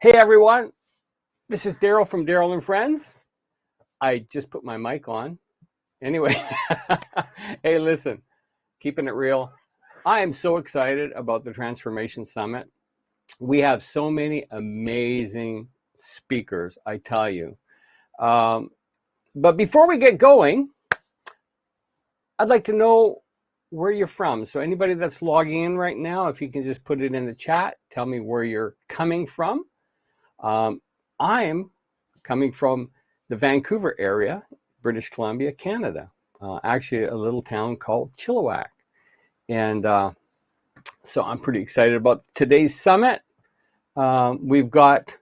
Hey everyone, this is Daryl from Daryl and Friends. I just put my mic on. Anyway, hey, listen, keeping it real. I am so excited about the Transformation Summit. We have so many amazing speakers, I tell you. But before we get going, I'd like to know where you're from. So anybody that's logging in right now, if you can just put it in the chat, tell me where you're coming from. I'm coming from the Vancouver area, British Columbia, Canada. Actually, a little town called Chilliwack. And so I'm pretty excited about today's summit. We've got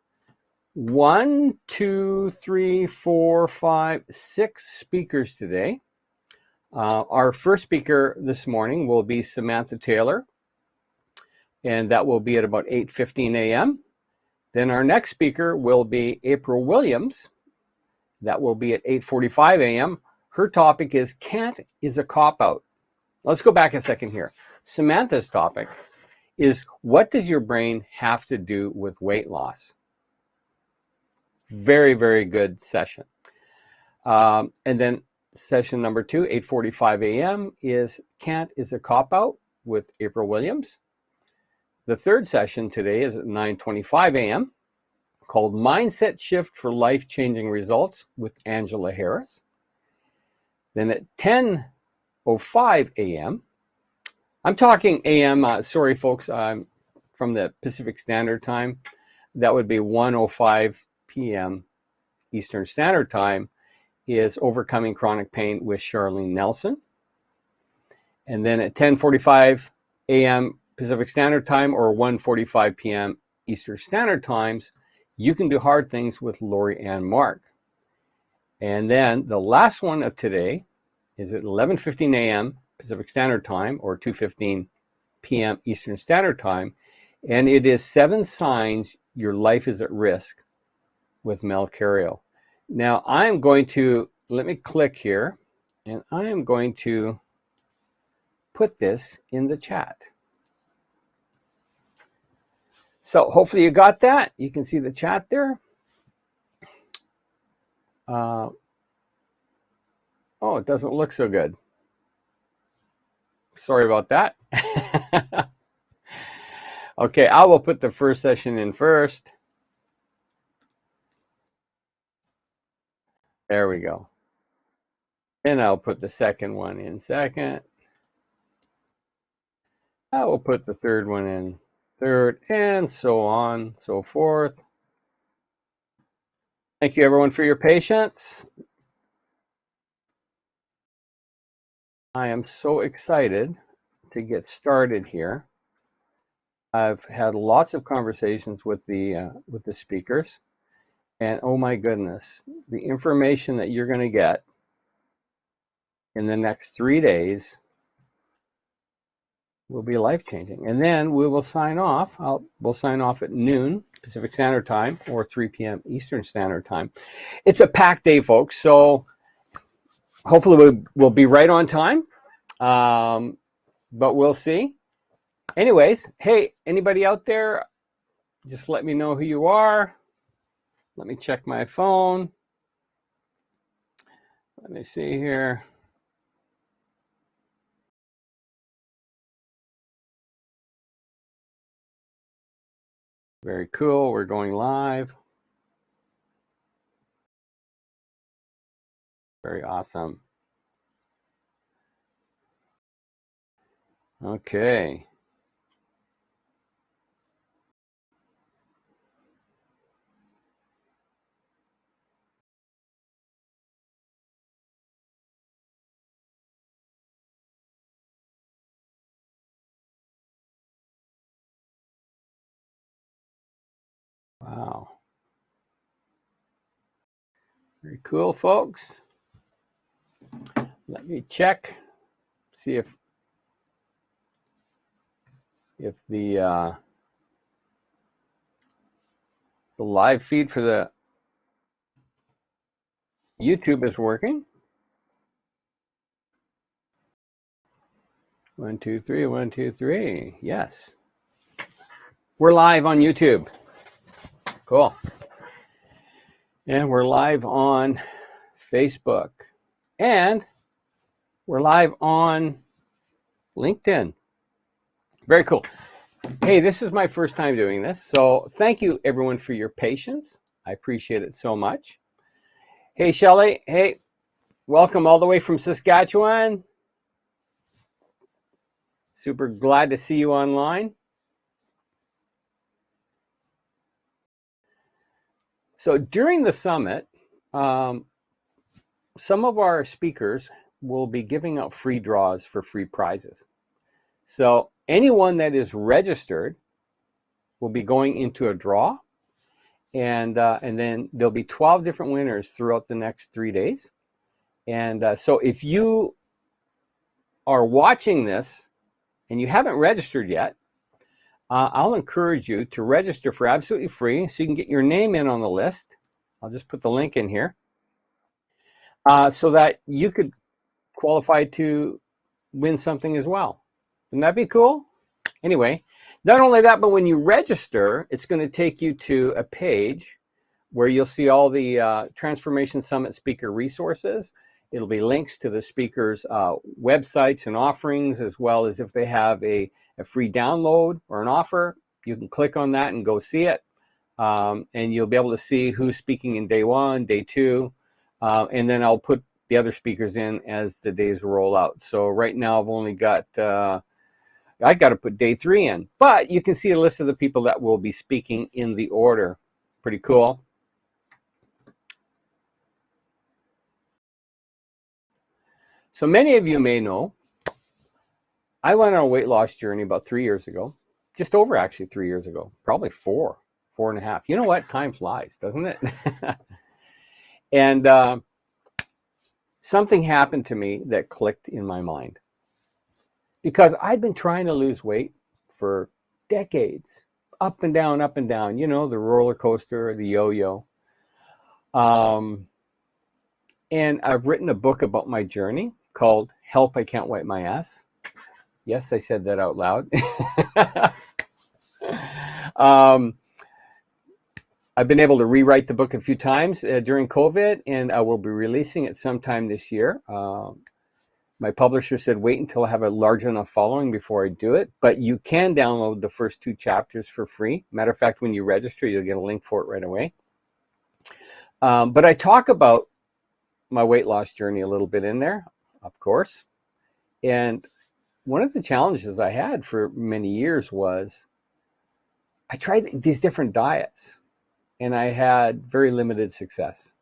1, 2, 3, 4, 5, 6 speakers today. Our first speaker this morning will be Samantha Taylor, and that will be at about 8:15 a.m. Then our next speaker will be April Williams. That will be at 8:45 a.m. Her topic is can't is a cop-out. Let's go back a second here. Samantha's topic is what does your brain have to do with weight loss? Very, very good session. And then session number 2, 8:45 a.m. is can't is a cop-out with April Williams. The third session today is at 9:25 a.m. called Mindset Shift for Life-Changing Results with Angela Harris. Then at 10:05 a.m., I'm talking a.m., sorry folks, I'm from the Pacific Standard Time. That would be 1:05 p.m. Eastern Standard Time is Overcoming Chronic Pain with Charlene Nelson. And then at 10:45 a.m. Pacific Standard Time or 1:45 p.m. Eastern Standard Times, You Can Do Hard Things with Lori Ann Mark. And then the last one of today is at 11:15 a.m. Pacific Standard Time or 2:15 p.m. Eastern Standard Time. And it is 7 Signs Your Life is at Risk with Mel Carrio. Now I'm going to, let me click here, and I am going to put this in the chat. So hopefully you got that. You can see the chat there. Oh, it doesn't look so good. Sorry about that. Okay, I will put the first session in first. There we go. And I'll put the second one in second. I will put the third one in third, and so on, so forth. Thank you everyone for your patience. I am so excited to get started here. I've had lots of conversations with the speakers, and oh my goodness, the information that you're going to get in the next 3 days will be life-changing. And then we will sign off. We'll sign off at noon Pacific Standard Time or 3 p.m. Eastern Standard Time. It's a packed day, folks, so hopefully we'll be right on time, but we'll see. Anyways, hey, anybody out there, just let me know who you are. Let me check my phone. Let me see here. Very cool. We're going live. Very awesome. Okay. Wow. Very cool, folks. Let me check, see if the live feed for the YouTube is working. 1, 2, 3, 1, 2, 3. Yes. We're live on YouTube. Cool. And we're live on Facebook. And we're live on LinkedIn. Very cool. Hey, this is my first time doing this. So thank you, everyone, for your patience. I appreciate it so much. Hey, Shelley. Hey, welcome all the way from Saskatchewan. Super glad to see you online. So during the summit, some of our speakers will be giving out free draws for free prizes. So anyone that is registered will be going into a draw, and then there'll be 12 different winners throughout the next 3 days. And so if you are watching this and you haven't registered yet, I'll encourage you to register for absolutely free so you can get your name in on the list. I'll just put the link in here so that you could qualify to win something as well. Wouldn't that be cool? Anyway, not only that, but when you register, it's going to take you to a page where you'll see all the Transformation Summit speaker resources. It'll be links to the speakers' websites and offerings, as well as if they have a free download or an offer, you can click on that and go see it. And you'll be able to see who's speaking in day 1, day 2, and then I'll put the other speakers in as the days roll out. So right now I've only got, I got to put day 3 in, but you can see a list of the people that will be speaking in the order. Pretty cool. So many of you may know, I went on a weight loss journey about 3 years ago, just over actually 3 years ago, probably 4.5. You know what? Time flies, doesn't it? And something happened to me that clicked in my mind, because I'd been trying to lose weight for decades, up and down, you know, the roller coaster, the yo-yo. And I've written a book about my journey called Help, I Can't Wipe My Ass. Yes, I said that out loud. I've been able to rewrite the book a few times during COVID, and I will be releasing it sometime this year. My publisher said, wait until I have a large enough following before I do it, but you can download the first 2 chapters for free. Matter of fact, when you register, you'll get a link for it right away. But I talk about my weight loss journey a little bit in there, of course. And one of the challenges I had for many years was I tried these different diets and I had very limited success.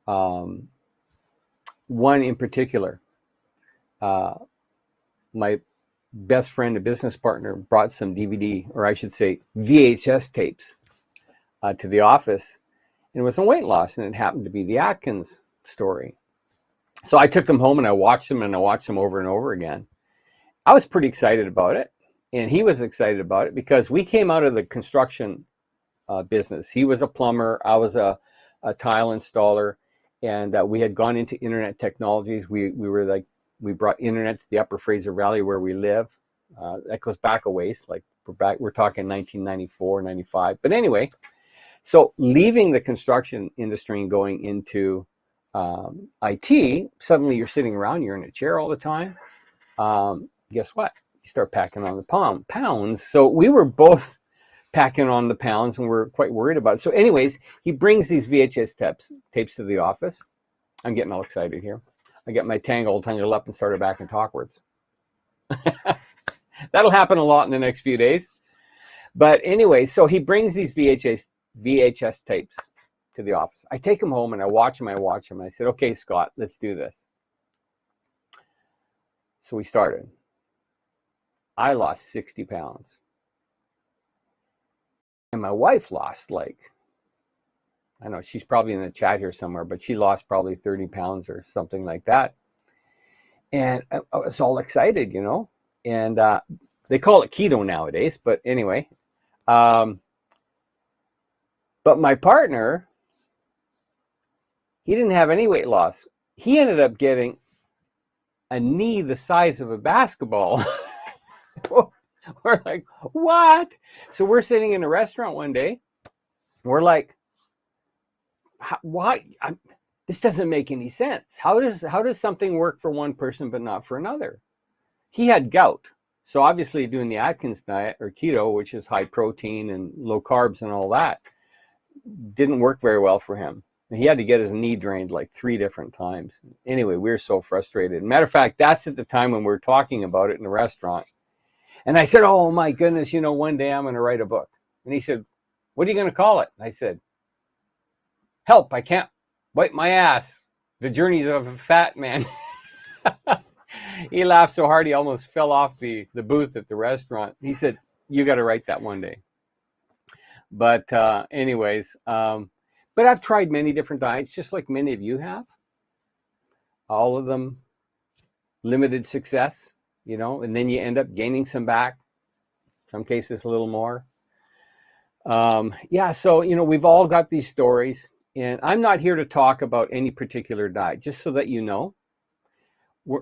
One in particular, my best friend, a business partner, brought some DVD, or I should say VHS tapes to the office, and it was on weight loss, and it happened to be the Atkins story. So I took them home and I watched them, and I watched them over and over again. I was pretty excited about it, and he was excited about it because we came out of the construction business. He was a plumber, I was a tile installer, and we had gone into internet technologies. We brought internet to the Upper Fraser Valley where we live. That goes back a ways, like we're talking 1994, 95. But anyway, so leaving the construction industry and going into IT, suddenly you're sitting around, you're in a chair all the time. Guess what? You start packing on the pounds. So we were both packing on the pounds, and we're quite worried about it. So anyways, he brings these VHS tapes to the office. I'm getting all excited here. I get my tangled up and started backing talkwards. That'll happen a lot in the next few days. But anyway, so he brings these VHS tapes to the office. I take them home and I watch them. I said, okay, Scott, let's do this. So we started. I lost 60 pounds. And my wife lost, like, I know she's probably in the chat here somewhere, but she lost probably 30 pounds or something like that. And I was all excited, you know, and they call it keto nowadays, but anyway. But my partner, he didn't have any weight loss. He ended up getting a knee the size of a basketball. We're like, what? So we're sitting in a restaurant one day, We're like, why? This doesn't make any sense. How does something work for one person but not for another? He had gout. So obviously doing the Atkins diet or keto, which is high protein and low carbs and all that, didn't work very well for him. He had to get his knee drained like 3 different times. Anyway, we were so frustrated. Matter of fact, that's at the time when we were talking about it in the restaurant. And I said, oh my goodness, one day I'm going to write a book. And he said, what are you going to call it? I said, Help, I can't wipe my ass. The Journeys of a Fat Man. He laughed so hard he almost fell off the booth at the restaurant. He said, you got to write that one day. But anyways, but I've tried many different diets, just like many of you have. All of them limited success, and then you end up gaining some back, some cases a little more. So, we've all got these stories, and I'm not here to talk about any particular diet, just so that you know.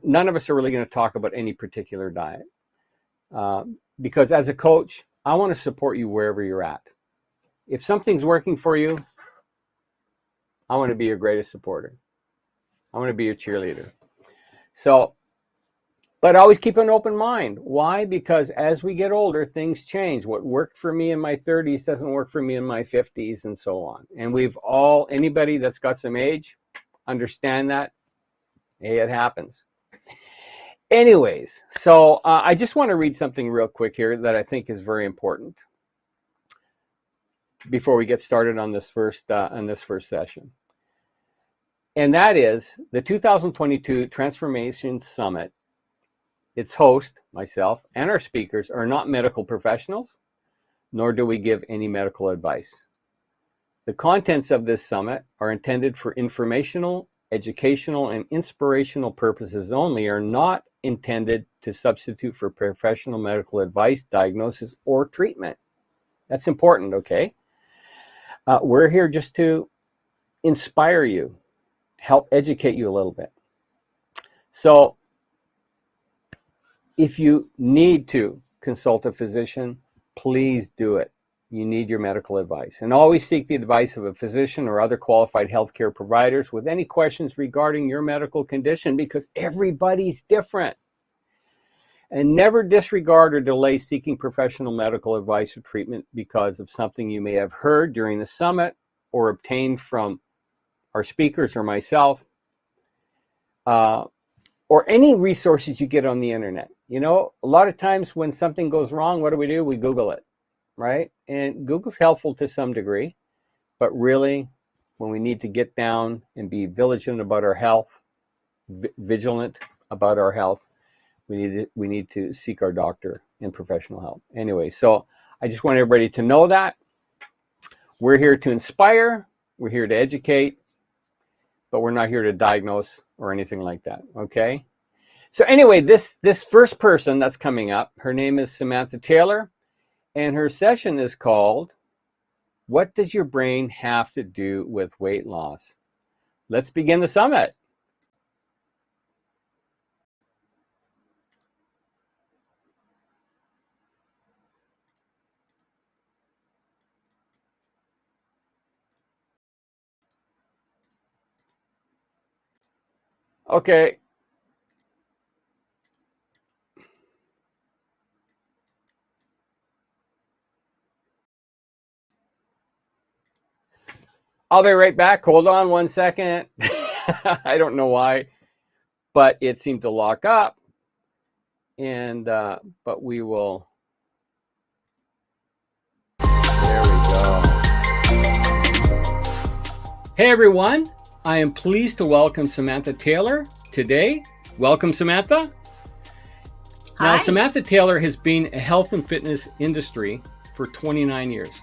None of us are really going to talk about any particular diet, because as a coach, I want to support you wherever you're at. If something's working for you, I want to be your greatest supporter. I want to be your cheerleader. So, but always keep an open mind. Why? Because as we get older, things change. What worked for me in my 30s doesn't work for me in my 50s, and so on. And anybody that's got some age, understand that. Hey, it happens. Anyways, so I just want to read something real quick here that I think is very important before we get started on this first session. And that is the 2022 Transformation Summit. Its host, myself, and our speakers are not medical professionals, nor do we give any medical advice. The contents of this summit are intended for informational, educational, and inspirational purposes only, are not intended to substitute for professional medical advice, diagnosis, or treatment. That's important, okay? We're here just to inspire you, help educate you a little bit. So, if you need to consult a physician, please do it. You need your medical advice. And always seek the advice of a physician or other qualified healthcare providers with any questions regarding your medical condition, because everybody's different. And never disregard or delay seeking professional medical advice or treatment because of something you may have heard during the summit or obtained from our speakers or myself, or any resources you get on the internet. A lot of times when something goes wrong, what do? We Google it, right? And Google's helpful to some degree, but really, when we need to get down and be vigilant about our health, we need to seek our doctor and professional help. Anyway, so I just want everybody to know that we're here to inspire, we're here to educate, but we're not here to diagnose or anything like that, okay? So anyway, this first person that's coming up, her name is Samantha Taylor, and her session is called, What Does Your Brain Have to Do with Weight Loss? Let's begin the summit. Okay. I'll be right back. Hold on one second. I don't know why, but it seemed to lock up. And, but we will. There we go. Hey everyone. I am pleased to welcome Samantha Taylor today. Welcome, Samantha. Hi. Now, Samantha Taylor has been in health and fitness industry for 29 years.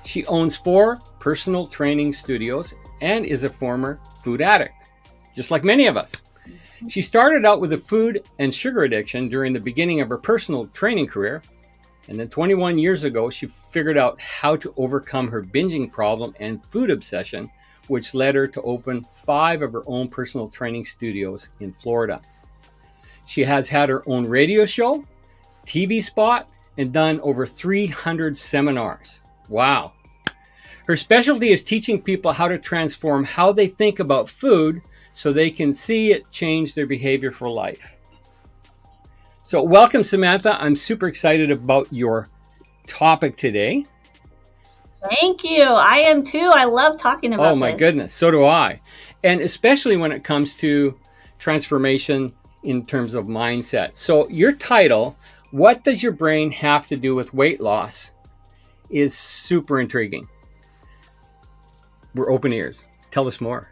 She owns 4 personal training studios and is a former food addict, just like many of us. She started out with a food and sugar addiction during the beginning of her personal training career. And then 21 years ago, she figured out how to overcome her binging problem and food obsession, which led her to open 5 of her own personal training studios in Florida. She has had her own radio show, TV spot, and done over 300 seminars. Wow. Her specialty is teaching people how to transform how they think about food so they can see it change their behavior for life. So welcome, Samantha. I'm super excited about your topic today. Thank you. I am too. I love talking about this. Oh my goodness, so do I. And especially when it comes to transformation in terms of mindset. So your title, What Does Your Brain Have to Do with Weight Loss, is super intriguing. We're open ears. Tell us more.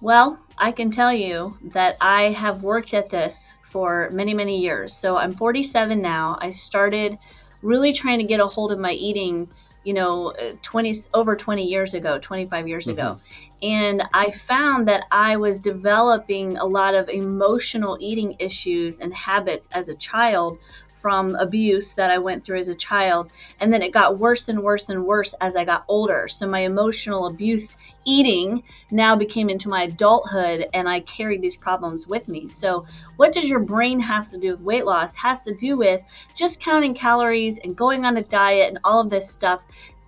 Well, I can tell you that I have worked at this for many, many years. So I'm 47 now. I started really trying to get a hold of my eating, over 20 years ago, 25 years ago. And I found that I was developing a lot of emotional eating issues and habits as a child from abuse that I went through as a child. And then it got worse and worse and worse as I got older. So my emotional abuse eating now became into my adulthood, and I carried these problems with me. So what does your brain have to do with weight loss? Has to do with just counting calories and going on a diet and all of this stuff.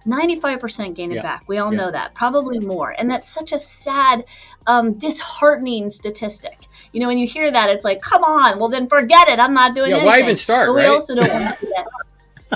95% gain it back. We all know that, probably more. And that's such a sad, disheartening statistic. When you hear that, it's like, come on, well then forget it. I'm not doing anything. Why even start, but right? We also don't want to do that.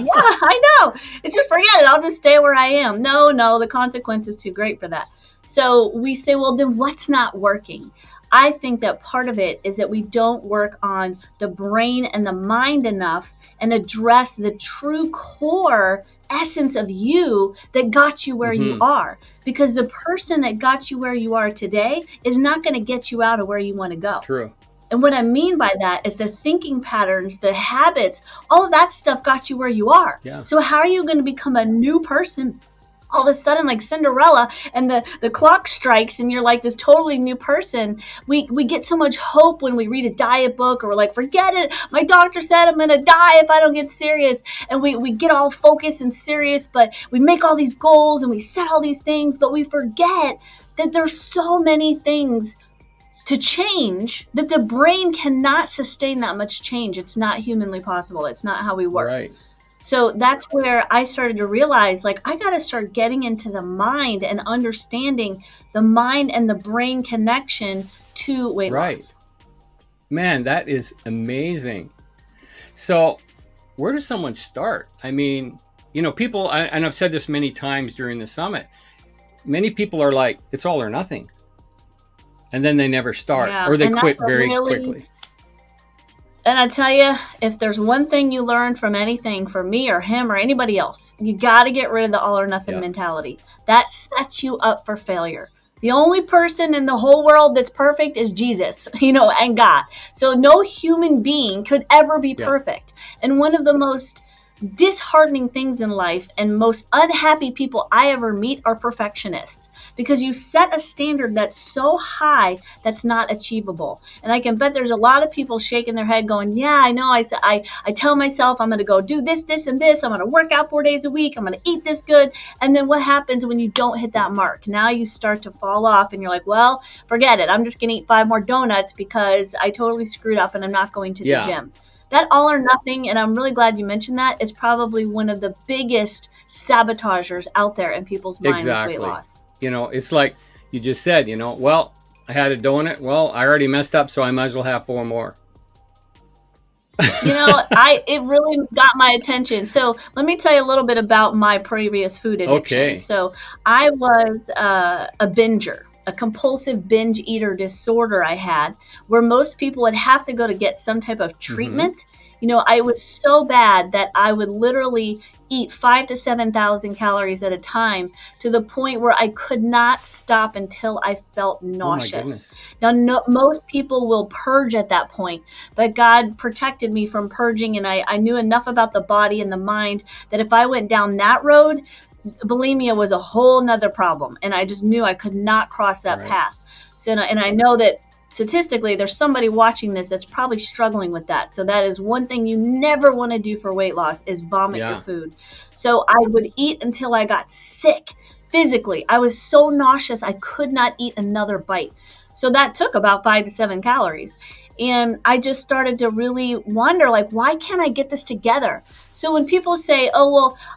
Yeah, I know. It's just forget it. I'll just stay where I am. No, the consequence is too great for that. So we say, well, then what's not working? I think that part of it is that we don't work on the brain and the mind enough and address the true core essence of you that got you where you are. Because the person that got you where you are today is not going to get you out of where you want to go. True. And what I mean by that is the thinking patterns, the habits, all of that stuff got you where you are. Yeah. So how are you going to become a new person all of a sudden, like Cinderella, and the clock strikes and you're like this totally new person? We get so much hope when we read a diet book, or we're like, forget it, my doctor said I'm going to die if I don't get serious. And we get all focused and serious, but we make all these goals and we set all these things, but we forget that there's so many things to change that the brain cannot sustain that much change. It's not humanly possible. It's not how we work. Right. So that's where I started to realize, like, I got to start getting into the mind and understanding the mind and the brain connection to weight loss. Man, that is amazing. So where does someone start? I mean, people, and I've said this many times during the summit, many people are like, it's all or nothing. And then they never start, or they quit very quickly. And I tell you, if there's one thing you learn from anything, from me or him or anybody else, you got to get rid of the all or nothing mentality. That sets you up for failure. The only person in the whole world that's perfect is Jesus, and God. So no human being could ever be perfect. And one of the most disheartening things in life and most unhappy people I ever meet are perfectionists, because you set a standard that's so high that's not achievable. And I can bet there's a lot of people shaking their head going, yeah, I know. I tell myself I'm going to go do this, this, and this. I'm going to work out 4 days a week. I'm going to eat this good. And then what happens when you don't hit that mark? Now you start to fall off and you're like, well, forget it. I'm just going to eat 5 more donuts because I totally screwed up and I'm not going to the gym. That all or nothing, and I'm really glad you mentioned that, is probably one of the biggest sabotagers out there in people's mind with weight loss. It's like you just said, well, I had a donut. Well, I already messed up, so I might as well have 4 more. It really got my attention. So let me tell you a little bit about my previous food addiction. Okay. So I was a binger. A compulsive binge eater disorder I had, where most people would have to go to get some type of treatment. I was so bad that I would literally eat 5,000 to 7,000 calories at a time, to the point where I could not stop until I felt nauseous. Now, most people will purge at that point, but God protected me from purging, and I knew enough about the body and the mind that if I went down that road, bulimia was a whole nother problem, and I just knew I could not cross that path. So, and I know that statistically there's somebody watching this that's probably struggling with that. So that is one thing you never want to do for weight loss, is vomit your food. So I would eat until I got sick physically. I was so nauseous I could not eat another bite. So that took about 5 to 7 calories. And I just started to really wonder, like, why can't I get this together? So when people say, oh,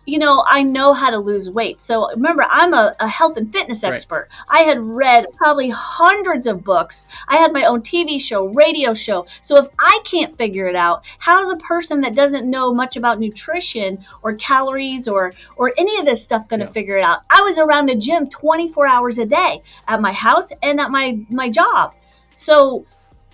well, I know how to lose weight. So remember, I'm a health and fitness expert. Right. I had read probably hundreds of books. I had my own TV show, radio show. So if I can't figure it out, how's a person that doesn't know much about nutrition or calories or any of this stuff going to figure it out? I was around a gym 24 hours a day at my house and at my job. So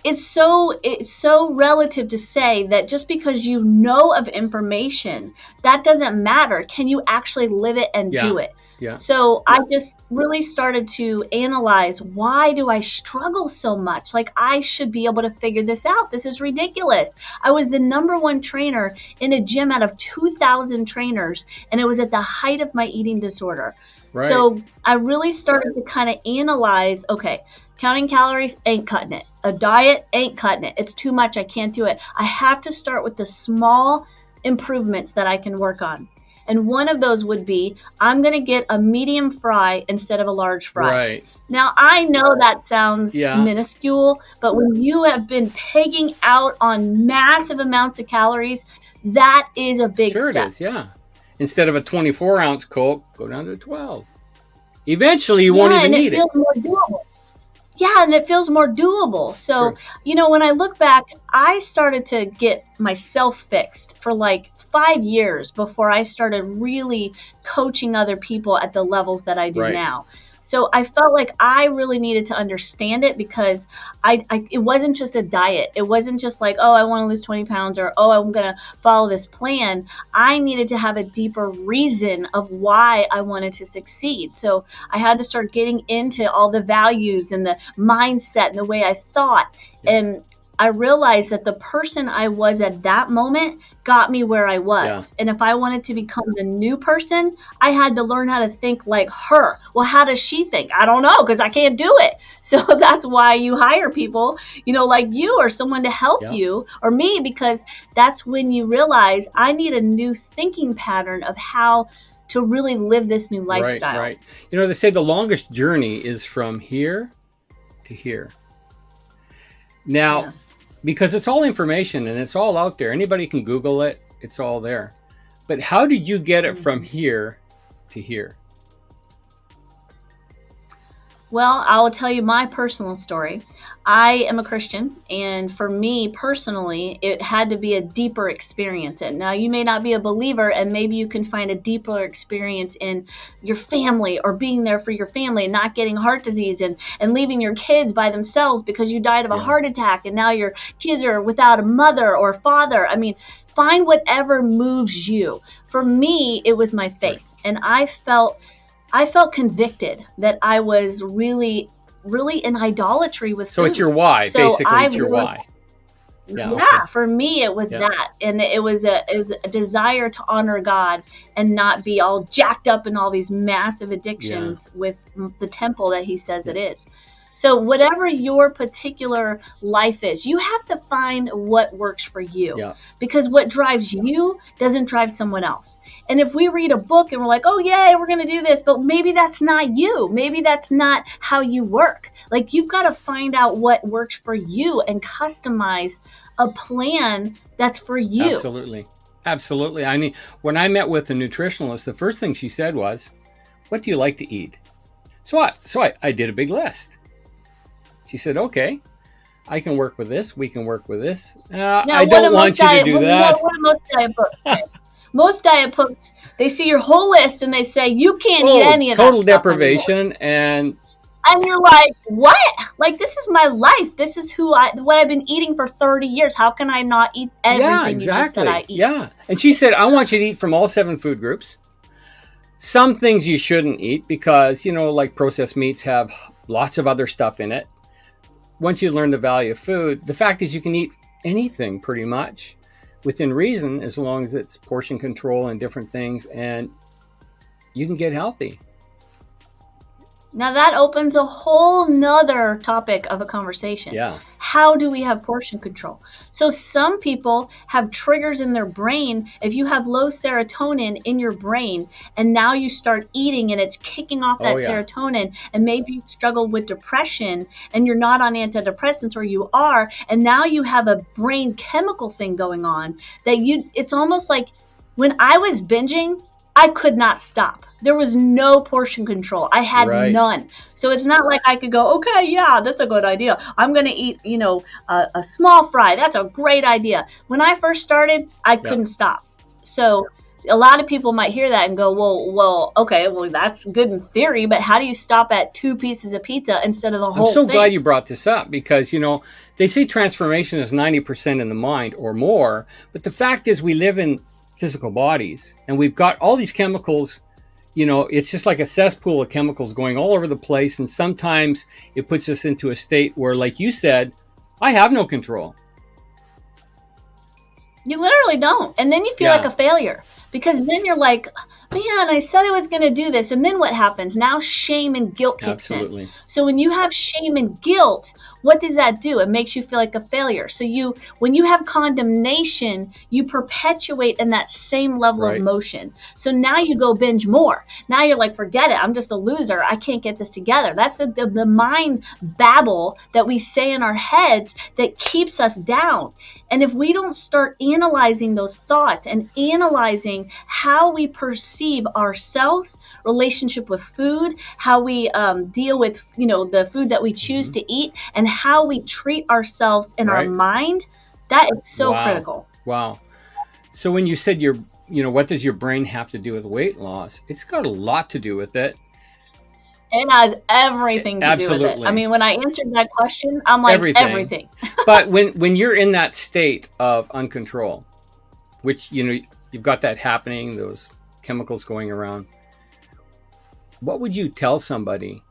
it's so relative to say that just because you know of information, that doesn't matter. Can you actually live it and do it? Yeah. So I just really started to analyze, why do I struggle so much? Like, I should be able to figure this out. This is ridiculous. I was the #1 trainer in a gym out of 2,000 trainers, and it was at the height of my eating disorder. Right. So I really started to kind of analyze, okay, counting calories ain't cutting it. A diet ain't cutting it. It's too much. I can't do it. I have to start with the small improvements that I can work on. And one of those would be, I'm going to get a medium fry instead of a large fry. Right. Now, I know that sounds minuscule, but when you have been pegging out on massive amounts of calories, that is a big step. Sure it is, yeah. Instead of a 24-ounce Coke, go down to 12. Eventually, you won't even need it. More doable. Yeah, and it feels more doable. So, when I look back, I started to get myself fixed for like 5 years before I started really coaching other people at the levels that I do now. So I felt like I really needed to understand it, because it wasn't just a diet. It wasn't just like, oh, I want to lose 20 pounds, or, oh, I'm going to follow this plan. I needed to have a deeper reason of why I wanted to succeed. So I had to start getting into all the values and the mindset and the way I thought. And I realized that the person I was at that moment got me where I was. Yeah. And if I wanted to become the new person, I had to learn how to think like her. Well, how does she think? I don't know, because I can't do it. So that's why you hire people, like you, or someone to help you, or me, because that's when you realize I need a new thinking pattern of how to really live this new lifestyle. Right. They say the longest journey is from here to here. Now, because it's all information and it's all out there. Anybody can Google it. It's all there. But how did you get it from here to here? Well, I'll tell you my personal story. I am a Christian, and for me personally, it had to be a deeper experience. And now, you may not be a believer, and maybe you can find a deeper experience in your family, or being there for your family and not getting heart disease, and leaving your kids by themselves because you died of a heart attack, and now your kids are without a mother or father. I mean, find whatever moves you. For me, it was my faith, and I felt convicted that I was really in idolatry with food. So it's your why, basically. It's your why. Yeah, for me it was that, and it was a desire to honor God and not be all jacked up in all these massive addictions with the temple that He says it is. So whatever your particular life is, you have to find what works for you, because what drives you doesn't drive someone else. And if we read a book and we're like, oh, yay, we're going to do this, but maybe that's not you. Maybe that's not how you work. Like, you've got to find out what works for you and customize a plan that's for you. Absolutely. I mean, when I met with the nutritionalist, the first thing she said was, what do you like to eat? So I did a big list. She said, okay, I can work with this. We can work with this. I don't want you to do that. What do most diet books say? Most diet books, they see your whole list and they say, you can't eat any of that total deprivation. And you're like, what? Like, this is my life. This is what I've been eating for 30 years. How can I not eat everything you just said I eat? Yeah. And she said, I want you to eat from all 7 food groups. Some things you shouldn't eat because, like processed meats have lots of other stuff in it. Once you learn the value of food, the fact is you can eat anything pretty much within reason, as long as it's portion control and different things, and you can get healthy. Now that opens a whole nother topic of a conversation. Yeah. How do we have portion control? So some people have triggers in their brain. If you have low serotonin in your brain and now you start eating and it's kicking off that serotonin, and maybe you struggle with depression and you're not on antidepressants, or you are, and now you have a brain chemical thing going on that it's almost like when I was binging, I could not stop. There was no portion control. I had none. So it's not like I could go, okay, yeah, that's a good idea. I'm going to eat, a small fry. That's a great idea. When I first started, I couldn't stop. So a lot of people might hear that and go, well, okay, well, that's good in theory, but how do you stop at 2 pieces of pizza instead of the whole thing? I'm so glad you brought this up because, they say transformation is 90% in the mind or more. But the fact is we live in physical bodies and we've got all these chemicals. It's just like a cesspool of chemicals going all over the place. And sometimes it puts us into a state where, like you said, I have no control. You literally don't. And then you feel like a failure because then you're like, man, I said I was going to do this. And then what happens? Now shame and guilt kicks in. So when you have shame and guilt, what does that do? It makes you feel like a failure. So when you have condemnation, you perpetuate in that same level of emotion. So now you go binge more. Now you're like, forget it. I'm just a loser. I can't get this together. That's the mind babble that we say in our heads that keeps us down. And if we don't start analyzing those thoughts and analyzing how we perceive ourselves, relationship with food, how we deal with, the food that we choose to eat, and how we treat ourselves in our mind, that is so critical. Wow. So when you said what does your brain have to do with weight loss? It's got a lot to do with it. It has everything to do with it. I mean, when I answered that question, I'm like, everything. But when you're in that state of uncontrol, which, you've got that happening, those chemicals going around, what would you tell somebody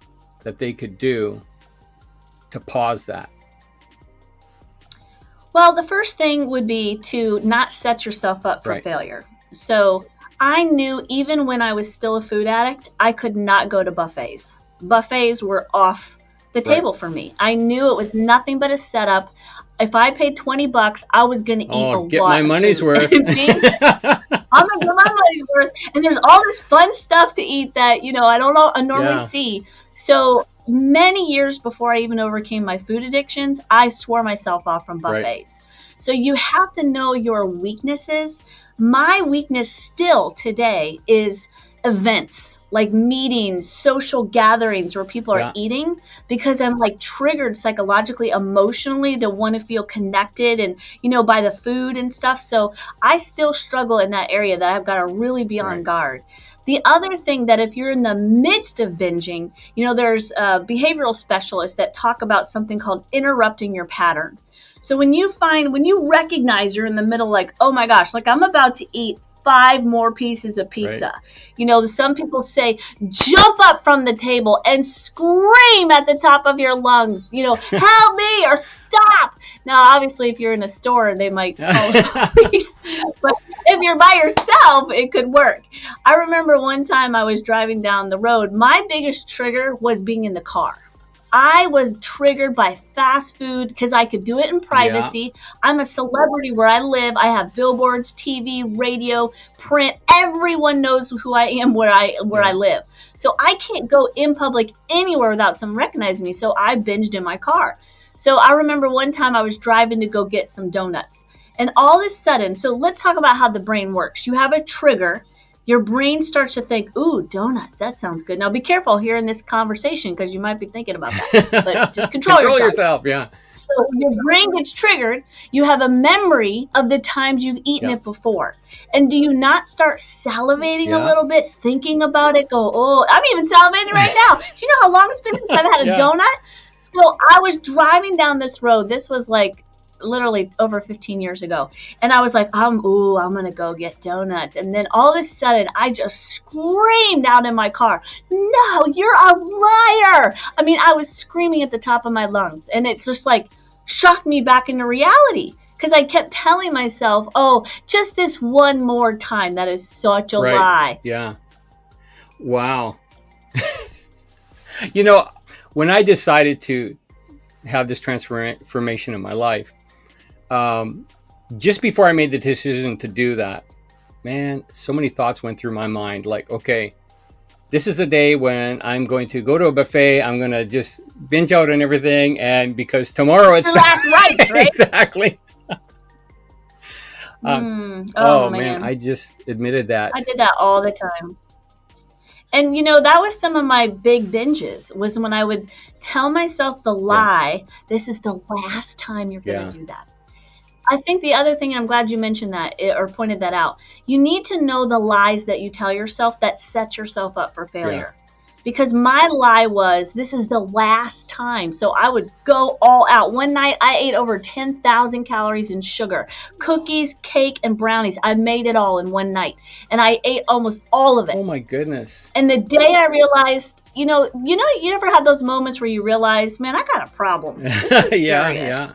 that they could do to pause that? Well, the first thing would be to not set yourself up for failure. So I knew even when I was still a food addict, I could not go to buffets. Buffets were off the table for me. I knew it was nothing but a setup. If I paid $20, I was going to eat a lot. Get my money's worth. I'm going to get my money's worth. And there's all this fun stuff to eat that, I don't normally see. So many years before I even overcame my food addictions, I swore myself off from buffets. So you have to know your weaknesses. My weakness still today is events, like meetings, social gatherings where people are eating, because I'm like triggered psychologically, emotionally to want to feel connected and, by the food and stuff. So I still struggle in that area that I've got to really be on guard. The other thing that if you're in the midst of binging, there's behavioral specialists that talk about something called interrupting your pattern. So when you recognize you're in the middle, like, oh my gosh, like I'm about to eat 5 more pieces of pizza. Some people say, jump up from the table and scream at the top of your lungs, help me or stop. Now, obviously, if you're in a store, they might call the police. But if you're by yourself, it could work. I remember one time I was driving down the road. My biggest trigger was being in the car. I was triggered by fast food because I could do it in privacy. I'm a celebrity where I live. I have billboards, TV, radio, print. Everyone knows who I am where I live. So I can't go in public anywhere without someone recognizing me. So I binged in my car. So I remember one time I was driving to go get some donuts. And all of a sudden, so let's talk about how the brain works. You have a trigger. Your brain starts to think, ooh, donuts, that sounds good. Now, be careful here in this conversation because you might be thinking about that. But just control yourself. So your brain gets triggered. You have a memory of the times you've eaten it before. And do you not start salivating a little bit, thinking about it, go, oh, I'm even salivating right now. Do you know how long it's been since I've had a donut? So I was driving down this road. This was like literally over 15 years ago. And I was like, I'm going to go get donuts. And then all of a sudden, I just screamed out in my car, no, you're a liar. I mean, I was screaming at the top of my lungs. And it just like shocked me back into reality. Because I kept telling myself, oh, just this one more time. That is such a lie. Yeah. Wow. You know, when I decided to have this transformation in my life, just before I made the decision to do that, man, so many thoughts went through my mind. Like, okay, this is the day when I'm going to go to a buffet. I'm going to just binge out on everything. And because tomorrow it's Your last rites, right? exactly. Oh man, I just admitted that. I did that all the time. And that was some of my big binges, was when I would tell myself the lie, this is the last time you're going to do that. I think the other thing, I'm glad you mentioned that or pointed that out, you need to know the lies that you tell yourself that set yourself up for failure. Because my lie was, this is the last time. So I would go all out. One night I ate over 10,000 calories in sugar, cookies, cake, and brownies. I made it all in one night. And I ate almost all of it. Oh my goodness. And the day I realized, you ever had those moments where you realize, man, I got a problem. Yeah.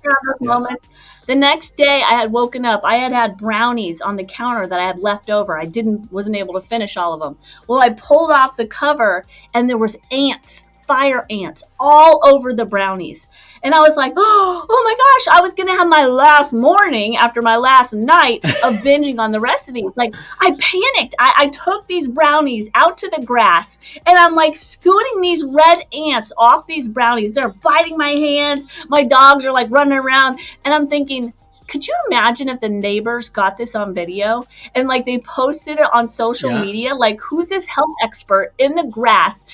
Those moments. The next day I had woken up, I had brownies on the counter that I had left over. I wasn't able to finish all of them. Well, I pulled off the cover and there was ants, fire ants, all over the brownies. And I was like, oh my gosh, I was going to have my last morning after my last night of binging on the rest of these. Like, I panicked. I took these brownies out to the grass and I'm like scooting these red ants off these brownies. They're biting my hands. My dogs are like running around. And I'm thinking, could you imagine if the neighbors got this on video and like they posted it on social media? Like, who's this health expert in the grass,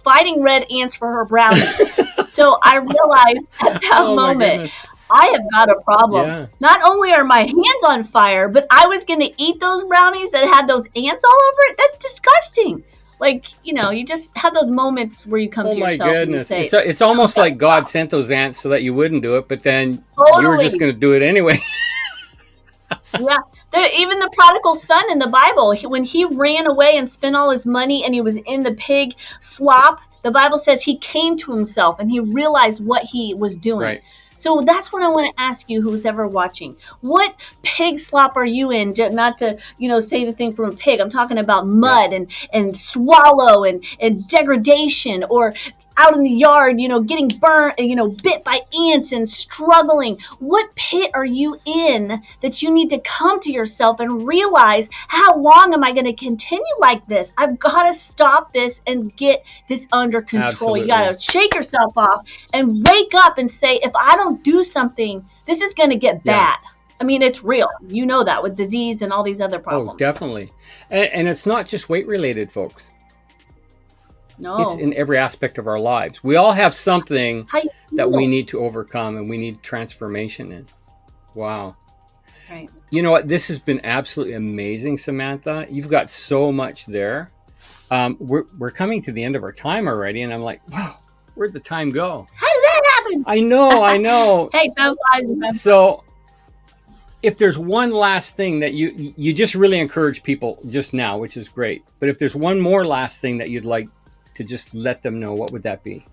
fighting red ants for her brownies? So I realized at that moment, I have got a problem. Yeah. Not only are my hands on fire, but I was going to eat those brownies that had those ants all over it. That's disgusting. Like, you just have those moments where you come to yourself. Oh my goodness. And you say, it's almost like God sent those ants so that you wouldn't do it, but then you were just going to do it anyway. Yeah. Even the prodigal son in the Bible, when he ran away and spent all his money and he was in the pig slop, the Bible says he came to himself and he realized what he was doing. Right. So that's what I want to ask you, who's ever watching. What pig slop are you in? Not to, say the thing from a pig. I'm talking about mud and swallow and degradation, or out in the yard, getting burnt, bit by ants and struggling. What pit are you in that you need to come to yourself and realize, how long am I going to continue like this? I've got to stop this and get this under control. Absolutely. You got to shake yourself off and wake up and say, if I don't do something, this is going to get bad. I mean, it's real. You know that with disease and all these other problems. Oh, definitely. And it's not just weight related, folks. No. It's in every aspect of our lives. We all have something that we need to overcome and we need transformation in. Wow. Right. You know what? This has been absolutely amazing, Samantha. You've got so much there. We're coming to the end of our time already, and I'm like, wow, where'd the time go? How did that happen? I know. Hey, time flies. So if there's one last thing that you just really encourage people just now, which is great, but if there's one more last thing that you'd like to just let them know, what would that be?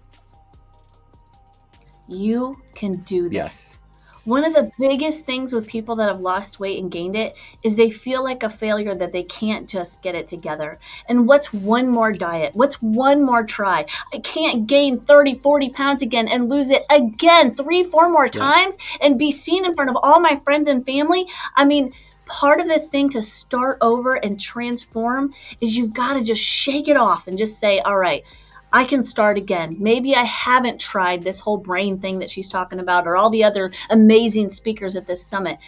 You can do this. Yes. One of the biggest things with people that have lost weight and gained it is they feel like a failure, that they can't just get it together. And what's one more diet? What's one more try? I can't gain 30, 40 pounds again and lose it again 3, 4 more times and be seen in front of all my friends and family. I mean, part of the thing to start over and transform is you've got to just shake it off and just say, all right, I can start again. Maybe I haven't tried this whole brain thing that she's talking about, or all the other amazing speakers at this summit.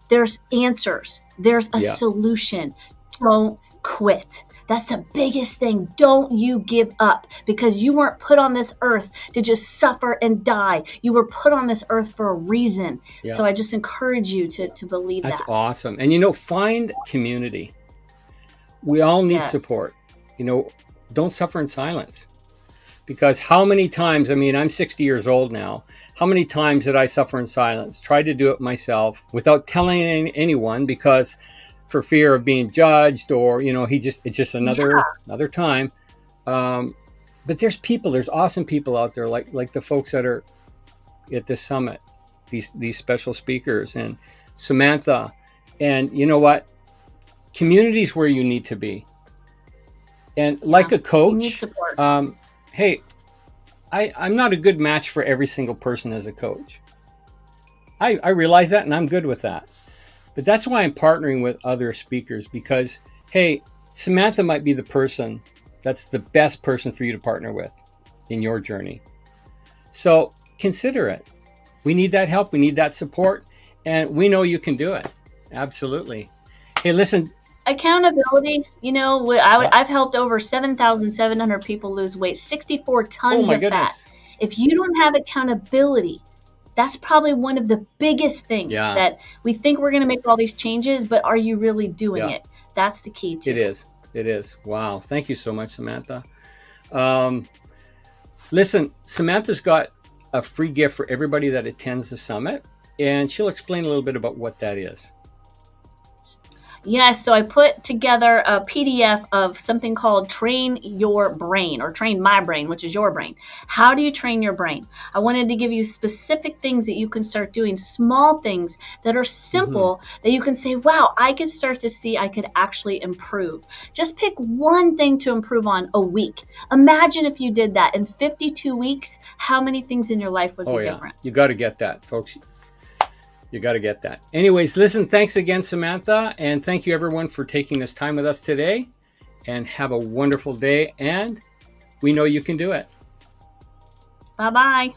There's answers. There's a solution. Don't quit. That's the biggest thing. Don't you give up, because you weren't put on this earth to just suffer and die. You were put on this earth for a reason. Yeah. So I just encourage you to believe that. That's awesome. And, find community. We all need support. Don't suffer in silence. Because how many times, I'm 60 years old now. How many times did I suffer in silence? Tried to do it myself without telling anyone, because for fear of being judged, or, it's just another time. But there's awesome people out there, like the folks that are at this summit, these special speakers, and Samantha. And you know what? Community's where you need to be. And like a coach, hey, I'm not a good match for every single person as a coach. I realize that, and I'm good with that. But that's why I'm partnering with other speakers, because, hey, Samantha might be the person that's the best person for you to partner with in your journey. So consider it. We need that help. We need that support. And we know you can do it. Absolutely. Hey, listen. Accountability, I've helped over 7,700 people lose weight, 64 tons my of fat. goodness. If you don't have accountability, that's probably one of the biggest things that we think we're going to make all these changes, but are you really doing it? That's the key to it. It is. Wow. Thank you so much, Samantha. Listen, Samantha's got a free gift for everybody that attends the summit, and she'll explain a little bit about what that is. Yes, so I put together a PDF of something called Train Your Brain, or Train My Brain, which is your brain. How do you train your brain? I wanted to give you specific things that you can start doing, small things that are simple, that you can say, wow, I can start to see I could actually improve. Just pick one thing to improve on a week. Imagine if you did that in 52 weeks, how many things in your life would be different? You got to get that, folks. You got to get that. Anyways, listen, thanks again, Samantha. And thank you, everyone, for taking this time with us today. And have a wonderful day. And we know you can do it. Bye-bye.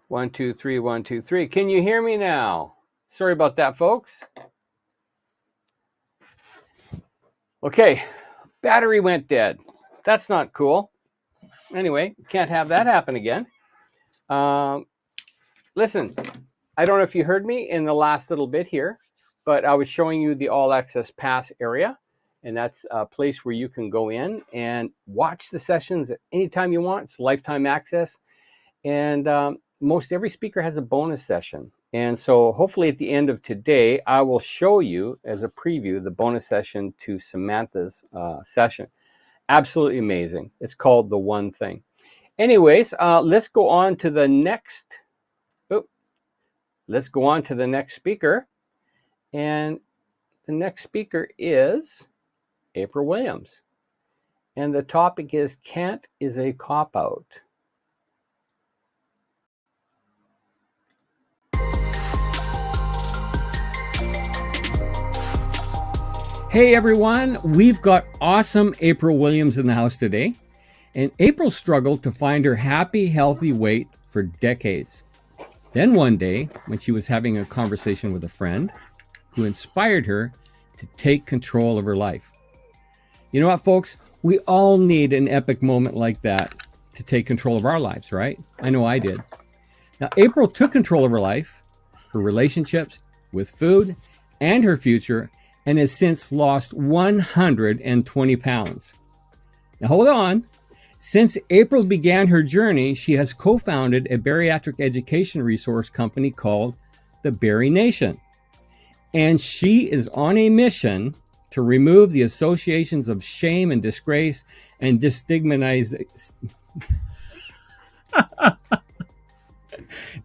One, two, three, 1, 2, 3. Can you hear me now? Sorry about that, folks. Okay, battery went dead. That's not cool. Anyway, can't have that happen again. Listen, I don't know if you heard me in the last little bit here, but I was showing you the All Access Pass area. And that's a place where you can go in and watch the sessions at any time you want. It's lifetime access. And most every speaker has a bonus session. And so hopefully at the end of today, I will show you as a preview the bonus session to Samantha's session. Absolutely amazing. It's called The One Thing. Anyways, let's go on to the next. Let's go on to the next speaker. And the next speaker is April Williams. And the topic is Can't is a Cop-Out. Hey everyone, we've got awesome April Williams in the house today. And April struggled to find her happy, healthy weight for decades. Then one day, when she was having a conversation with a friend who inspired her to take control of her life. You know what, folks? We all need an epic moment like that to take control of our lives, right? I know I did. Now, April took control of her life, her relationships with food, and her future, and has since lost 120 pounds. Now, hold on. Since April began her journey, she has co-founded a bariatric education resource company called the Bari Nation. And she is on a mission to remove the associations of shame and disgrace and destigmatize.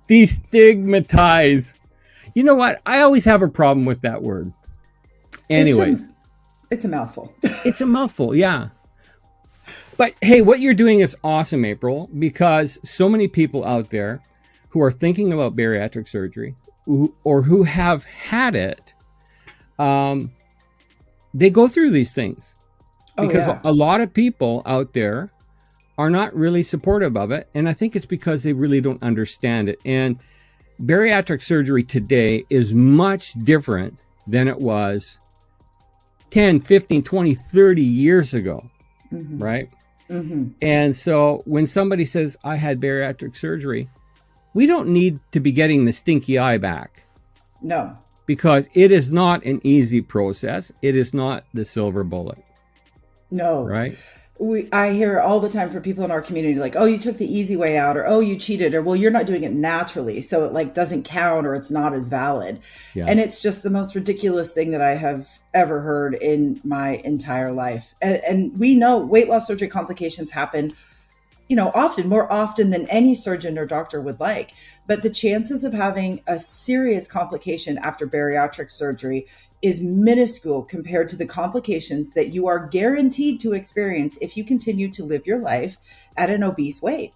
Destigmatize. You know what? I always have a problem with that word. Anyways. It's a mouthful. It's a mouthful, yeah. But hey, what you're doing is awesome, April, because so many people out there who are thinking about bariatric surgery or who have had it, they go through these things because a lot of people out there are not really supportive of it. And I think it's because they really don't understand it. And bariatric surgery today is much different than it was 10, 15, 20, 30 years ago, right? Mm-hmm. And so when somebody says, I had bariatric surgery, we don't need to be getting the stinky eye back. No. Because it is not an easy process. It is not the silver bullet. No. Right? I hear all the time from people in our community like, oh, you took the easy way out, or oh, you cheated, or well, you're not doing it naturally, so it like doesn't count or it's not as valid. Yeah. And it's just the most ridiculous thing that I have ever heard in my entire life. And we know weight loss surgery complications happen, you know, often, more often than any surgeon or doctor would like. But the chances of having a serious complication after bariatric surgery is minuscule compared to the complications that you are guaranteed to experience if you continue to live your life at an obese weight.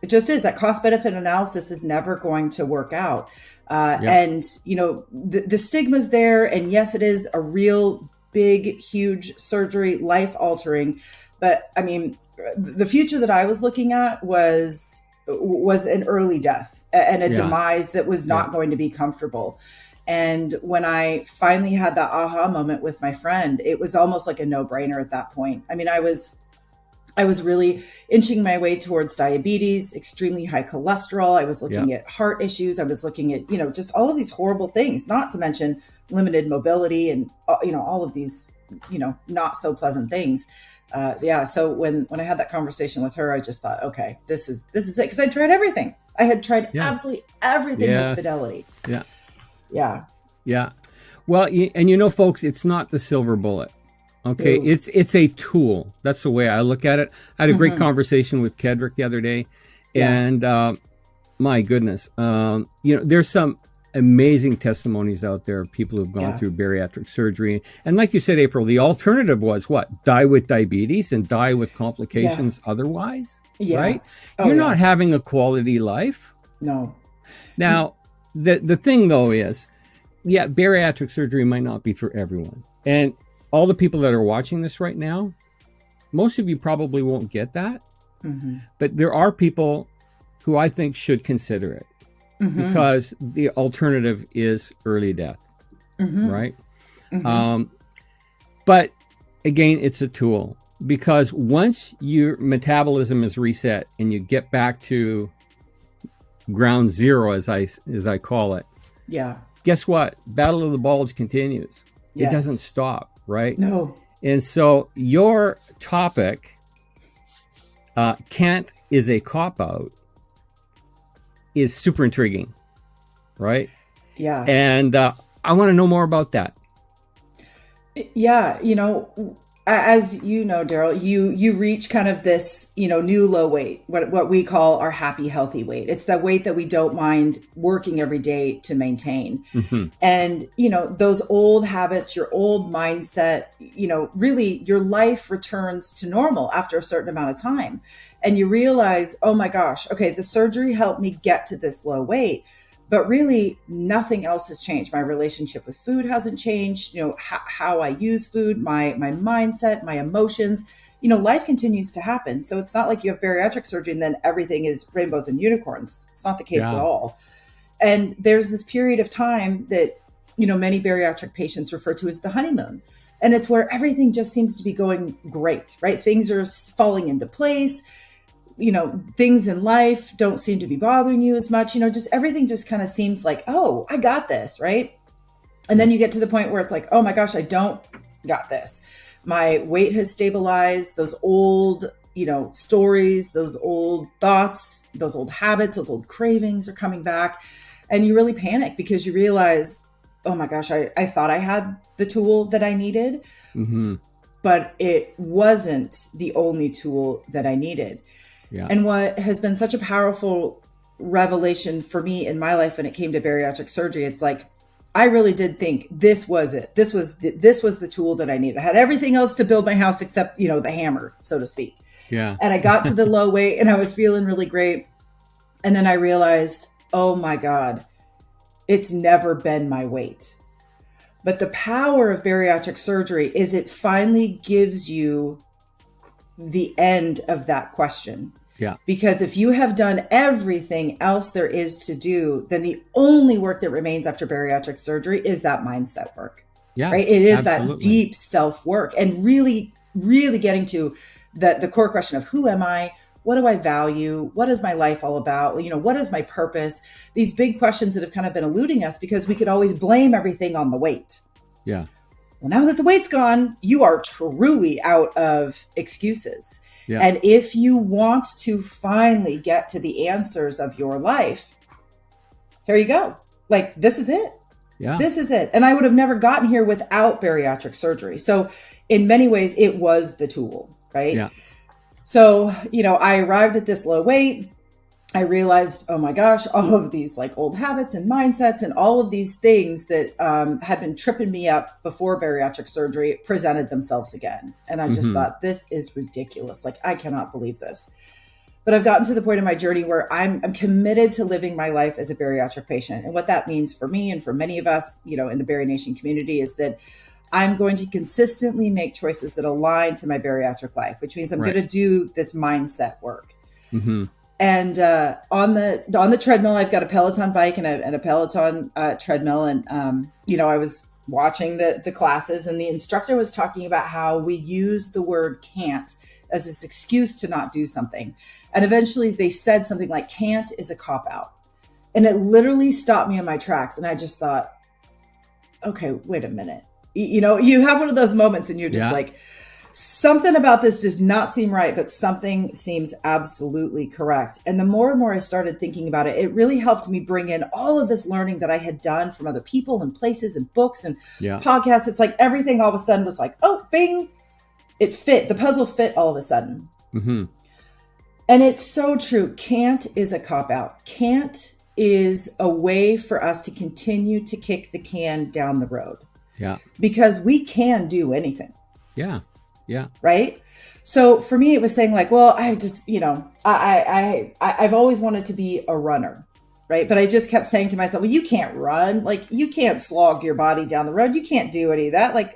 It just is. That cost benefit analysis is never going to work out. And, you know, the stigma's there. And yes, it is a real big, huge surgery, life altering. But I mean, the future that I was looking at was an early death and a demise that was not going to be comfortable. And when I finally had that aha moment with my friend, it was almost like a no-brainer at that point. I mean, I was really inching my way towards diabetes, extremely high cholesterol. I was looking at heart issues. I was looking at, you know, just all of these horrible things, not to mention limited mobility and, you know, all of these, you know, not so pleasant things. So when I had that conversation with her, I just thought, okay, this is it. Because I tried everything. I had tried absolutely everything with Fidelity. Yeah. Well, and you know, folks, it's not the silver bullet. Okay. Ooh. It's a tool. That's the way I look at it. I had a great conversation with Kedrick the other day, and my goodness, you know, there's some amazing testimonies out there of people who've gone through bariatric surgery. And like you said, April, the alternative was what? Die with diabetes and die with complications otherwise, right? You're not having a quality life. No. Now, the thing though is, bariatric surgery might not be for everyone. And all the people that are watching this right now, most of you probably won't get that. But there are people who I think should consider it. Because the alternative is early death, right? But again, it's a tool, because once your metabolism is reset and you get back to ground zero, as I call it. Yeah. Guess what? Battle of the Bulge continues. Yes. It doesn't stop, right? No. And so your topic, can't is a cop-out, is super intriguing, right? Yeah. And I want to know more about that. Yeah. As you know, Daryl, you reach kind of this, new low weight, what we call our happy, healthy weight. It's the weight that we don't mind working every day to maintain. Mm-hmm. And, those old habits, your old mindset, really your life returns to normal after a certain amount of time. And you realize, oh my gosh, okay, the surgery helped me get to this low weight. But really, nothing else has changed. My relationship with food hasn't changed. How I use food, my mindset, my emotions. Life continues to happen. So it's not like you have bariatric surgery and then everything is rainbows and unicorns. It's not the case at all. And there's this period of time that many bariatric patients refer to as the honeymoon, and it's where everything just seems to be going great, right? Things are falling into place. Things in life don't seem to be bothering you as much, just everything just kind of seems like, oh, I got this, right? And then you get to the point where it's like, oh my gosh, I don't got this. My weight has stabilized. Those old, stories, those old thoughts, those old habits, those old cravings are coming back. And you really panic because you realize, oh my gosh, I thought I had the tool that I needed, but it wasn't the only tool that I needed. Yeah. And what has been such a powerful revelation for me in my life when it came to bariatric surgery, it's like, I really did think this was it. This was the tool that I needed. I had everything else to build my house except, the hammer, so to speak. Yeah. And I got to the low weight and I was feeling really great. And then I realized, oh my God, it's never been my weight. But the power of bariatric surgery is it finally gives you the end of that question. Yeah. Because if you have done everything else there is to do, then the only work that remains after bariatric surgery is that mindset work. Yeah. Right. It is absolutely. That deep self work and really, really getting to the core question of who am I? What do I value? What is my life all about? What is my purpose? These big questions that have kind of been eluding us because we could always blame everything on the weight. Yeah. Well, now that the weight's gone, you are truly out of excuses. Yeah. And if you want to finally get to the answers of your life, here you go. Like, this is it. Yeah. This is it. And I would have never gotten here without bariatric surgery. So in many ways, it was the tool, right? Yeah. So, I arrived at this low weight. I realized, oh my gosh, all of these like old habits and mindsets and all of these things that had been tripping me up before bariatric surgery presented themselves again. And I just thought, this is ridiculous. Like, I cannot believe this. But I've gotten to the point in my journey where I'm committed to living my life as a bariatric patient. And what that means for me and for many of us, in the Bari Nation community is that I'm going to consistently make choices that align to my bariatric life, which means I'm going to do this mindset work. Mm-hmm. And on the treadmill, I've got a Peloton bike and a Peloton treadmill. And, I was watching the classes and the instructor was talking about how we use the word can't as this excuse to not do something. And eventually they said something like, can't is a cop-out. And it literally stopped me in my tracks. And I just thought, okay, wait a minute. You have one of those moments and you're just like, something about this does not seem right, but something seems absolutely correct. And the more and more I started thinking about it, it really helped me bring in all of this learning that I had done from other people and places and books and podcasts. It's like everything all of a sudden was like, oh, bing, it fit. The puzzle fit all of a sudden. Mm-hmm. And it's so true. Can't is a cop-out. Can't is a way for us to continue to kick the can down the road. Yeah. Because we can do anything. Yeah. Yeah. Right. So for me, it was saying like, well, I just, I've always wanted to be a runner. Right. But I just kept saying to myself, well, you can't run. Like, you can't slog your body down the road. You can't do any of that. Like,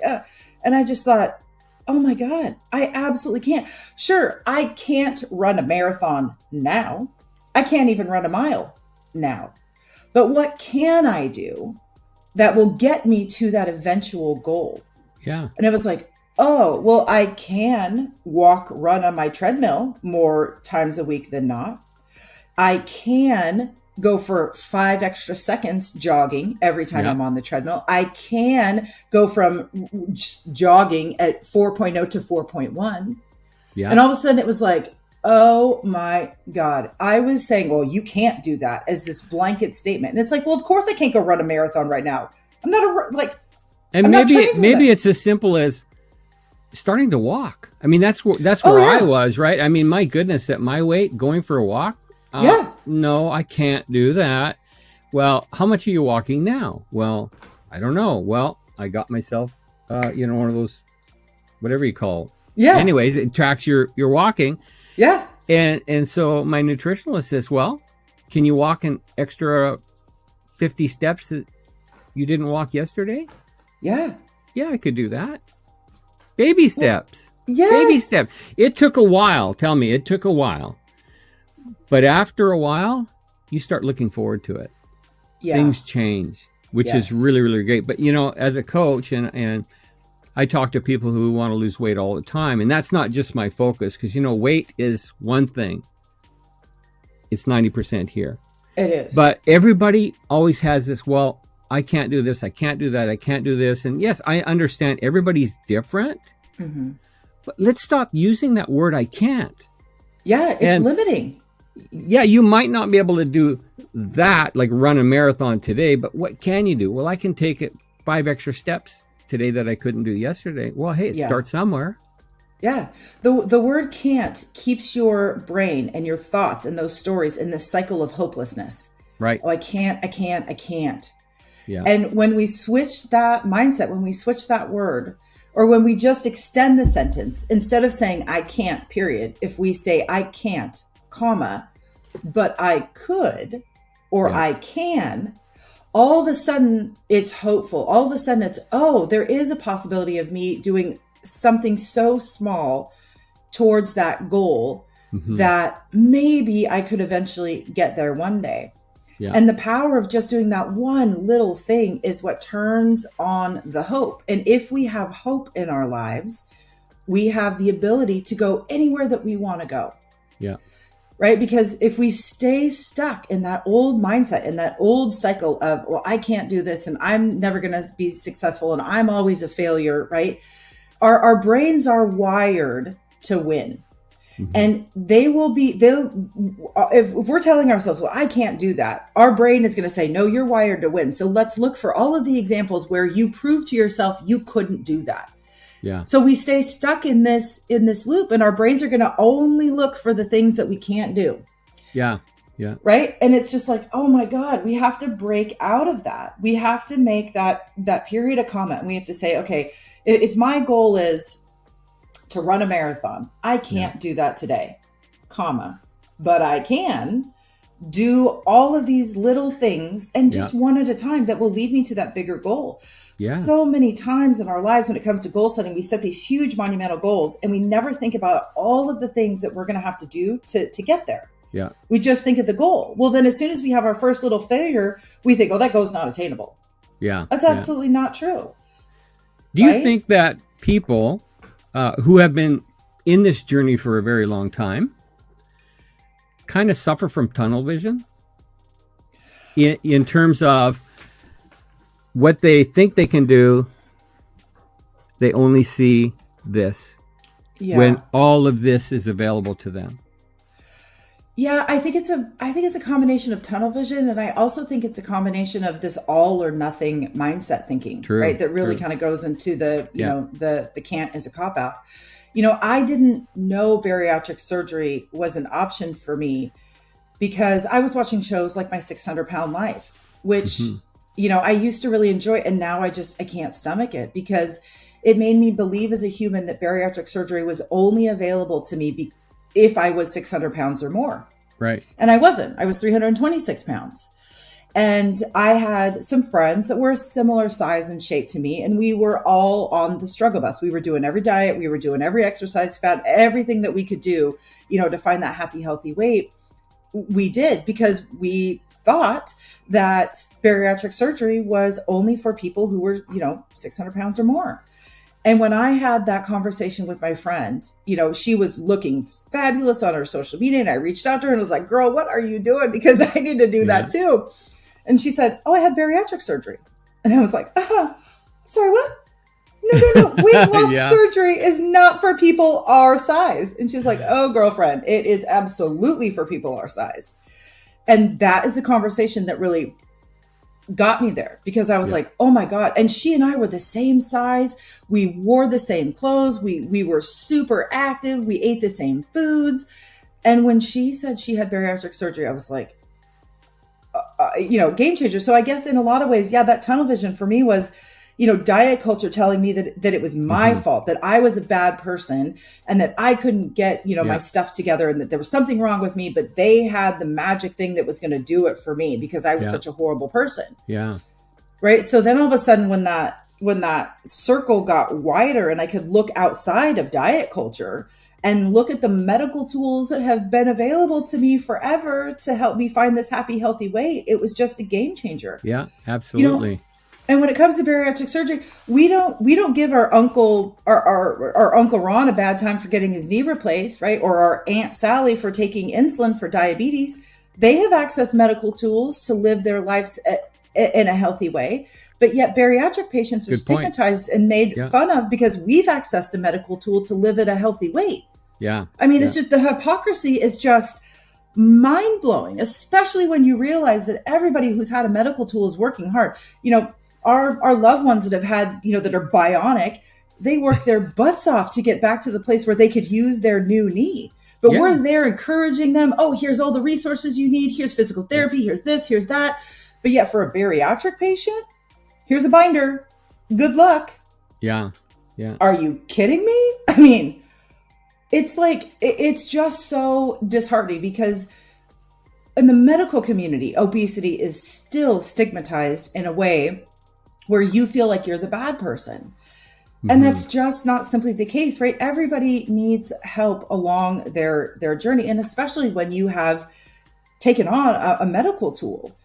and I just thought, oh my God, I absolutely can't. Sure. I can't run a marathon now. I can't even run a mile now. But what can I do that will get me to that eventual goal? Yeah. And it was like, oh, well, I can run on my treadmill more times a week than not. I can go for 5 extra seconds jogging every time Yeah. I'm on the treadmill. I can go from just jogging at 4.0 to 4.1. Yeah. And all of a sudden it was like, oh my God. I was saying, well, you can't do that as this blanket statement. And it's like, well, of course I can't go run a marathon right now. I'm not And I'm not maybe training for that. it's as simple as starting to walk. I mean, that's where Oh, yeah. I was, right? I mean, my goodness, at my weight, going for a walk. Yeah. No, I can't do that. Well, how much are you walking now? Well, I don't know. Well, I got myself, one of those, whatever you call. Yeah. Anyways, it tracks your walking. Yeah. And so my nutritionalist says, well, can you walk an extra 50 steps that you didn't walk yesterday? Yeah. Yeah, I could do that. Baby steps. Yes. Baby steps. It took a while. Tell me, it took a while. But after a while, you start looking forward to it. Yeah. Things change, which Yes. is really, really great. But, as a coach, and I talk to people who want to lose weight all the time, and that's not just my focus, because, weight is one thing. It's 90% here. It is. But everybody always has this, well, I can't do this, I can't do that, I can't do this. And yes, I understand everybody's different, Mm-hmm. but let's stop using that word, I can't. Yeah, it's And- limiting. Yeah, you might not be able to do that, like run a marathon today, but what can you do? Well, I can take it 5 extra steps today that I couldn't do yesterday. Well, hey, it Yeah. starts somewhere. Yeah. The word can't keeps your brain and your thoughts and those stories in this cycle of hopelessness. Right. Oh, I can't. Yeah. And when we switch that mindset, when we switch that word, or when we just extend the sentence, instead of saying I can't, period, if we say I can't, comma, but I could, or Yeah. I can, all of a sudden it's hopeful. All of a sudden it's, oh, there is a possibility of me doing something so small towards that goal Mhm. that maybe I could eventually get there one day. Yeah. And the power of just doing that one little thing is what turns on the hope. And if we have hope in our lives, we have the ability to go anywhere that we want to go. Yeah. Right? Because if we stay stuck in that old mindset, in that old cycle of, well, I can't do this and I'm never going to be successful and I'm always a failure, right? Our brains are wired to win. Mhm. And if we're telling ourselves, well, I can't do that, our brain is going to say, no, you're wired to win. So let's look for all of the examples where you prove to yourself you couldn't do that. Yeah. So we stay stuck in this loop, and our brains are going to only look for the things that we can't do. Yeah. Yeah. Right. And it's just like, oh my God, we have to break out of that. We have to make that period of comment. And we have to say, okay, if my goal is to run a marathon, I can't do that today, comma, but I can do all of these little things and just one at a time that will lead me to that bigger goal. Yeah. So many times in our lives when it comes to goal setting, we set these huge monumental goals and we never think about all of the things that we're going to have to do to get there. Yeah. We just think of the goal. Well, then as soon as we have our first little failure, we think, oh, that goal's not attainable. Yeah. That's Yeah. absolutely not true. Do you Right? think that people who have been in this journey for a very long time kind of suffer from tunnel vision in terms of what they think they can do? They only see this Yeah. when all of this is available to them. Yeah, I think it's a combination of tunnel vision, and I also think it's a combination of this all or nothing mindset thinking, True, right? That really true. kind of goes into the, you Yeah. know, the can't is a cop out. I didn't know bariatric surgery was an option for me because I was watching shows like My 600-Pound Life, which, Mhm. I used to really enjoy, and now I can't stomach it because it made me believe as a human that bariatric surgery was only available to me if I was 600 pounds or more. Right. And I wasn't. I was 326 pounds. And I had some friends that were a similar size and shape to me. And we were all on the struggle bus. We were doing every diet. We were doing every exercise, found everything that we could do, to find that happy, healthy weight. We did because we thought that bariatric surgery was only for people who were, 600 pounds or more. And when I had that conversation with my friend, she was looking fabulous on her social media, and I reached out to her and was like, girl, what are you doing? Because I need to do that too. And she said, oh, I had bariatric surgery. And I was like, sorry, what? No. Weight loss surgery is not for people our size. And she's like, oh, girlfriend, it is absolutely for people our size. And that is a conversation that really got me there, because I was like, oh my God. And she and I were the same size. We wore the same clothes. We were super active. We ate the same foods. And when she said she had bariatric surgery, I was like, game changer. So I guess in a lot of ways, that tunnel vision for me was, diet culture telling me that it was my fault, that I was a bad person and that I couldn't get, my stuff together, and that there was something wrong with me, but they had the magic thing that was going to do it for me because I was such a horrible person. Yeah. Right. So then all of a sudden when that circle got wider and I could look outside of diet culture and look at the medical tools that have been available to me forever to help me find this happy, healthy weight, it was just a game changer. Yeah, absolutely. And when it comes to bariatric surgery, we don't give our uncle our Uncle Ron a bad time for getting his knee replaced, right? Or our Aunt Sally for taking insulin for diabetes. They have access medical tools to live their lives in a healthy way. But yet bariatric patients are stigmatized and made fun of because we've accessed a medical tool to live at a healthy weight. Yeah. I mean, it's just, the hypocrisy is just mind-blowing, especially when you realize that everybody who's had a medical tool is working hard. Our loved ones that have had, that are bionic, they work their butts off to get back to the place where they could use their new knee. But we're there encouraging them. Oh, here's all the resources you need. Here's physical therapy. Here's this, here's that. But yet for a bariatric patient, here's a binder. Good luck. Yeah. Yeah. Are you kidding me? I mean, it's like, it's just so disheartening because in the medical community, obesity is still stigmatized in a way where you feel like you're the bad person. And that's just not simply the case, right? Everybody needs help along their journey. And especially when you have taken on a medical tool.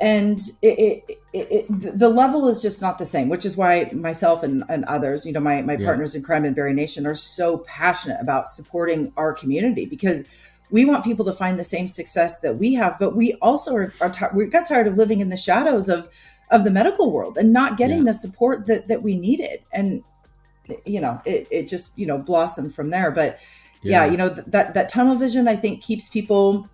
And the level is just not the same, which is why myself and others, my partners in crime and Berry Nation are so passionate about supporting our community, because we want people to find the same success that we have. But we also we got tired of living in the shadows of the medical world and not getting the support that we needed. And, it just, blossomed from there. But that tunnel vision, I think, keeps people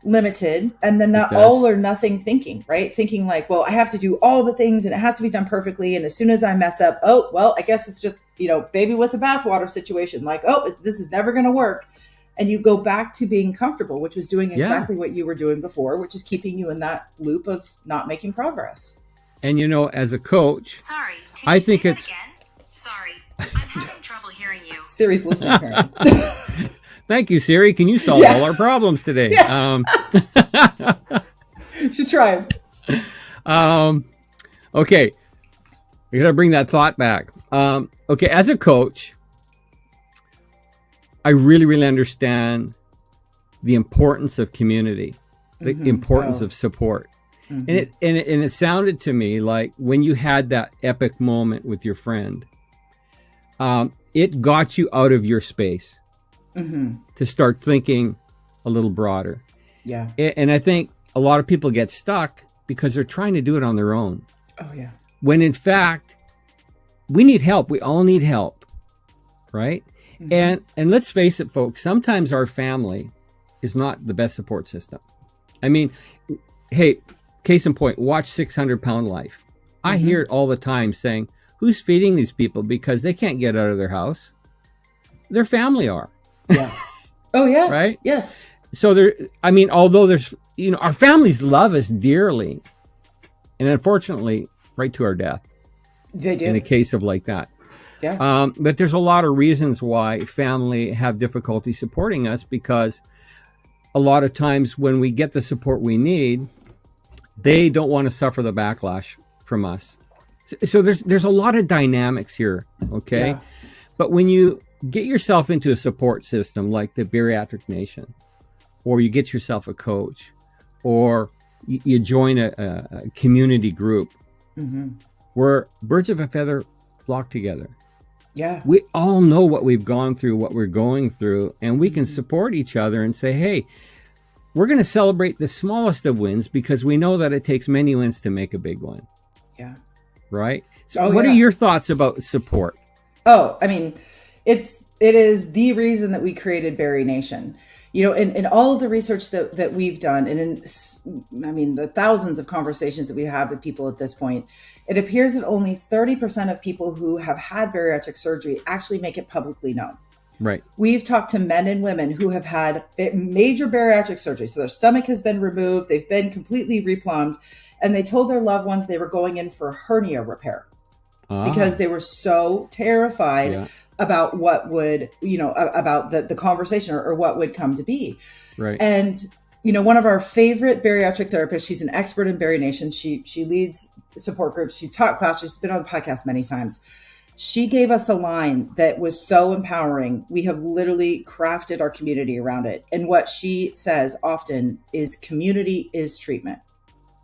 limited. And then that all or nothing thinking, right? Thinking like, well, I have to do all the things and it has to be done perfectly. And as soon as I mess up, oh, well, I guess it's just, baby with the bathwater situation. Like, oh, this is never going to work. And you go back to being comfortable, which was doing exactly what you were doing before, which is keeping you in that loop of not making progress. And, as a coach, sorry, I think it's... Again? Sorry, I'm having trouble hearing you. Siri's listening, Karen. Thank you, Siri. Can you solve all our problems today? She's trying. Okay. We got to bring that thought back. Okay. As a coach, I really, really understand the importance of community, the importance of support. And it sounded to me like when you had that epic moment with your friend, it got you out of your space to start thinking a little broader. Yeah. And I think a lot of people get stuck because they're trying to do it on their own. Oh, yeah. When in fact, we need help. We all need help. Right? And let's face it, folks, sometimes our family is not the best support system. I mean, hey, case in point, watch 600 Pound Life. I hear it all the time saying, who's feeding these people? Because they can't get out of their house. Their family are. Yeah. Oh, yeah. Right? Yes. So although there's, our families love us dearly. And unfortunately, right to our death. They do. In a case of like that. Yeah. But there's a lot of reasons why family have difficulty supporting us, because a lot of times when we get the support we need, they don't want to suffer the backlash from us. So there's a lot of dynamics here, okay? Yeah. But when you get yourself into a support system like the Bariatric Nation, or you get yourself a coach, or you join a community group where birds of a feather flock together. Yeah. We all know what we've gone through, what we're going through, and we can support each other and say, hey, we're going to celebrate the smallest of wins because we know that it takes many wins to make a big one. Yeah. Right? So what are your thoughts about support? Oh, I mean, it is the reason that we created Berry Nation. You know, in all of the research that we've done, and the thousands of conversations that we have with people at this point, it appears that only 30% of people who have had bariatric surgery actually make it publicly known. Right. We've talked to men and women who have had major bariatric surgery. So their stomach has been removed, they've been completely replumbed, and they told their loved ones they were going in for hernia repair because they were so terrified about what would, about the conversation or what would come to be. Right. And, one of our favorite bariatric therapists, she's an expert in Berry Nation. She leads support groups. She's taught class. She's been on the podcast many times. She gave us a line that was so empowering. We have literally crafted our community around it. And what she says often is community is treatment.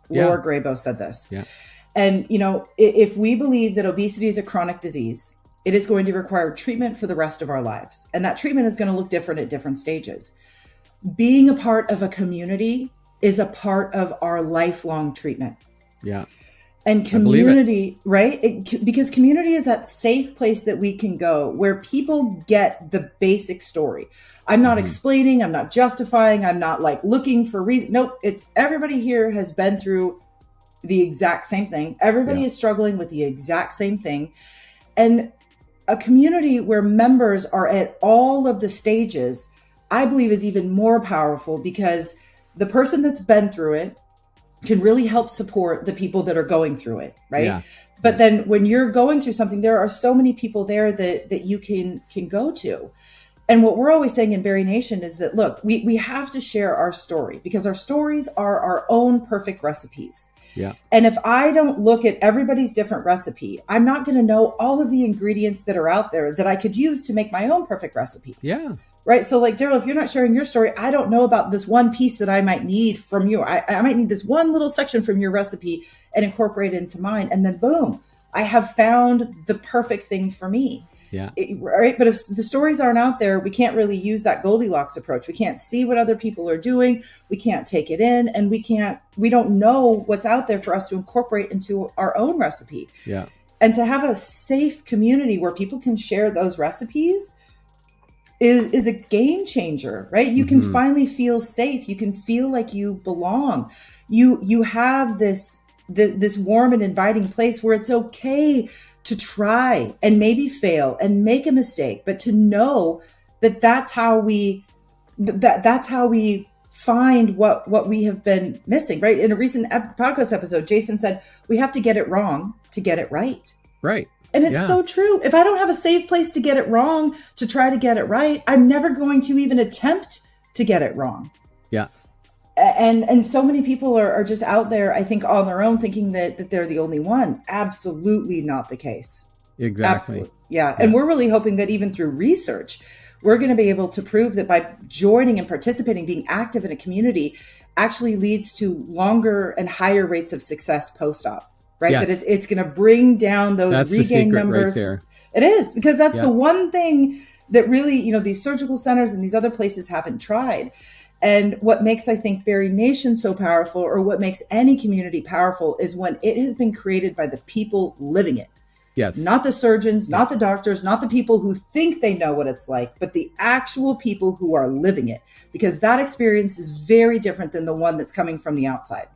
Laura Grabo said this. Yeah. And, if we believe that obesity is a chronic disease, it is going to require treatment for the rest of our lives. And that treatment is going to look different at different stages. Being a part of a community is a part of our lifelong treatment. Yeah. And community, right? Because community is that safe place that we can go where people get the basic story. I'm not explaining, I'm not justifying, I'm not like looking for reason. Nope. It's everybody here has been through the exact same thing. Everybody is struggling with the exact same thing. And a community where members are at all of the stages, I believe is even more powerful because the person that's been through it can really help support the people that are going through it. Right. Yeah. But then when you're going through something, there are so many people there that you can go to. And what we're always saying in Berry Nation is that, look, we have to share our story because our stories are our own perfect recipes. Yeah. And if I don't look at everybody's different recipe, I'm not going to know all of the ingredients that are out there that I could use to make my own perfect recipe. Yeah. Right. So like, Daryl, if you're not sharing your story, I don't know about this one piece that I might need from you. I might need this one little section from your recipe and incorporate it into mine. And then boom, I have found the perfect thing for me. Yeah. Right. But if the stories aren't out there, we can't really use that Goldilocks approach. We can't see what other people are doing. We can't take it in, and we don't know what's out there for us to incorporate into our own recipe. Yeah. And to have a safe community where people can share those recipes is a game changer, right? You can finally feel safe. You can feel like you belong. You have this warm and inviting place where it's okay to try and maybe fail and make a mistake, but to know that that's how we find what we have been missing, right? In a recent podcast episode, Jason said, we have to get it wrong to get it right. Right. And it's so true. If I don't have a safe place to get it wrong, to try to get it right, I'm never going to even attempt to get it wrong. Yeah. And so many people are just out there, I think, on their own, thinking that they're the only one. Absolutely not the case. Exactly. Absolutely. Yeah. And we're really hoping that even through research, we're going to be able to prove that by joining and participating, being active in a community actually leads to longer and higher rates of success post-op, right? Yes. That it's going to bring down those regain numbers. Right there. It is, because that's the one thing that really, these surgical centers and these other places haven't tried. And what makes, I think, Berry Nation so powerful, or what makes any community powerful, is when it has been created by the people living it. Yes. Not the surgeons, not the doctors, not the people who think they know what it's like, but the actual people who are living it. Because that experience is very different than the one that's coming from the outside.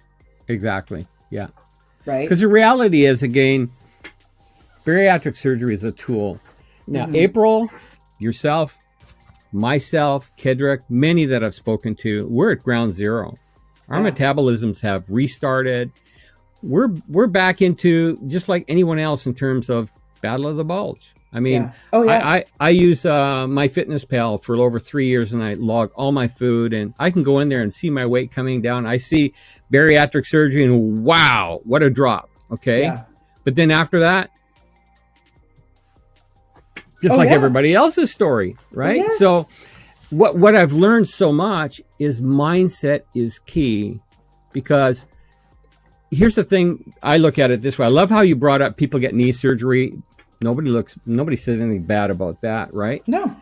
Exactly. Yeah. Right. Because the reality is, again, bariatric surgery is a tool. Now, April, yourself, myself, Kedrick, many that I've spoken to, we're at ground zero. Our metabolisms have restarted. We're back into just like anyone else in terms of battle of the bulge. I mean, I use MyFitnessPal for over 3 years, and I log all my food, and I can go in there and see my weight coming down. I see bariatric surgery, and wow, what a drop. Okay. Yeah. But then after that, just like everybody else's story, right? Yes. So what I've learned so much is mindset is key, because here's the thing. I look at it this way. I love how you brought up people get knee surgery. Nobody says anything bad about that, right? No.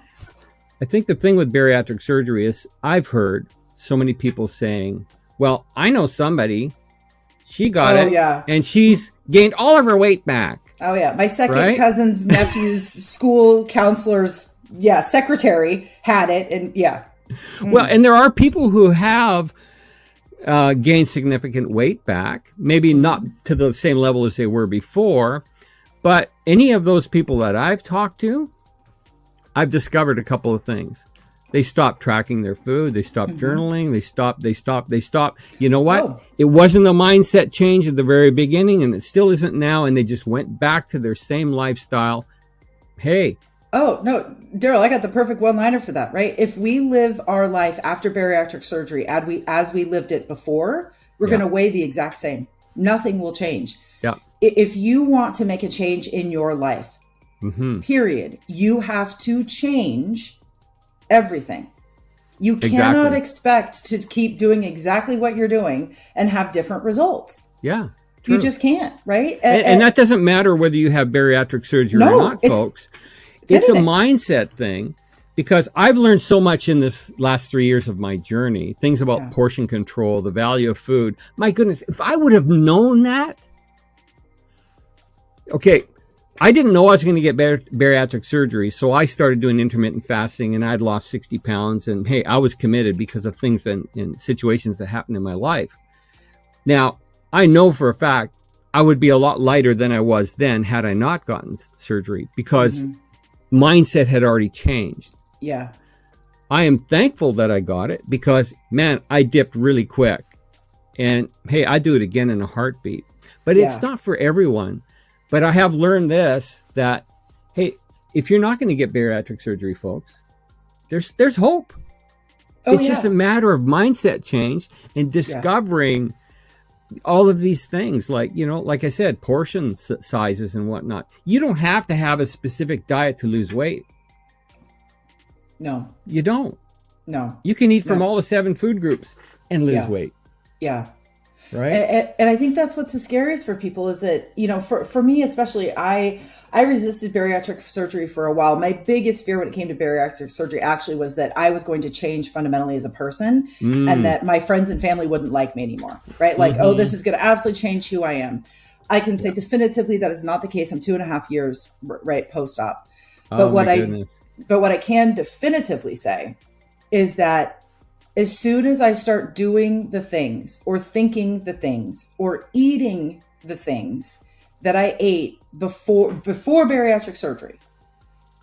I think the thing with bariatric surgery is I've heard so many people saying, well, I know somebody, she got it, yeah. and she's gained all of her weight back. Oh, yeah. My second Right? cousin's nephew's school counselor's, secretary had it. And Well, and there are people who have gained significant weight back, maybe not to the same level as they were before, but any of those people that I've talked to, I've discovered a couple of things. They stopped tracking their food. They stopped journaling. They stopped. You know what? Oh. It wasn't a mindset change at the very beginning, and it still isn't now. And they just went back to their same lifestyle. Hey. Oh, no, Daryl, I got the perfect one-liner for that, right? If we live our life after bariatric surgery as we lived it before, we're going to weigh the exact same. Nothing will change. Yeah. If you want to make a change in your life, period, you have to change everything. You cannot expect to keep doing exactly what you're doing and have different results. Yeah. True. You just can't, right? And that doesn't matter whether you have bariatric surgery or not, folks. It's a mindset thing, because I've learned so much in this last 3 years of my journey, things about portion control, the value of food. My goodness, if I would have known that, okay, I didn't know I was going to get bariatric surgery, so I started doing intermittent fasting, and I'd lost 60 pounds, and hey, I was committed because of things and situations that happened in my life. Now, I know for a fact I would be a lot lighter than I was then had I not gotten surgery, because mindset had already changed. Yeah. I am thankful that I got it, because, man, I dipped really quick. And, hey, I'd do it again in a heartbeat. But it's not for everyone. But I have learned this, that, hey, if you're not going to get bariatric surgery, folks, there's hope. It's just a matter of mindset change and discovering all of these things, like, like I said, portion sizes and whatnot. You don't have to have a specific diet to lose weight. No. You don't. No. You can eat from all the 7 food groups and lose weight. Yeah. Right. And I think that's what's the scariest for people is that, for me especially, I resisted bariatric surgery for a while. My biggest fear when it came to bariatric surgery actually was that I was going to change fundamentally as a person and that my friends and family wouldn't like me anymore, right? Like, oh, this is going to absolutely change who I am. I can say definitively that is not the case. I'm 2.5 years, right, post-op. But what I can definitively say is that as soon as I start doing the things or thinking the things or eating the things that I ate before bariatric surgery,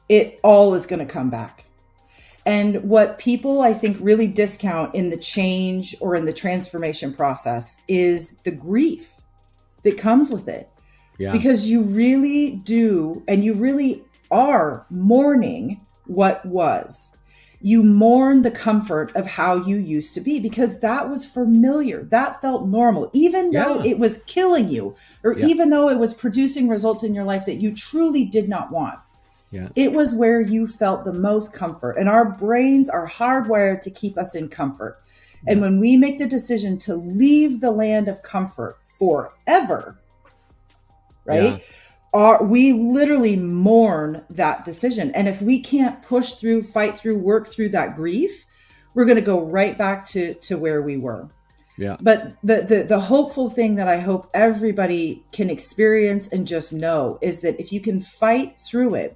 it all is going to come back. And what people, I think, really discount in the change or in the transformation process is the grief that comes with it. Yeah. Because you really do, and you really are mourning what was. You mourn the comfort of how you used to be, because that was familiar. That felt normal, even though it was killing you, or even though it was producing results in your life that you truly did not want. Yeah. It was where you felt the most comfort, and our brains are hardwired to keep us in comfort. Yeah. And when we make the decision to leave the land of comfort forever, right? We literally mourn that decision. And if we can't push through, fight through, work through that grief, we're going to go right back to where we were. Yeah. But the hopeful thing that I hope everybody can experience and just know is that if you can fight through it,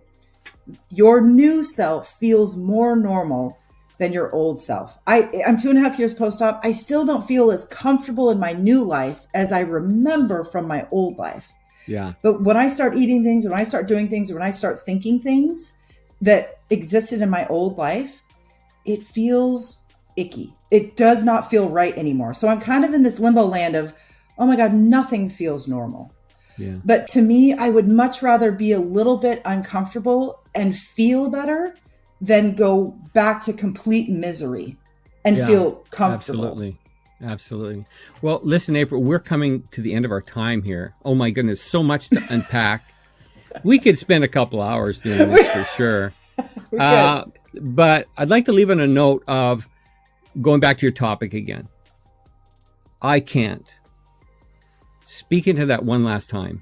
your new self feels more normal than your old self. I'm 2.5 years post-op. I still don't feel as comfortable in my new life as I remember from my old life. Yeah. But when I start eating things, when I start doing things, when I start thinking things that existed in my old life, it feels icky. It does not feel right anymore. So I'm kind of in this limbo land of, oh my God, nothing feels normal. Yeah. But to me, I would much rather be a little bit uncomfortable and feel better than go back to complete misery and feel comfortable. Absolutely. Well, listen, April, we're coming to the end of our time here. Oh my goodness, so much to unpack. We could spend a couple hours doing this for sure. But I'd like to leave on a note of going back to your topic again. I can't. Speak into that one last time.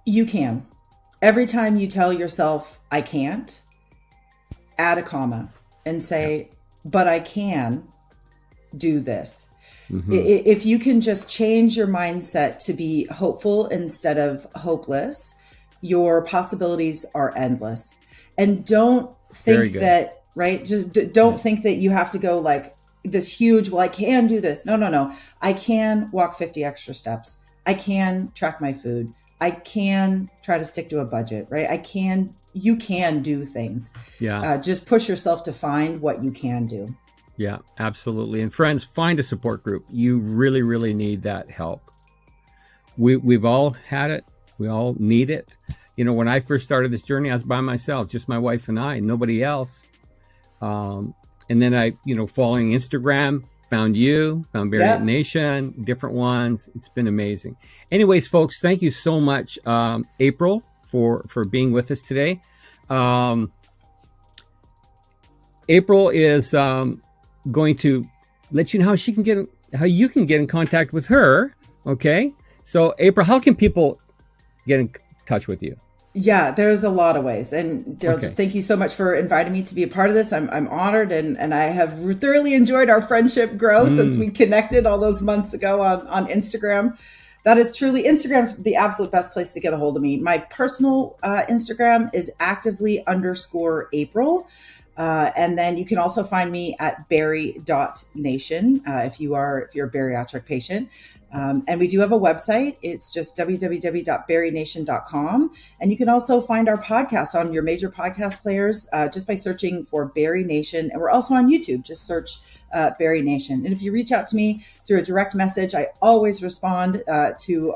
You can. every time you tell yourself, I can't, add a comma and say, but I can do this. If you can just change your mindset to be hopeful instead of hopeless, your possibilities are endless. And don't think that, right? Just don't think that you have to go like this huge, well, I can do this. No. I can walk 50 extra steps. I can track my food. I can try to stick to a budget, right? You can do things. Yeah. Just push yourself to find what you can do. Yeah, absolutely. And friends, find a support group. You really, really need that help. We've all had it. We all need it. You know, when I first started this journey, I was by myself, just my wife and I, nobody else. And then I, following Instagram, found Barry Nation, different ones. It's been amazing. Anyways, folks, thank you so much, April, for being with us today. April is going to let you know how you can get in contact with her. Okay. So April, how can people get in touch with you? Yeah, there's a lot of ways. And Daryl, just thank you so much for inviting me to be a part of this. I'm honored and I have thoroughly enjoyed our friendship grow since we connected all those months ago on Instagram. That is truly, Instagram's the absolute best place to get a hold of me. My personal Instagram is actively_April. And then you can also find me at barry.nation if you're a bariatric patient. And we do have a website. It's just www.barrynation.com. And you can also find our podcast on your major podcast players just by searching for Barry Nation. And we're also on YouTube. Just search Barry Nation. And if you reach out to me through a direct message, I always respond to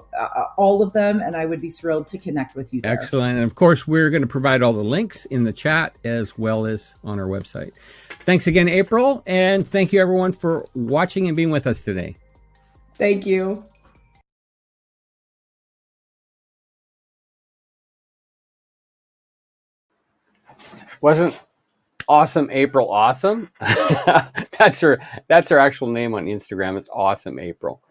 all of them. And I would be thrilled to connect with you there. Excellent. And of course, we're going to provide all the links in the chat as well as on our website. Thanks again, April. And thank you, everyone, for watching and being with us today. Thank you. Wasn't Awesome April awesome? That's her actual name on Instagram. It's Awesome April.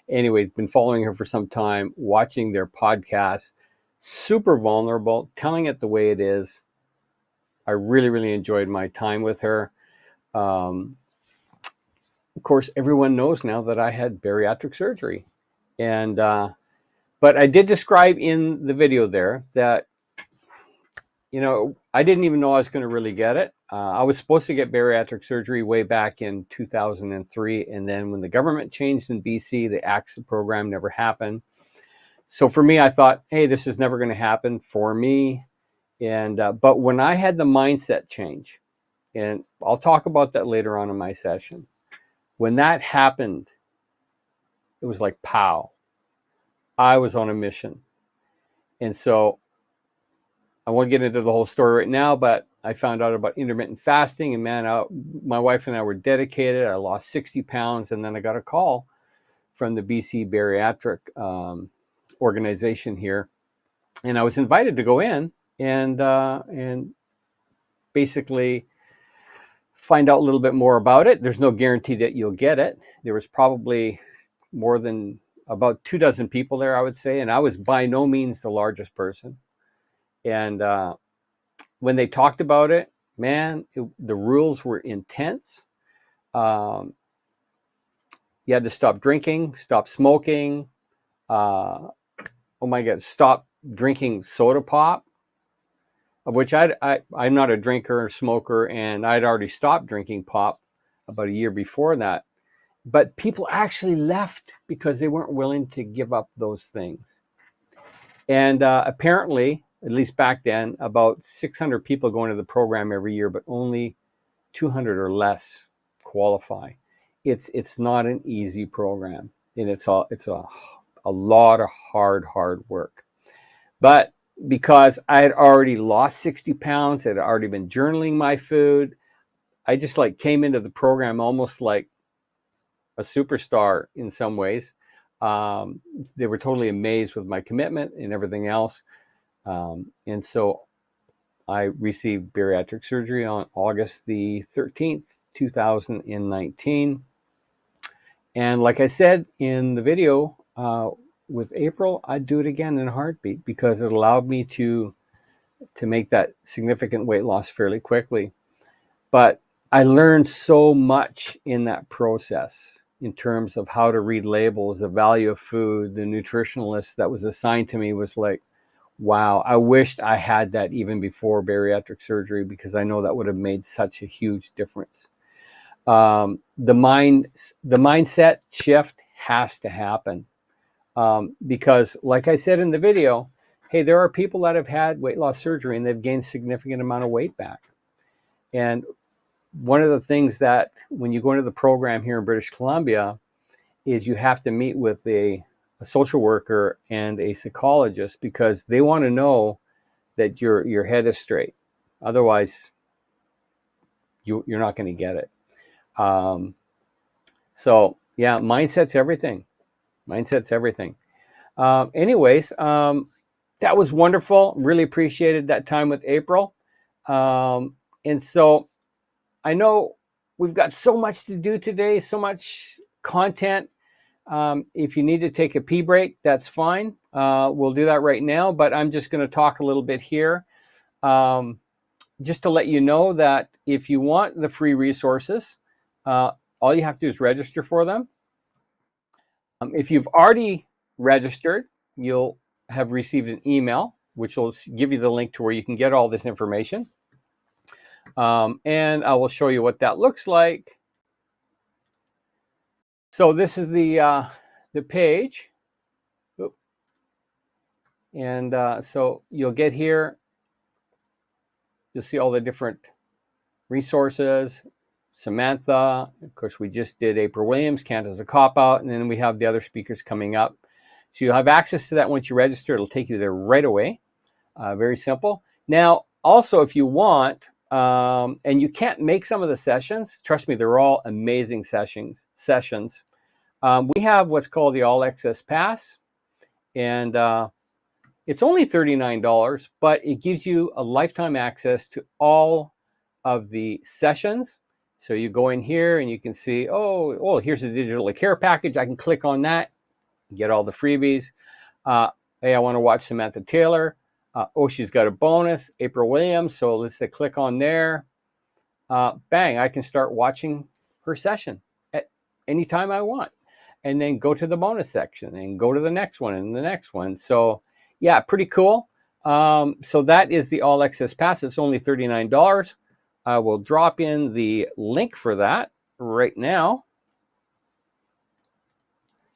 Anyways, been following her for some time, watching their podcast. Super vulnerable, telling it the way it is. I really, really enjoyed my time with her. Of course, everyone knows now that I had bariatric surgery. And but I did describe in the video there that, I didn't even know I was going to really get it. I was supposed to get bariatric surgery way back in 2003. And then when the government changed in BC, the AXA program never happened. So for me, I thought, hey, this is never going to happen for me. And but when I had the mindset change, and I'll talk about that later on in my session, when that happened, it was like, pow, I was on a mission. And so I won't get into the whole story right now, but I found out about intermittent fasting, and man, my wife and I were dedicated. I lost 60 pounds, and then I got a call from the BC Bariatric organization here, and I was invited to go in and basically find out a little bit more about it. There's no guarantee that you'll get it. There was probably more than about 24 people there, I would say, and I was by no means the largest person. And when they talked about it, man, the rules were intense. You had to stop drinking, stop smoking. Oh my God, stop drinking soda pop, of which I'm not a drinker or smoker, and I'd already stopped drinking pop about a year before that. But people actually left because they weren't willing to give up those things. And apparently, at least back then, about 600 people go into the program every year, but only 200 or less qualify. It's not an easy program, and it's a lot of hard work. But because I had already lost 60 pounds, I had already been journaling my food, I just came into the program almost like a superstar in some ways. They were totally amazed with my commitment and everything else. And so I received bariatric surgery on August the 13th, 2019. And like I said in the video with April, I'd do it again in a heartbeat because it allowed me to to make that significant weight loss fairly quickly. But I learned so much in that process in terms of how to read labels, the value of food. The nutritionalist that was assigned to me was like, wow, I wished I had that even before bariatric surgery, because I know that would have made such a huge difference. The mindset shift has to happen, because like I said in the video, hey, there are people that have had weight loss surgery and they've gained significant amount of weight back. And one of the things that when you go into the program here in British Columbia is you have to meet with a social worker and a psychologist, because they want to know that your head is straight. Otherwise, you're not going to get it. So yeah, mindset's everything. Mindset's everything. Anyways, that was wonderful. Really appreciated that time with April. And so I know we've got so much to do today, so much content. If you need to take a pee break, that's fine. We'll do that right now, but I'm just going to talk a little bit here. Just to let you know that if you want the free resources, all you have to do is register for them. If you've already registered, you'll have received an email, which will give you the link to where you can get all this information. And I will show you what that looks like. So this is the page. Oop. And so you'll get here. You'll see all the different resources. Samantha, of course, we just did April Williams, Canada's a Cop-Out, and then we have the other speakers coming up. So you'll have access to that once you register. It'll take you there right away. Very simple. Now, also, if you want, and you can't make some of the sessions, trust me, they're all amazing sessions. We have what's called the All Access Pass, and it's only $39, but it gives you a lifetime access to all of the sessions. So you go in here and you can see, oh, here's a digital care package. I can click on that, get all the freebies. Hey, I want to watch Samantha Taylor. She's got a bonus, April Williams. So let's say click on there. Bang, I can start watching her session at any time I want. And then go to the bonus section and go to the next one and the next one. So yeah, pretty cool. So that is the All Access Pass. It's only $39. I will drop in the link for that right now.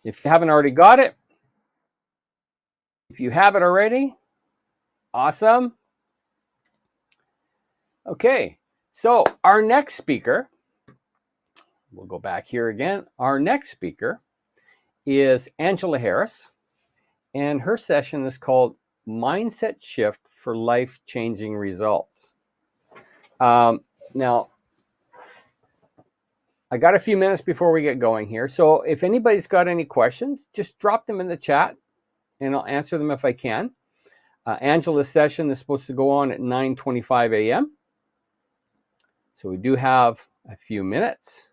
If you haven't already got it, if you have it already, awesome. Okay, so our next speaker, we'll go back here again. Our next speaker is Angela Harris, and her session is called Mindset Shift for Life-Changing Results. Now, I got a few minutes before we get going here. So if anybody's got any questions, just drop them in the chat and I'll answer them if I can. Angela's session is supposed to go on at 9:25 a.m. So we do have a few minutes.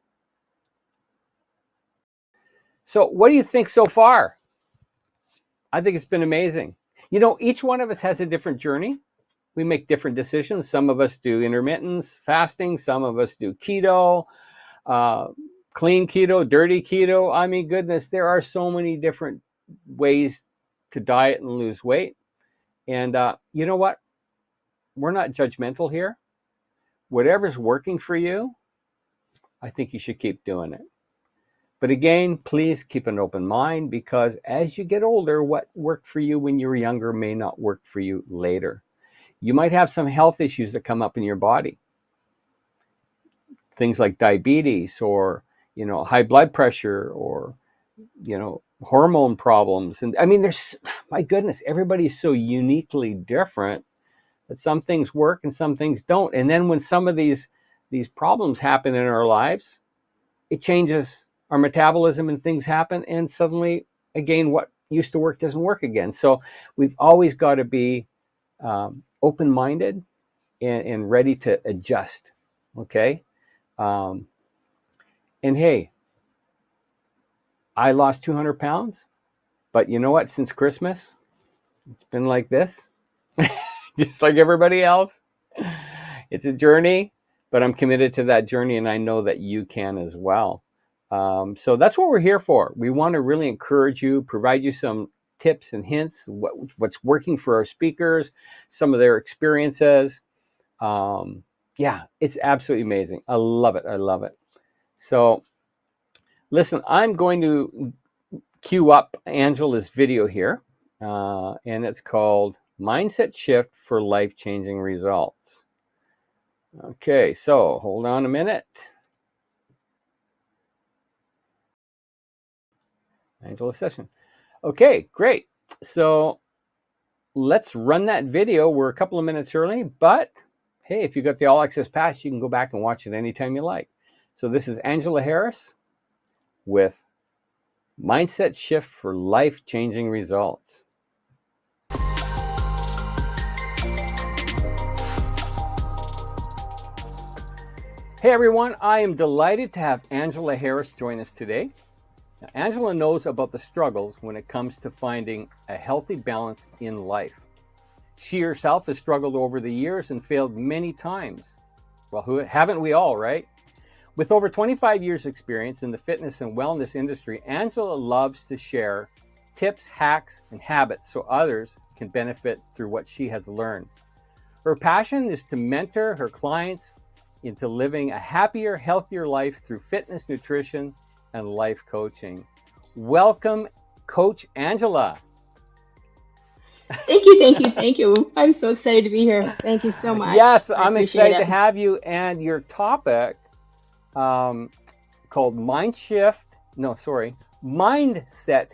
So what do you think so far? I think it's been amazing. You know, each one of us has a different journey. We make different decisions. Some of us do intermittent fasting. Some of us do keto, clean keto, dirty keto. I mean, goodness, there are so many different ways to diet and lose weight. And you know what? We're not judgmental here. Whatever's working for you, I think you should keep doing it. But again, please keep an open mind, because as you get older, what worked for you when you were younger may not work for you later. You might have some health issues that come up in your body. Things like diabetes or, high blood pressure or, hormone problems. And I mean, my goodness, everybody's so uniquely different that some things work and some things don't. And then when some of these problems happen in our lives, it changes our metabolism and things happen. And suddenly, again, what used to work doesn't work again. So we've always got to be open-minded and ready to adjust, okay? And hey, I lost 200 pounds, but you know what? Since Christmas, it's been like this. just like everybody else. It's a journey, but I'm committed to that journey, and I know that you can as well. So that's what we're here for. We want to really encourage you, provide you some tips and hints, what's working for our speakers, some of their experiences. Yeah, it's absolutely amazing. I love it. I love it. So listen, I'm going to cue up Angela's video here, and it's called Mindset Shift for Life-Changing Results. Okay, so hold on a minute. Angela's session. Okay, great. So let's run that video. We're a couple of minutes early, but hey, if you got the All Access Pass, you can go back and watch it anytime you like. So this is Angela Harris with Mindset Shift for Life-Changing Results. Hey everyone, I am delighted to have Angela Harris join us today. Now, Angela knows about the struggles when it comes to finding a healthy balance in life. She herself has struggled over the years and failed many times. Well, haven't we all, right? With over 25 years experience in the fitness and wellness industry, Angela loves to share tips, hacks, and habits so others can benefit through what she has learned. Her passion is to mentor her clients into living a happier, healthier life through fitness, nutrition, and life coaching. Welcome, Coach Angela. Thank you. I'm so excited to be here. Thank you so much. Yes, I'm excited to have you. And your topic called Mindset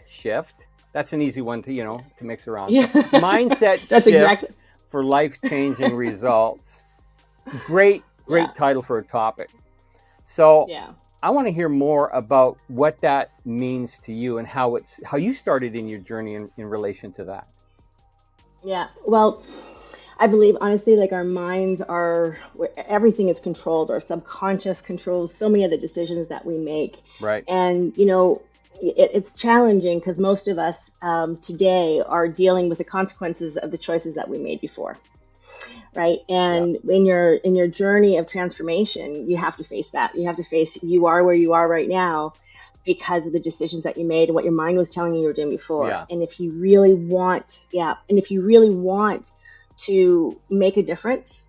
Shift. That's an easy one to mix around. Yeah. So, Mindset Shift for Life-Changing Results. Great title for a topic. So I want to hear more about what that means to you and how you started in your journey in relation to that. Yeah, well, I believe honestly, like our minds everything is controlled. Our subconscious controls so many of the decisions that we make. Right. And it's challenging because most of us today are dealing with the consequences of the choices that we made before. Right. And in your journey of transformation, you have to face that. You have to face you are where you are right now because of the decisions that you made and what your mind was telling you were doing before. Yeah. And if you really want, to make a difference,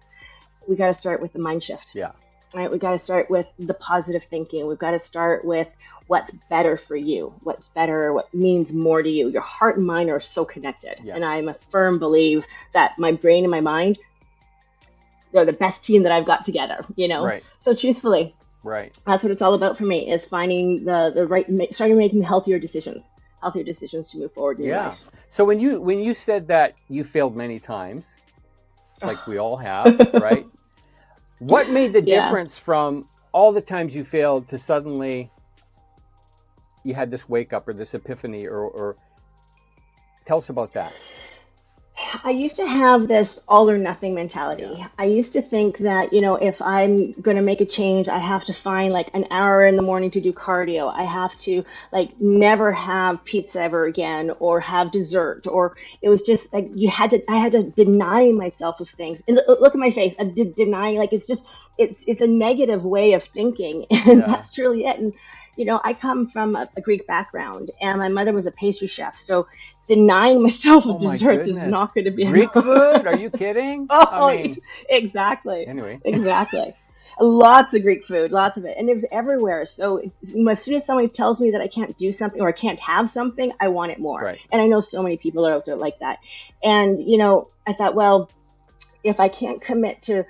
we got to start with the mind shift. Yeah. Right. We got to start with the positive thinking. We've got to start with what's better for you, what's better, what means more to you. Your heart and mind are so connected. Yeah. And I'm a firm believer that my brain and my mind, they're the best team that I've got together, Right. So truthfully, right. That's what it's all about for me, is finding the right, starting making healthier decisions to move forward in life. So when you said that you failed many times, like we all have, right? What made the difference from all the times you failed to suddenly you had this wake up or this epiphany or tell us about that. I used to have this all or nothing mentality. Yeah. I used to think that, if I'm going to make a change, I have to find like an hour in the morning to do cardio. I have to never have pizza ever again or have dessert, or it was just like I had to deny myself of things. And look at my face. I'm denying, it's a negative way of thinking. And that's truly it. And, I come from a Greek background and my mother was a pastry chef. So denying myself of desserts is not going to be Greek food? Are you kidding? Exactly. Anyway. Exactly. Lots of Greek food, lots of it. And it was everywhere. So as soon as somebody tells me that I can't do something or I can't have something, I want it more. Right. And I know so many people are out there like that. And, I thought, well, if I can't commit to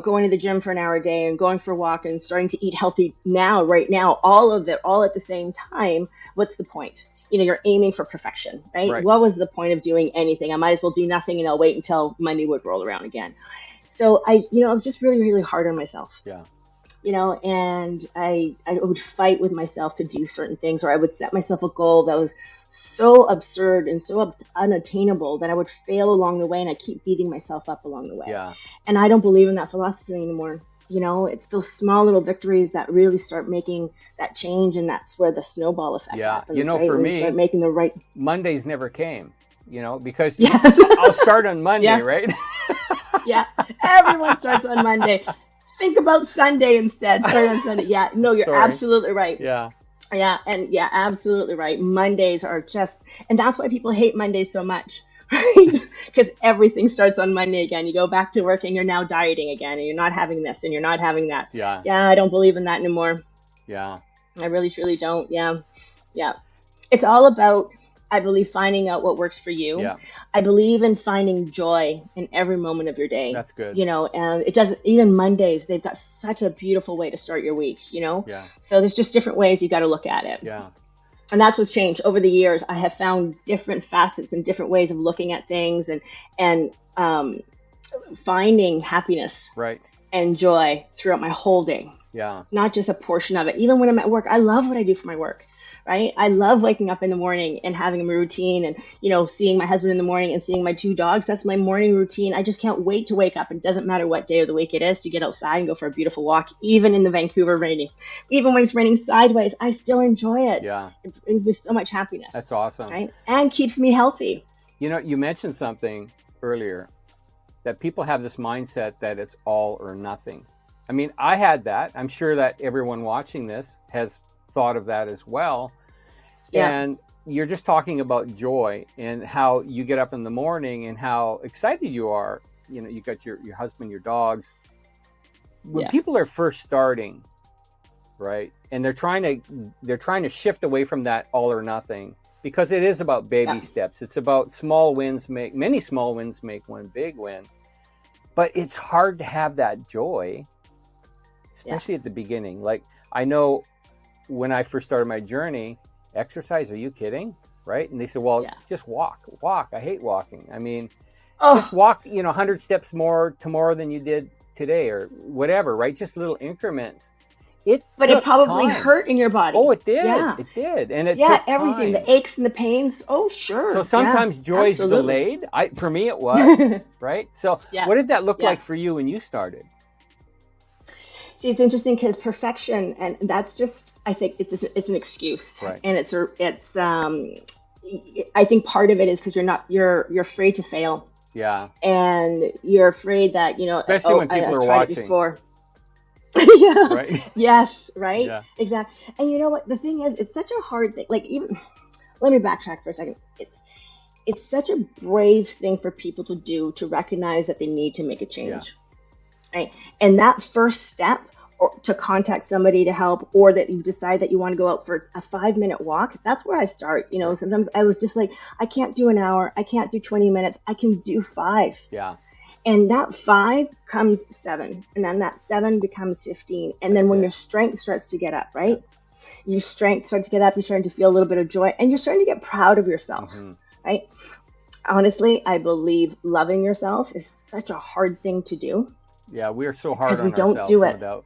going to the gym for an hour a day and going for a walk and starting to eat healthy right now, all of it, all at the same time, what's the point? You're aiming for perfection, right? What was the point of doing anything? I might as well do nothing and I'll wait until Monday would roll around again. So I was just really, really hard on myself. Yeah. And I would fight with myself to do certain things, or I would set myself a goal that was so absurd and so unattainable that I would fail along the way, and I keep beating myself up along the way. Yeah. And I don't believe in that philosophy anymore. It's those small little victories that really start making that change, and that's where the snowball effect happens. For when me, you start making the right. Mondays never came. because Yes. I'll start on Monday, Yeah. right? Yeah. Everyone starts on Monday. Think about Sunday instead. Start on Sunday. Yeah. No, you're Sorry. absolutely right. Yeah. Yeah. And yeah, absolutely right. Mondays are and that's why people hate Mondays so much, right? Because everything starts on Monday again. You go back to work and you're now dieting again, and you're not having this and you're not having that. Yeah. Yeah. I don't believe in that anymore. Yeah. I really, truly don't. Yeah. Yeah. It's all about, I believe, finding out what works for you. Yeah. I believe in finding joy in every moment of your day. That's good. And it does, even Mondays, they've got such a beautiful way to start your week, Yeah. So there's just different ways you got to look at it. Yeah. And that's what's changed over the years. I have found different facets and different ways of looking at things and finding happiness Right. and joy throughout my whole day, Yeah. not just a portion of it. Even when I'm at work, I love what I do for my work. Right? I love waking up in the morning and having a routine and, seeing my husband in the morning and seeing my 2 dogs. That's my morning routine. I just can't wait to wake up. It doesn't matter what day of the week it is, to get outside and go for a beautiful walk, even in the Vancouver raining. Even when it's raining sideways, I still enjoy it. Yeah. It brings me so much happiness. That's awesome. Right? And keeps me healthy. You mentioned something earlier, that people have this mindset that it's all or nothing. I mean, I had that. I'm sure that everyone watching this has thought of that as well. Yeah. And you're just talking about joy and how you get up in the morning and how excited you are. You got your husband, your dogs. When Yeah. people are first starting, right, and they're trying to shift away from that all or nothing, because it is about baby Yeah. steps. It's about many small wins make one big win. But it's hard to have that joy, especially at the beginning. Like, I know when I first started my journey, exercise, are you kidding? Right? And they said, well, Yeah. just walk. I hate walking. I mean, Oh, just walk, 100 steps more tomorrow than you did today, or whatever, right? Just little increments. but it took probably time. hurt in your body. Oh, it did. Yeah. It did. And it Yeah, took everything. time. The aches and the pains. Oh, sure. So sometimes Yeah, joy's absolutely. delayed. For me, it was, right? So Yeah. what did that look Yeah. like for you when you started? See, it's interesting because perfection, and that's just, I think it's an excuse, Right. and I think part of it is because you're afraid to fail, Yeah. and you're afraid that Especially when people are tried it watching. before. Yeah. Right? Yes. Right. Yeah. Exactly. And you know what? The thing is, it's such a hard thing. Like, even, let me backtrack for a second. It's such a brave thing for people to do, to recognize that they need to make a change. Right. And that first step, or to contact somebody to help, or that you decide that you want to go out for a 5-minute walk, that's where I start. Sometimes I was just like, I can't do an hour. I can't do 20 minutes. I can do 5. Yeah. And that 5 comes 7. And then that 7 becomes 15. And then That's when it. your strength starts to get up, right? Your strength starts to get up. You're starting to feel a little bit of joy, and you're starting to get proud of yourself, Mhm. right? Honestly, I believe loving yourself is such a hard thing to do. Yeah, we are so hard 'Cause on we don't ourselves, do no it. doubt.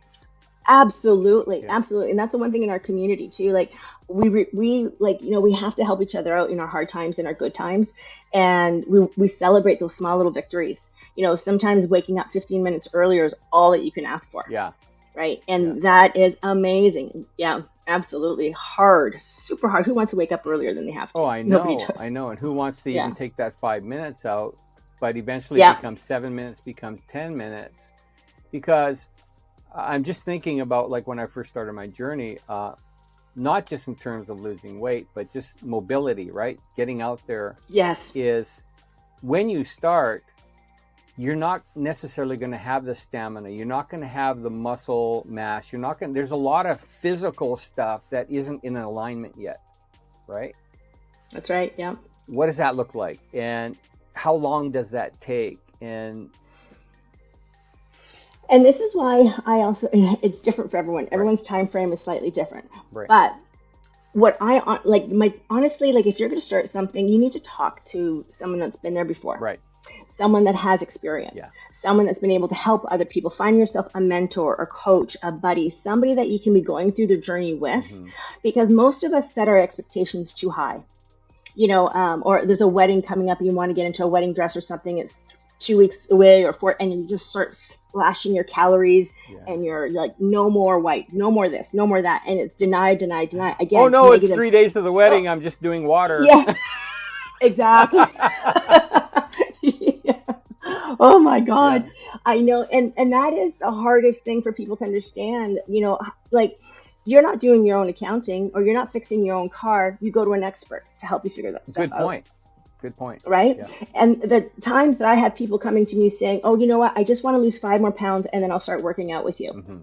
Absolutely, Yeah. absolutely, and that's the one thing in our community too. Like, we have to help each other out in our hard times and our good times, and we celebrate those small little victories. Sometimes waking up 15 minutes earlier is all that you can ask for, Yeah. right? And that is amazing. Yeah, absolutely hard, super hard. Who wants to wake up earlier than they have to? Oh, I Nobody know. does. I know. And who wants to Yeah. even take that 5 minutes out? But eventually Yeah. it becomes 7 minutes, becomes 10 minutes. Because I'm just thinking about, like, when I first started my journey, not just in terms of losing weight, but just mobility, right? Getting out there Yes. is, when you start, you're not necessarily going to have the stamina. You're not going to have the muscle mass. There's a lot of physical stuff that isn't in alignment yet, right? That's right. Yeah. What does that look like? And how long does that take? And And this is why it's different for everyone. Everyone's time frame is slightly different. right. But what honestly, like, if you're going to start something, you need to talk to someone that's been there before, Right. someone that has experience, Yeah. someone that's been able to help other people. Find yourself a mentor, a coach, a buddy, somebody that you can be going through the journey with, Mhm. because most of us set our expectations too high. Or there's a wedding coming up and you want to get into a wedding dress or something. It's 2 weeks away or 4, and you just start slashing your calories, Yeah. and you're like, no more white, no more this, no more that, and it's deny. Again, Oh no, it's negative. 3 days to the wedding. I'm just doing water. Yeah, Exactly. Yeah. Oh my God. Yeah. I know. And that is the hardest thing for people to understand. Like you're not doing your own accounting or you're not fixing your own car. You go to an expert to help you figure that stuff Good out. point. Good point. Right. Yeah. And the times that I have people coming to me saying, oh, you know what? I just want to lose 5 more pounds and then I'll start working out with you. Hmm.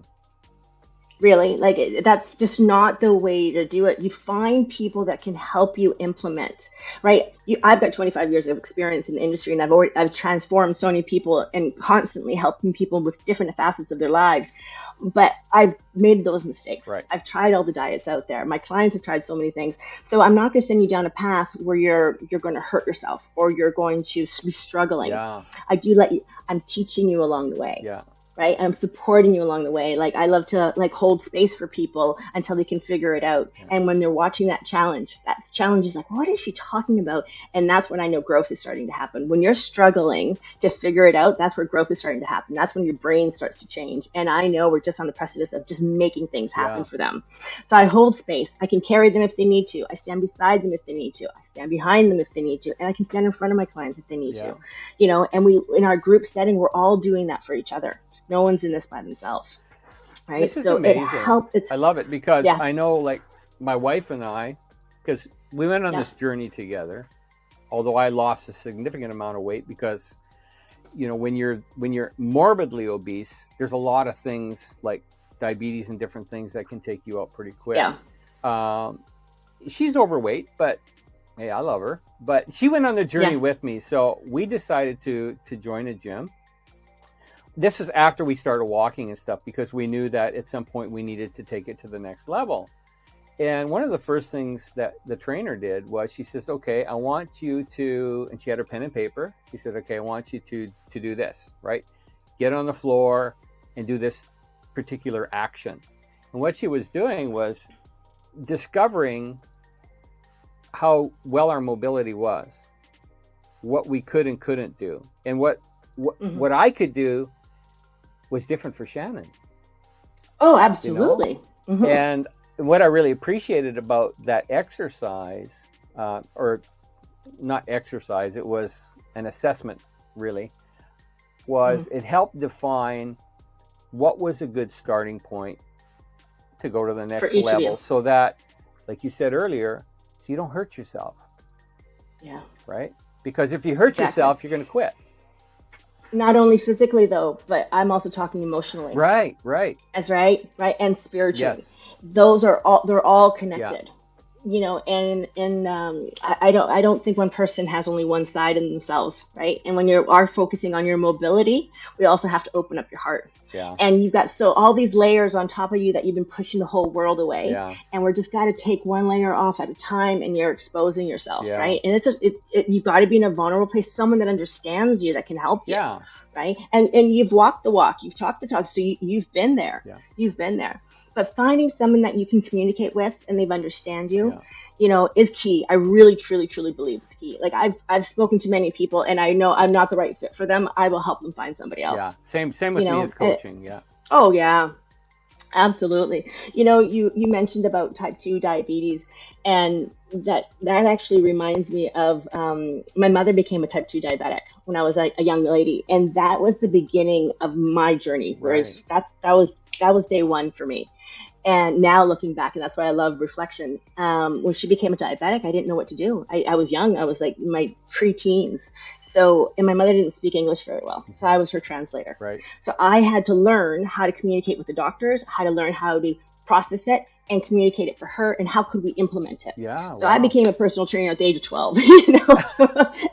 Really, like that's just not the way to do it. You find people that can help you implement, right? I've got 25 years of experience in the industry, and I've transformed so many people and constantly helping people with different facets of their lives. But I've made those mistakes. Right. I've tried all the diets out there. My clients have tried so many things. So I'm not going to send you down a path where you're going to hurt yourself or you're going to be struggling. Yeah. I do let you. I'm teaching you along the way. Yeah. Right? I'm supporting you along the way. Like I love to like hold space for people until they can figure it out. Yeah. And when they're watching that challenge is like, what is she talking about? And that's when I know growth is starting to happen. When you're struggling to figure it out, that's where growth is starting to happen. That's when your brain starts to change. And I know we're just on the precipice of just making things happen Yeah. for them. So I hold space. I can carry them if they need to. I stand beside them if they need to. I stand behind them if they need to. And I can stand in front of my clients if they need Yeah. to. And we, in our group setting, we're all doing that for each other. No one's in this by themselves, right? This is so amazing. It helps. I love it because Yes. I know, like, my wife and I, because we went on Yeah. this journey together. Although I lost a significant amount of weight because, when you're morbidly obese, there's a lot of things like diabetes and different things that can take you out pretty quick. Yeah. She's overweight, but hey, I love her. But she went on the journey Yeah. with me, so we decided to join a gym. This is after we started walking and stuff because we knew that at some point we needed to take it to the next level. And one of the first things that the trainer did was she says, okay, I want you to, and she had her pen and paper. She said, okay, I want you to do this, right? Get on the floor and do this particular action. And what she was doing was discovering how well our mobility was, what we could and couldn't do. And what I could do was different for Shannon. Oh, absolutely. Mhm. And what I really appreciated about that exercise, or not exercise, it was an assessment really, was it helped define what was a good starting point to go to the next each of you. level so that, like you said earlier, so you don't hurt yourself, Yeah. right? Because if you hurt Exactly. yourself, you're going to quit. Not only physically though, but I'm also talking emotionally. Right. As right, and spiritually. Yes. Those are they're all connected. I don't think one person has only one side in themselves, right? And when you are focusing on your mobility, we also have to open up your heart. Yeah. And you've got all these layers on top of you that you've been pushing the whole world away. Yeah. And we're just got to take one layer off at a time, and you're exposing yourself, Yeah. right? And you've got to be in a vulnerable place, someone that understands you, that can help you. Yeah. Right. And you've walked the walk, you've talked the talk. So you've been there. Yeah. You've been there. But finding someone that you can communicate with and they understand you, is key. I really, truly, truly believe it's key. Like I've spoken to many people and I know I'm not the right fit for them. I will help them find somebody else. Yeah. Same with me as coaching. Yeah. Oh yeah. Absolutely. You mentioned about type 2 diabetes, and that actually reminds me of my mother became a type 2 diabetic when I was a young lady, and that was the beginning of my journey. Whereas that was day one for me. And now looking back, and that's why I love reflection. When she became a diabetic, I didn't know what to do. I was young. I was like my pre-teens. And my mother didn't speak English very well. So I was her translator. Right. So I had to learn how to communicate with the doctors, how to learn how to process it and communicate it for her, and how could we implement it. Yeah. So I became a personal trainer at the age of 12,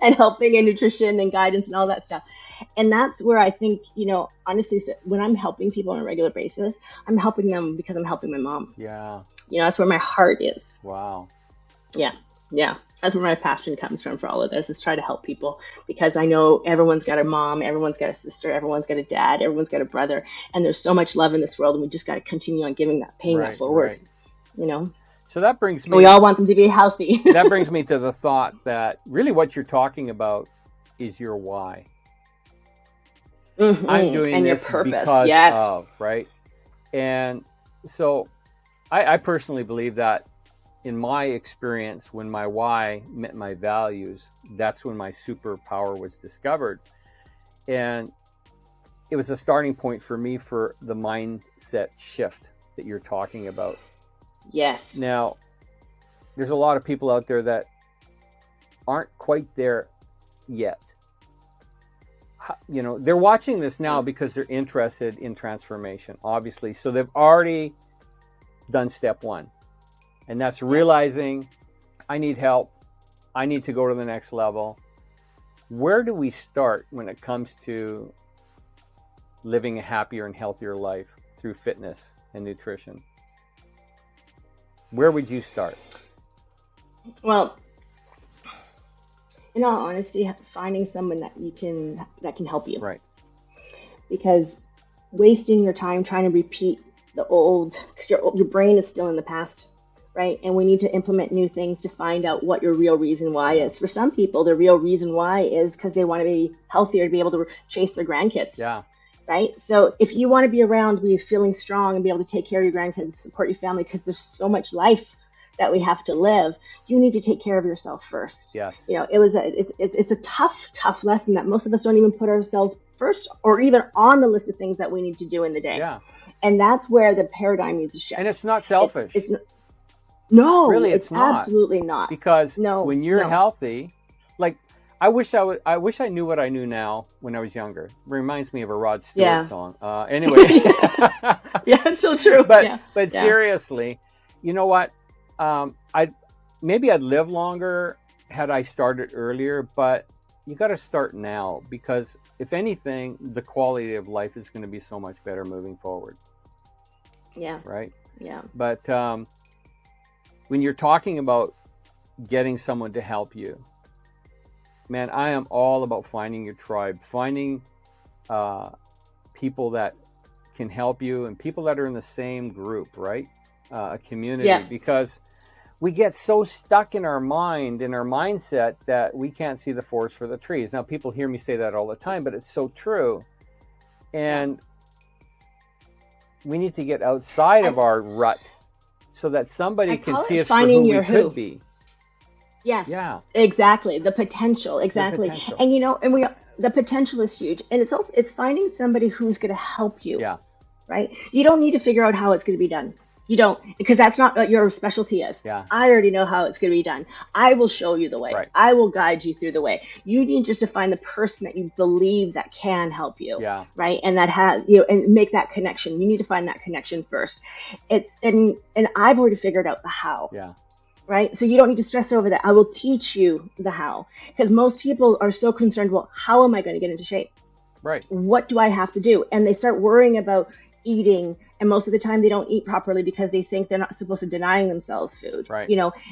and helping in nutrition and guidance and all that stuff. And that's where I think, honestly, when I'm helping people on a regular basis, I'm helping them because I'm helping my mom. Yeah. That's where my heart is. Wow. Yeah. That's where my passion comes from for all of this, is try to help people, because I know everyone's got a mom, everyone's got a sister, everyone's got a dad, everyone's got a brother, and there's so much love in this world, and we just got to continue on paying that forward. Right. So that brings me. We all want them to be healthy. That brings me to the thought that really what you're talking about is your why. Mm-hmm. I'm doing and this your purpose. because Yes. of, right? And so I personally believe that in my experience, when my why met my values, that's when my superpower was discovered. And it was a starting point for me for the mindset shift that you're talking about. Yes. Now, there's a lot of people out there that aren't quite there yet. You know, they're watching this now because they're interested in transformation, obviously. So they've already done step one. And that's realizing I need help. I need to go to the next level. Where do we start when it comes to living a happier and healthier life through fitness and nutrition? Where would you start? Well, in all honesty, finding someone that can help you. Right. Because wasting your time trying to repeat the old, because your brain is still in the past, right? And we need to implement new things to find out what your real reason why is. For some people, the real reason why is because they want to be healthier, to be able to chase their grandkids. Yeah. Right? So if you want to be around, be feeling strong and be able to take care of your grandkids, support your family, because there's so much life that we have to live, you need to take care of yourself first. Yes. You know, it's a tough lesson that most of us don't even put ourselves first or even on the list of things that we need to do in the day. Yeah. And that's where the paradigm needs to shift. And it's not selfish. No, really, it's not. Absolutely not. Because when you're healthy, like I wish I knew what I knew now when I was younger. It reminds me of a Rod Stewart song. Anyway. Yeah, it's so true. But seriously, you know what? I'd live longer had I started earlier, but you got to start now, because if anything, the quality of life is going to be so much better moving forward. Yeah. Right? Yeah. But when you're talking about getting someone to help you, man, I am all about finding your tribe, finding people that can help you and people that are in the same group, right? A community, because we get so stuck in our mind, in our mindset, that we can't see the forest for the trees. Now, people hear me say that all the time, but it's so true. And we need to get outside of our rut so that somebody can see us for who we could be. Yes. Yeah. Exactly. The potential. Exactly. And the potential is huge. And it's finding somebody who's going to help you. Yeah. Right? You don't need to figure out how it's going to be done. You don't, because that's not what your specialty is. Yeah. I already know how it's going to be done. I will show you the way. Right. I will guide you through the way. You need just to find the person that you believe that can help you. Yeah. Right. And that has, and make that connection. You need to find that connection first. And I've already figured out the how. Yeah. Right. So you don't need to stress over that. I will teach you the how, because most people are so concerned, well, how am I going to get into shape? Right. What do I have to do? And they start worrying about eating, and most of the time they don't eat properly because they think they're not supposed to denying themselves food. Right.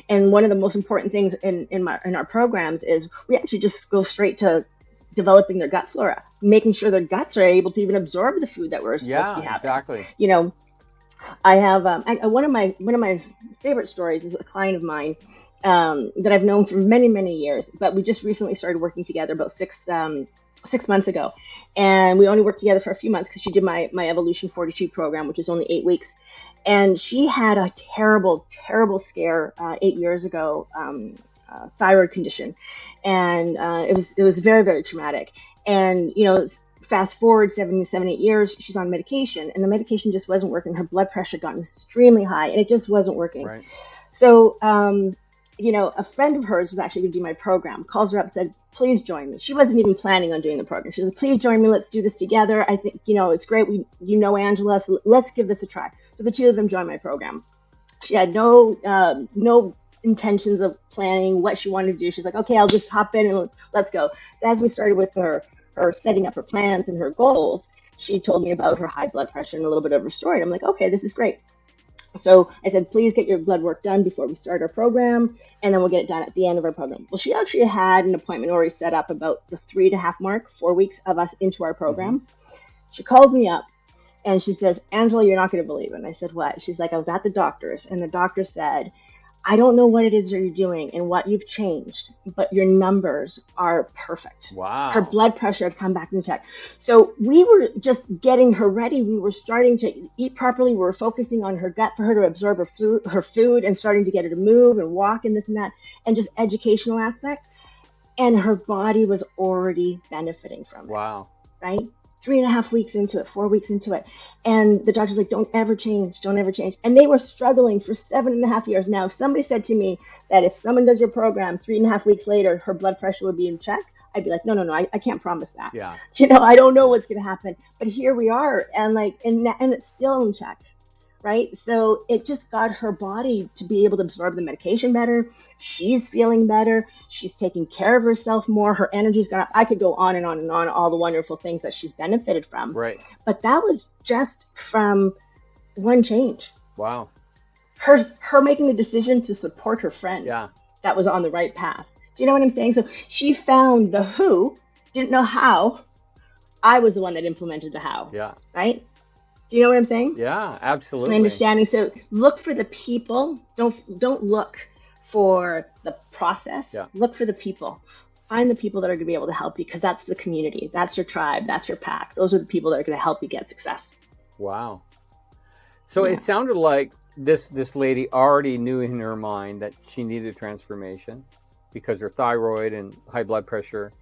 And one of the most important things in our programs is we actually just go straight to developing their gut flora, making sure their guts are able to even absorb the food that we're supposed to be having. Exactly. I have one of my favorite stories is a client of mine that I've known for many, many years, but we just recently started working together about 6 months ago, and we only worked together for a few months because she did my Evolution 42 program, which is only 8 weeks, and she had a terrible scare 8 years ago, thyroid condition, and it was very, very traumatic. And fast forward 8 years, she's on medication, and the medication just wasn't working. Her blood pressure got extremely high, and it just wasn't working. Right. So a friend of hers was actually going to do my program, calls her up, said, please join me. She wasn't even planning on doing the program. She said, please join me. Let's do this together. I think, it's great. Angela, so let's give this a try. So the two of them joined my program. She had no intentions of planning what she wanted to do. She's like, okay, I'll just hop in and let's go. So as we started with her setting up her plans and her goals, she told me about her high blood pressure and a little bit of her story. And I'm like, okay, this is great. So I said, please get your blood work done before we start our program, and then we'll get it done at the end of our program. Well, she actually had an appointment already set up about the 3.5 mark, 4 weeks of us into our program. Mm-hmm. She calls me up and she says, Angela, you're not going to believe it. And I said, what? She's like, I was at the doctor's, and the doctor said, I don't know what it is that you're doing and what you've changed, but your numbers are perfect. Wow. Her blood pressure had come back in check. So we were just getting her ready. We were starting to eat properly. We were focusing on her gut for her to absorb her food and starting to get her to move and walk and this and that, and just educational aspect. And her body was already benefiting from it. Wow. Right? 3.5 weeks into it, 4 weeks into it. And the doctor's like, don't ever change, don't ever change. And they were struggling for 7.5 years. Now, if somebody said to me that if someone does your program 3.5 weeks later, her blood pressure would be in check, I'd be like, no, I can't promise that. Yeah. I don't know what's going to happen. But here we are, and it's still in check. Right? So it just got her body to be able to absorb the medication better. She's feeling better. She's taking care of herself more. Her energy's gone up. I could go on and on and on, all the wonderful things that she's benefited from. Right. But that was just from one change. Wow. Her making the decision to support her friend. Yeah. That was on the right path. Do you know what I'm saying? So she found the who, didn't know how. I was the one that implemented the how. Yeah. Right? Do you know what I'm saying? Yeah, absolutely. Understanding. So look for the people. Don't look for the process. Yeah. Look for the people. Find the people that are going to be able to help you, because that's the community. That's your tribe. That's your pack. Those are the people that are going to help you get success. Wow. So it sounded like this lady already knew in her mind that she needed transformation because her thyroid and high blood pressure.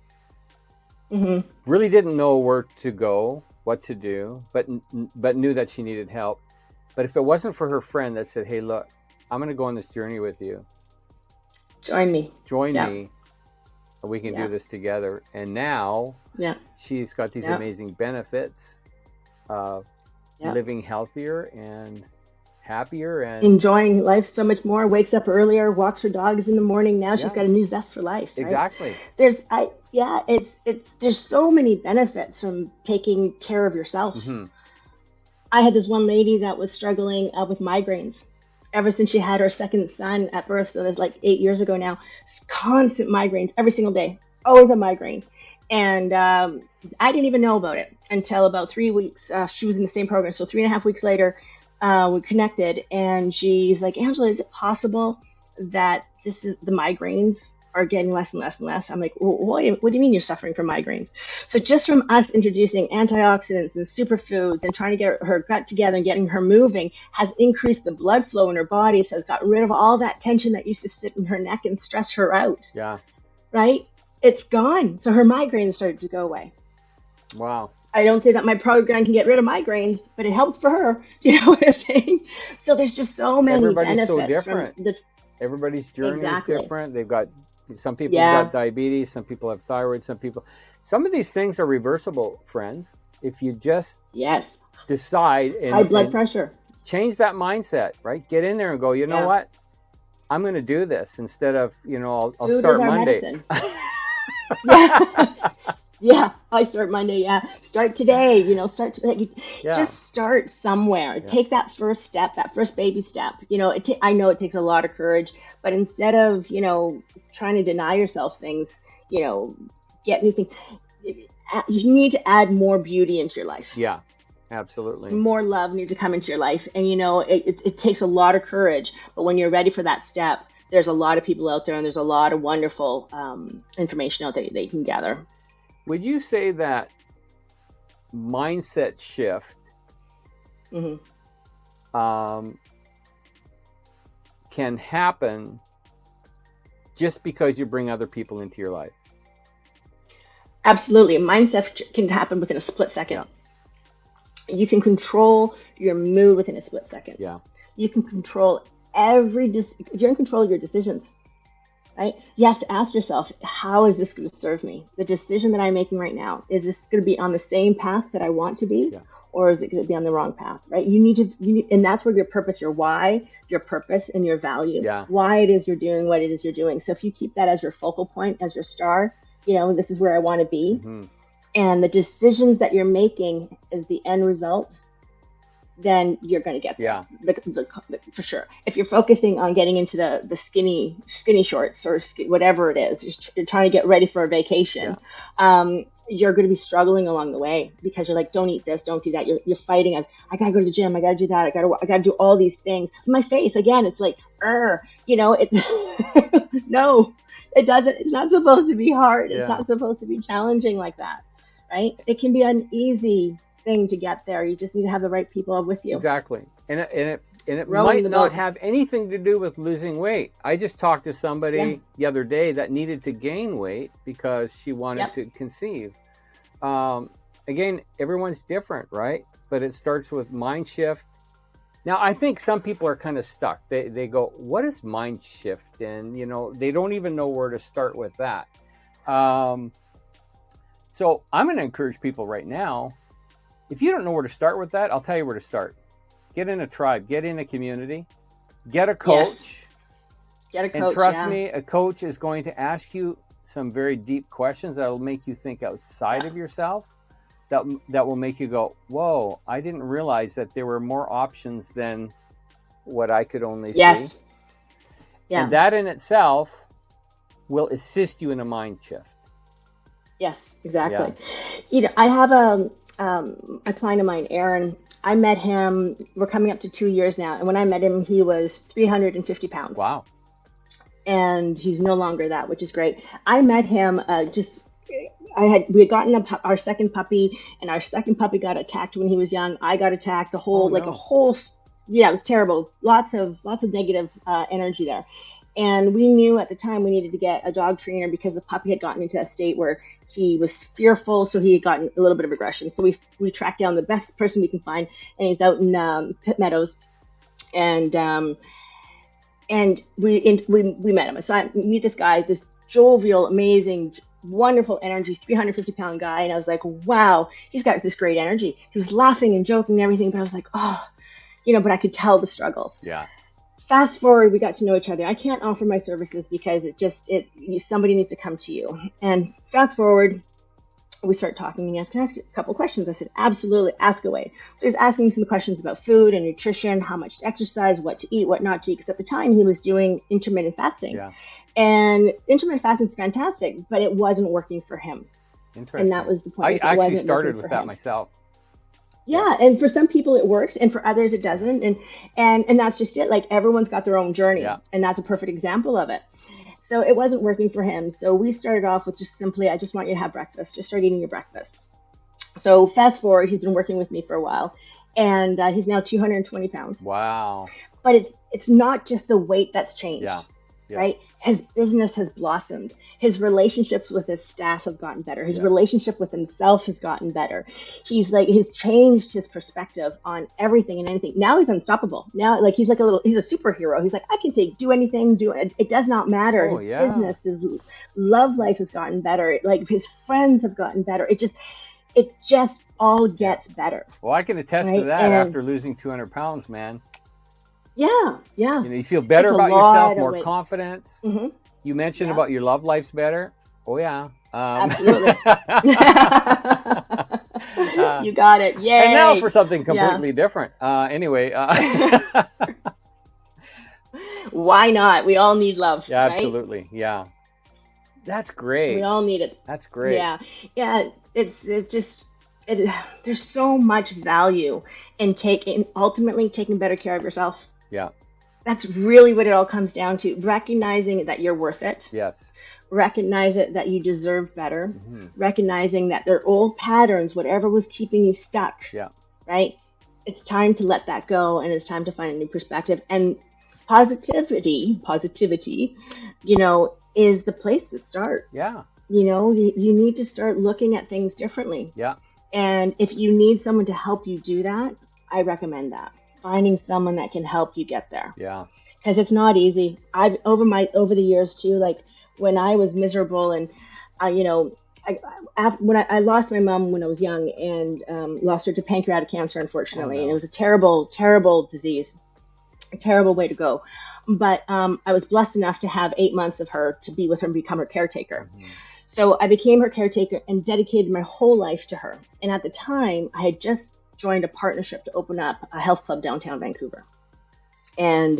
Mm-hmm. Really didn't know where to go, what to do, but knew that she needed help. But if it wasn't for her friend that said, hey, look, I'm going to go on this journey with you. Join me. Me. We can do this together. And now she's got these amazing benefits of living healthier and happier and enjoying life so much more. Wakes up earlier, walks her dogs in the morning. Now she's got a new zest for life. Right? Exactly. There's so many benefits from taking care of yourself. Mm-hmm. I had this one lady that was struggling with migraines ever since she had her second son at birth. So that's like 8 years ago now. Constant migraines every single day, always a migraine. And I didn't even know about it until about 3 weeks. She was in the same program. So 3.5 weeks later, we connected, and she's like, Angela, is it possible that the migraines are getting less and less and less? I'm like, what do you mean you're suffering from migraines? So just from us introducing antioxidants and superfoods and trying to get her gut together and getting her moving has increased the blood flow in her body. So it's got rid of all that tension that used to sit in her neck and stress her out. Yeah. Right? It's gone. So her migraines started to go away. Wow. I don't say that my program can get rid of migraines, but it helped for her. Do you know what I'm saying? So there's just so many benefits. So different. Everybody's journey is different. They've got, some people have got diabetes, some people have thyroid, some of these things are reversible, friends. If you just decide and high blood pressure, change that mindset, right? Get in there and go, you know what? I'm going to do this instead of, I'll start Monday. I start Monday. Start today. Just start somewhere. Take that first step, that first baby step. I know it takes a lot of courage, but instead of trying to deny yourself things, get new things. You need to add more beauty into your life. Yeah, absolutely. More love needs to come into your life, and it takes a lot of courage. But when you're ready for that step, there's a lot of people out there, and there's a lot of wonderful information out there that you can gather. Would you say that mindset shift can happen just because you bring other people into your life? Absolutely. Mindset can happen within a split second. Yeah. You can control your mood within a split second. Yeah. You can control you're in control of your decisions. Right? You have to ask yourself, how is this going to serve me? The decision that I'm making right now, is this going to be on the same path that I want to be? Yeah. Or is it going to be on the wrong path? Right? You need, and that's where your purpose, your why, your purpose, and your value, why it is you're doing what it is you're doing. So if you keep that as your focal point, as your star, this is where I want to be. Mm-hmm. And the decisions that you're making is the end result, then you're going to get there. For sure. If you're focusing on getting into the skinny shorts or whatever it is, you're trying to get ready for a vacation, you're going to be struggling along the way because you're like, don't eat this, don't do that. You're fighting. I got to go to the gym. I got to do that. I got to do all these things. My face, again, it's like, no, it doesn't. It's not supposed to be hard. It's not supposed to be challenging like that, right? It can be an easy thing to get there. You just need to have the right people with you. Exactly. And it might not have anything to do with losing weight. I just talked to somebody the other day that needed to gain weight because she wanted to conceive. Again, everyone's different, right? But it starts with mind shift. Now, I think some people are kind of stuck. They go, what is mind shift? And, they don't even know where to start with that. So I'm going to encourage people right now. If you don't know where to start with that, I'll tell you where to start. Get in a tribe, get in a community, get a coach. Yes. Get a coach, and trust me, a coach is going to ask you some very deep questions that will make you think outside of yourself, that will make you go, whoa, I didn't realize that there were more options than what I could only see. Yeah. And that in itself will assist you in a mind shift. Yes, exactly. Yeah. I have a client of mine, Aaron. I met him, we're coming up to 2 years now. And when I met him, he was 350 pounds. Wow. And he's no longer that, which is great. I met him we had gotten our second puppy, and our second puppy got attacked when he was young. I got attacked, it was terrible. Lots of negative energy there. And we knew at the time we needed to get a dog trainer because the puppy had gotten into a state where he was fearful, so he had gotten a little bit of aggression. So we tracked down the best person we can find, and he's out in Pitt Meadows, and we met him. So I meet this guy, this jovial, amazing, wonderful energy, 350-pound guy, and I was like, wow, he's got this great energy. He was laughing and joking and everything, but I was like, but I could tell the struggles. Yeah. Fast forward, we got to know each other. I can't offer my services because somebody needs to come to you. And fast forward, we start talking, and he asked, can I ask you a couple questions? I said, absolutely, ask away. So he's asking me some questions about food and nutrition, how much to exercise, what to eat, what not to eat. Because at the time he was doing intermittent fasting. Yeah. And intermittent fasting is fantastic, but it wasn't working for him. Interesting. And that was the point. I actually started with that myself. Yeah, and for some people it works, and for others it doesn't, and that's just it. Like, everyone's got their own journey, and that's a perfect example of it. So it wasn't working for him. So we started off with just simply, I just want you to have breakfast. Just start eating your breakfast. So fast forward, he's been working with me for a while, and he's now 220 pounds. Wow. But it's not just the weight that's changed. Yeah. Right? His business has blossomed. His relationships with his staff have gotten better. His relationship with himself has gotten better. He's changed his perspective on everything and anything. Now he's unstoppable. Now, he's a superhero. He's like, I can do anything, it does not matter. His business, his love life has gotten better. His friends have gotten better. It just all gets better. Well, I can attest to that after losing 200 pounds, man. Yeah. You feel better about yourself, more confidence. Mm-hmm. You mentioned about your love life's better. Oh, yeah. Absolutely. You got it. Yay. And now for something completely different. Anyway. Why not? We all need love. Yeah, absolutely. Right? Yeah. That's great. We all need it. That's great. Yeah. There's so much value in ultimately taking better care of yourself. Yeah. That's really what it all comes down to. Recognizing that you're worth it. Yes. Recognize it, that you deserve better. Mm-hmm. Recognizing that there are old patterns, whatever was keeping you stuck. Yeah. Right? It's time to let that go, and it's time to find a new perspective. And positivity, is the place to start. Yeah. You need to start looking at things differently. Yeah. And if you need someone to help you do that, I recommend that. Finding someone that can help you get there. Yeah. Because it's not easy. I've over the years too, when I was miserable and when I lost my mom when I was young and lost her to pancreatic cancer, unfortunately. And it was a terrible, terrible disease, a terrible way to go. But I was blessed enough to have 8 months of her, to be with her and become her caretaker. Mm-hmm. So I became her caretaker and dedicated my whole life to her. And at the time, I had just joined a partnership to open up a health club downtown Vancouver. And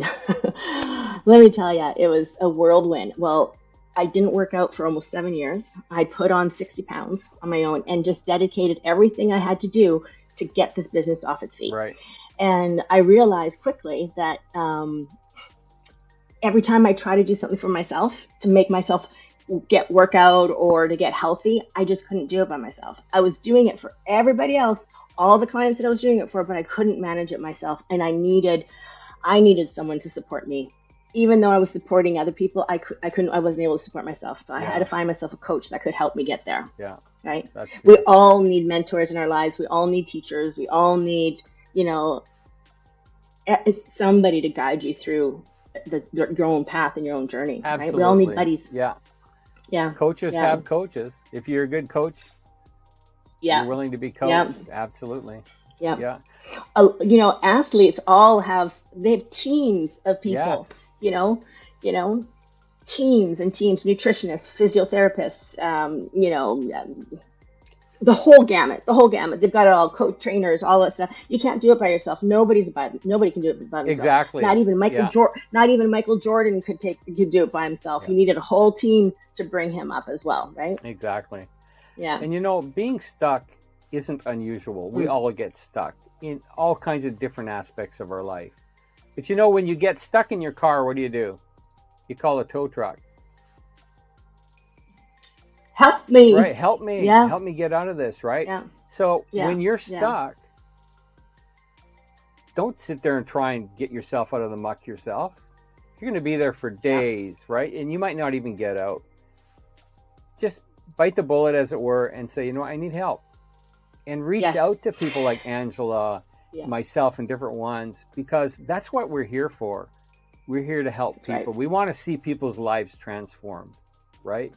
let me tell you, it was a whirlwind. Well, I didn't work out for almost 7 years. I put on 60 pounds on my own and just dedicated everything I had to do to get this business off its feet. Right. And I realized quickly that every time I try to do something for myself to make myself get workout or to get healthy, I just couldn't do it by myself. I was doing it for everybody else, all the clients that I was doing it for, but I couldn't manage it myself. And I needed someone to support me. Even though I was supporting other people, I wasn't able to support myself. So I had to find myself a coach that could help me get there. Yeah. Right. That's We good. all need mentors in our lives. We all need teachers. We all need, it's somebody to guide you through your own path and your own journey. Absolutely. Right? We all need buddies. Yeah. Yeah. Coaches Yeah. have coaches. If you're a good coach, Yeah. you're willing to be coached. Yeah. Absolutely. Yeah. Yeah. Athletes they have teams of people, Yes. Teams and teams, nutritionists, physiotherapists, the whole gamut. They've got it all, coach, trainers, all that stuff. You can't do it by yourself. Nobody can do it by themselves. Exactly. Not even Michael Jordan could do it by himself. Yeah. He needed a whole team to bring him up as well, right? Exactly. Yeah. And being stuck isn't unusual. We all get stuck in all kinds of different aspects of our life. But when you get stuck in your car, what do? You call a tow truck. Help me. Right, help me. Yeah. Help me get out of this, right? Yeah. So Yeah. when you're Yeah. stuck, don't sit there and try and get yourself out of the muck yourself. You're going to be there for days, right? And you might not even get out. Just bite the bullet, as it were, and say, I need help. And reach Yes. out to people like Angela, Yeah. myself, and different ones, because that's what we're here for. We're here to help That's right. people. We want to see people's lives transformed, right?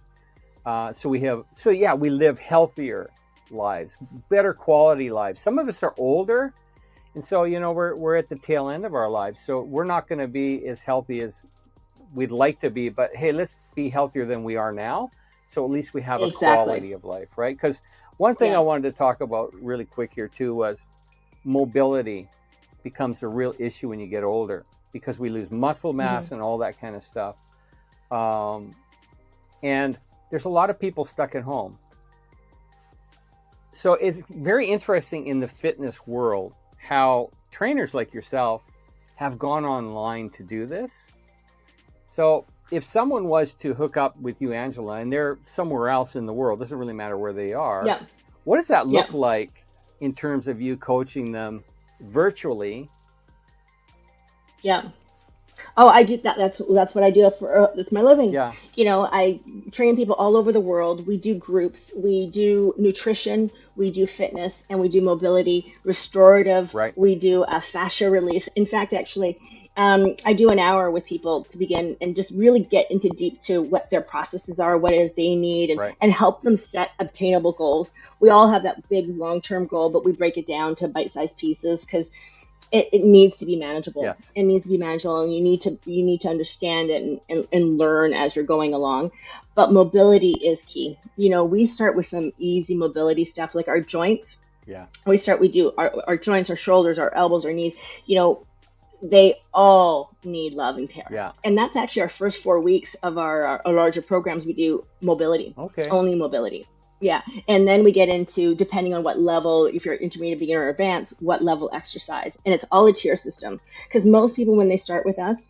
We live healthier lives, better quality lives. Some of us are older, and so we're at the tail end of our lives, so we're not going to be as healthy as we'd like to be. But hey, let's be healthier than we are now, so at least we have a Exactly. quality of life, right? Because one thing Yeah. I wanted to talk about really quick here too was mobility becomes a real issue when you get older, because we lose muscle mass and all that kind of stuff. And there's a lot of people stuck at home. So it's very interesting in the fitness world how trainers like yourself have gone online to do this. So if someone was to hook up with you, Angela, and they're somewhere else in the world, doesn't really matter where they are. Yeah. What does that look Yeah. like in terms of you coaching them virtually? Yeah. Oh, I do that. That's what I do for that's my living. Yeah. I train people all over the world. We do groups, we do nutrition, we do fitness, and we do mobility, restorative. Right. We do a fascia release. In fact, actually, I do an hour with people to begin and just really get into deep to what their processes are, what it is they need, and, Right. and help them set obtainable goals. We all have that big long-term goal, but we break it down to bite-sized pieces because it needs to be manageable. Yes. It needs to be manageable, and you need to understand it and learn as you're going along. But mobility is key. We start with some easy mobility stuff like our joints. Yeah. We do our joints, our shoulders, our elbows, our knees. They all need love and care. Yeah. And that's actually our first 4 weeks of our larger programs. We do mobility, Okay. only mobility. Yeah. And then we get into, depending on what level, if you're intermediate, beginner, or advanced, what level exercise. And it's all a tier system, because most people, when they start with us,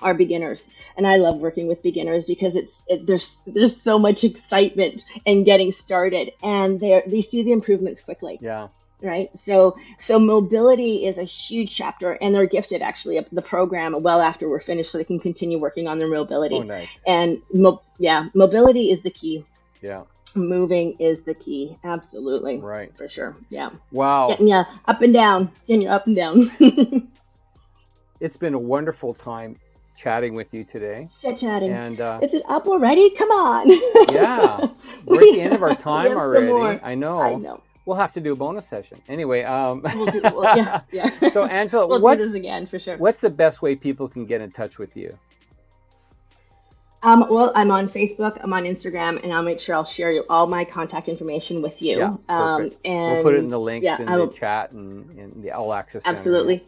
are beginners. And I love working with beginners because there's so much excitement in getting started, and they see the improvements quickly. Yeah. Right. So mobility is a huge chapter, and they're gifted actually the program well after we're finished, so they can continue working on their mobility. Oh, nice. And mobility is the key. Yeah. Moving is the key. Absolutely. Right. For sure. Yeah. Wow. Getting you up and down. It's been a wonderful time chatting with you today. Chatting. And Is it up already? Come on. yeah, we're at the end of our time We have some already. more. I know. I know. We'll have to do a bonus session. Anyway, Yeah. So Angela, We'll do this again for sure. what's the best way people can get in touch with you? Well, I'm on Facebook, I'm on Instagram, and I'll make sure I'll share all my contact information with you. Yeah, perfect. And We'll put it in the links yeah, in I the will, chat and in the All Access Center. absolutely.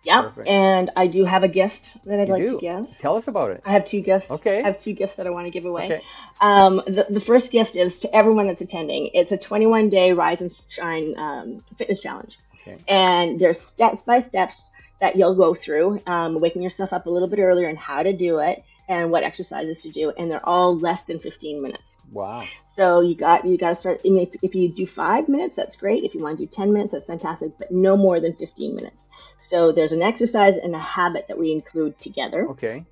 Yep. Perfect. And I do have a gift that I'd You like do. to give. Tell us about it. I have two gifts. Okay. I have two gifts that I want to give away. Okay. The first gift is to everyone that's attending. It's a 21-day Rise and Shine fitness challenge. Okay. And there's steps by steps that you'll go through, waking yourself up a little bit earlier and how to do it and what exercises to do. And they're all less than 15 minutes. Wow. So you got to start. I mean, if you do 5 minutes, that's great. If you want to do 10 minutes, that's fantastic. But no more than 15 minutes. So there's an exercise and a habit that we include together. Okay.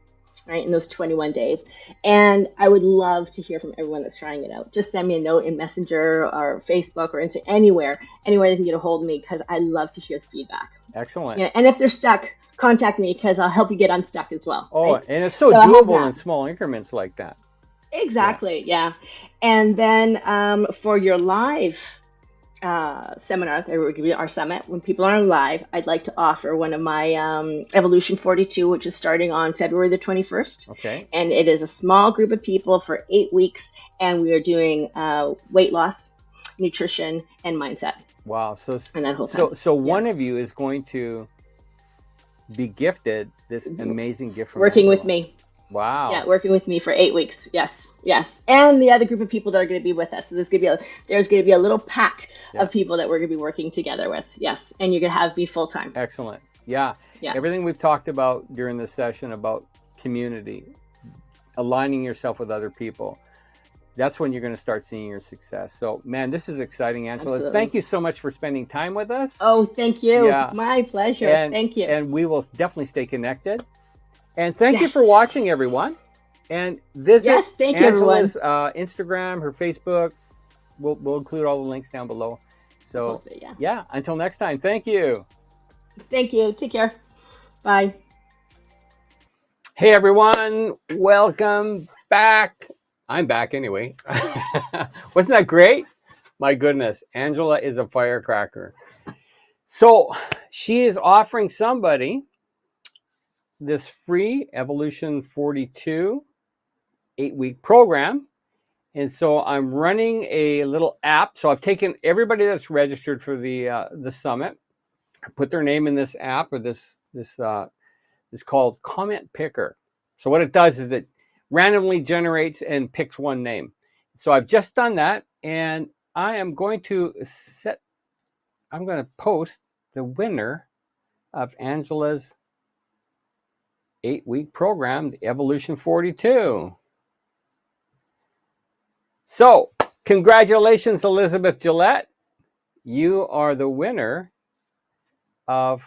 Right, in those 21 days. And I would love to hear from everyone that's trying it out. Just send me a note in Messenger or Facebook or Instagram, anywhere they can get a hold of me, because I love to hear the feedback. Excellent. Yeah, and if they're stuck, contact me, because I'll help you get unstuck as well. Oh, right? and it's so I have doable that. in small increments like that. Exactly, yeah. And then for your live seminar, our summit, when people are live, I'd like to offer one of my Evolution 42, which is starting on February the 21st. Okay. And it is a small group of people for 8 weeks, and we are doing weight loss, nutrition, and mindset. Wow. And that whole time. So one of you is going to be gifted this amazing gift from Working with Angela. me. Wow. Yeah, working with me for 8 weeks. Yes. And the other group of people that are going to be with us. So there's going to be a little pack of people that we're going to be working together with. Yes. And you're going to have me full time. Excellent. Yeah. Yeah. Everything we've talked about during this session about community, aligning yourself with other people, that's when you're going to start seeing your success. So, man, this is exciting, Angela. Absolutely. Thank you so much for spending time with us. Oh, thank you. Yeah. My pleasure. Thank you. And we will definitely stay connected. And thank you for watching, everyone. And visit thank you, Angela's Instagram, her Facebook. We'll include all the links down below. So, yeah, until next time, thank you. Thank you. Take care. Bye. Hey, everyone. Welcome back. I'm back anyway. Wasn't that great? My goodness. Angela is a firecracker. So she is offering somebody this free Evolution 42 8-week program. And so I'm running a little app. So I've taken everybody that's registered for the summit, I put their name in this app, or this called Comment Picker. So what it does is it randomly generates and picks one name. So I've just done that, and I am going to post the winner of Angela's 8-week program, the Evolution 42. So, congratulations, Elizabeth Gillette. You are the winner of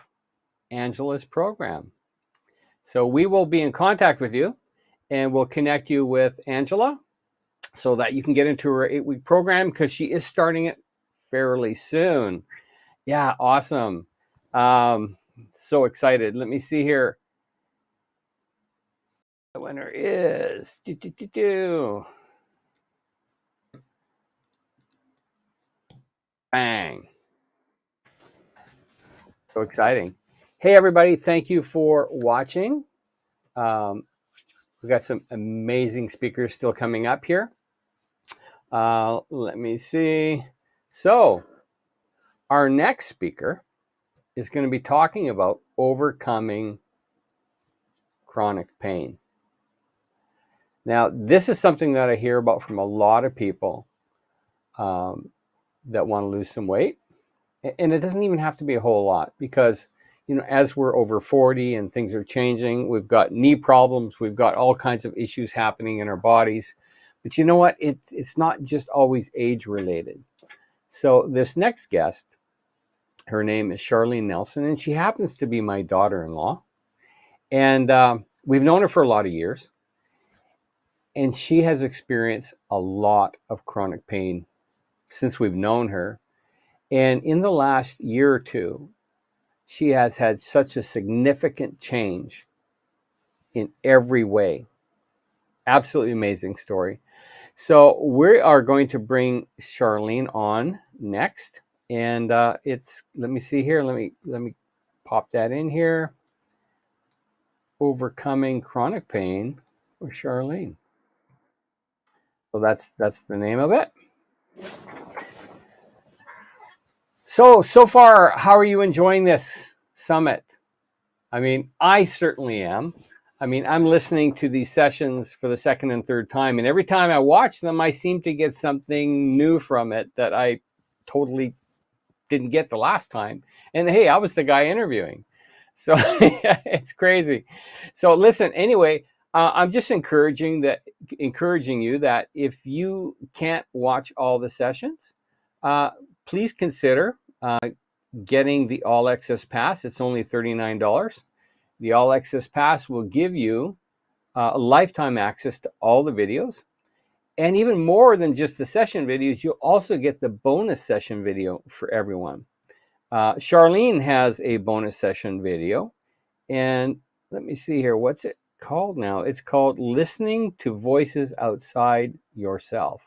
Angela's program. So we will be in contact with you, and we'll connect you with Angela so that you can get into her 8-week program, because she is starting it fairly soon. Yeah, awesome. So excited. Let me see here. The winner is bang. So exciting. Hey, everybody. Thank you for watching. We've got some amazing speakers still coming up here. Let me see. So our next speaker is going to be talking about overcoming chronic pain. Now, this is something that I hear about from a lot of people that want to lose some weight. And it doesn't even have to be a whole lot, because, you know, as we're over 40 and things are changing, we've got knee problems, we've got all kinds of issues happening in our bodies. But you know what? It's not just always age related. So this next guest, her name is Charlene Nelson, and she happens to be my daughter-in-law. And we've known her for a lot of years. And she has experienced a lot of chronic pain since we've known her. And in the last year or two, she has had such a significant change in every way. Absolutely amazing story. So we are going to bring Charlene on next. And let me see here. Let me pop that in here. Overcoming chronic pain with Charlene. So that's the name of it. So far, how are you enjoying this summit? I mean, I certainly am. I mean, I'm listening to these sessions for the second and third time, and every time I watch them, I seem to get something new from it that I totally didn't get the last time. And hey, I was the guy interviewing. So it's crazy. So listen, anyway, I'm just encouraging you that if you can't watch all the sessions, please consider getting the All Access Pass. It's only $39. The All Access Pass will give you lifetime access to all the videos. And even more than just the session videos, you'll also get the bonus session video for everyone. Charlene has a bonus session video. And let me see here. What's it called now? It's called Listening to Voices Outside Yourself.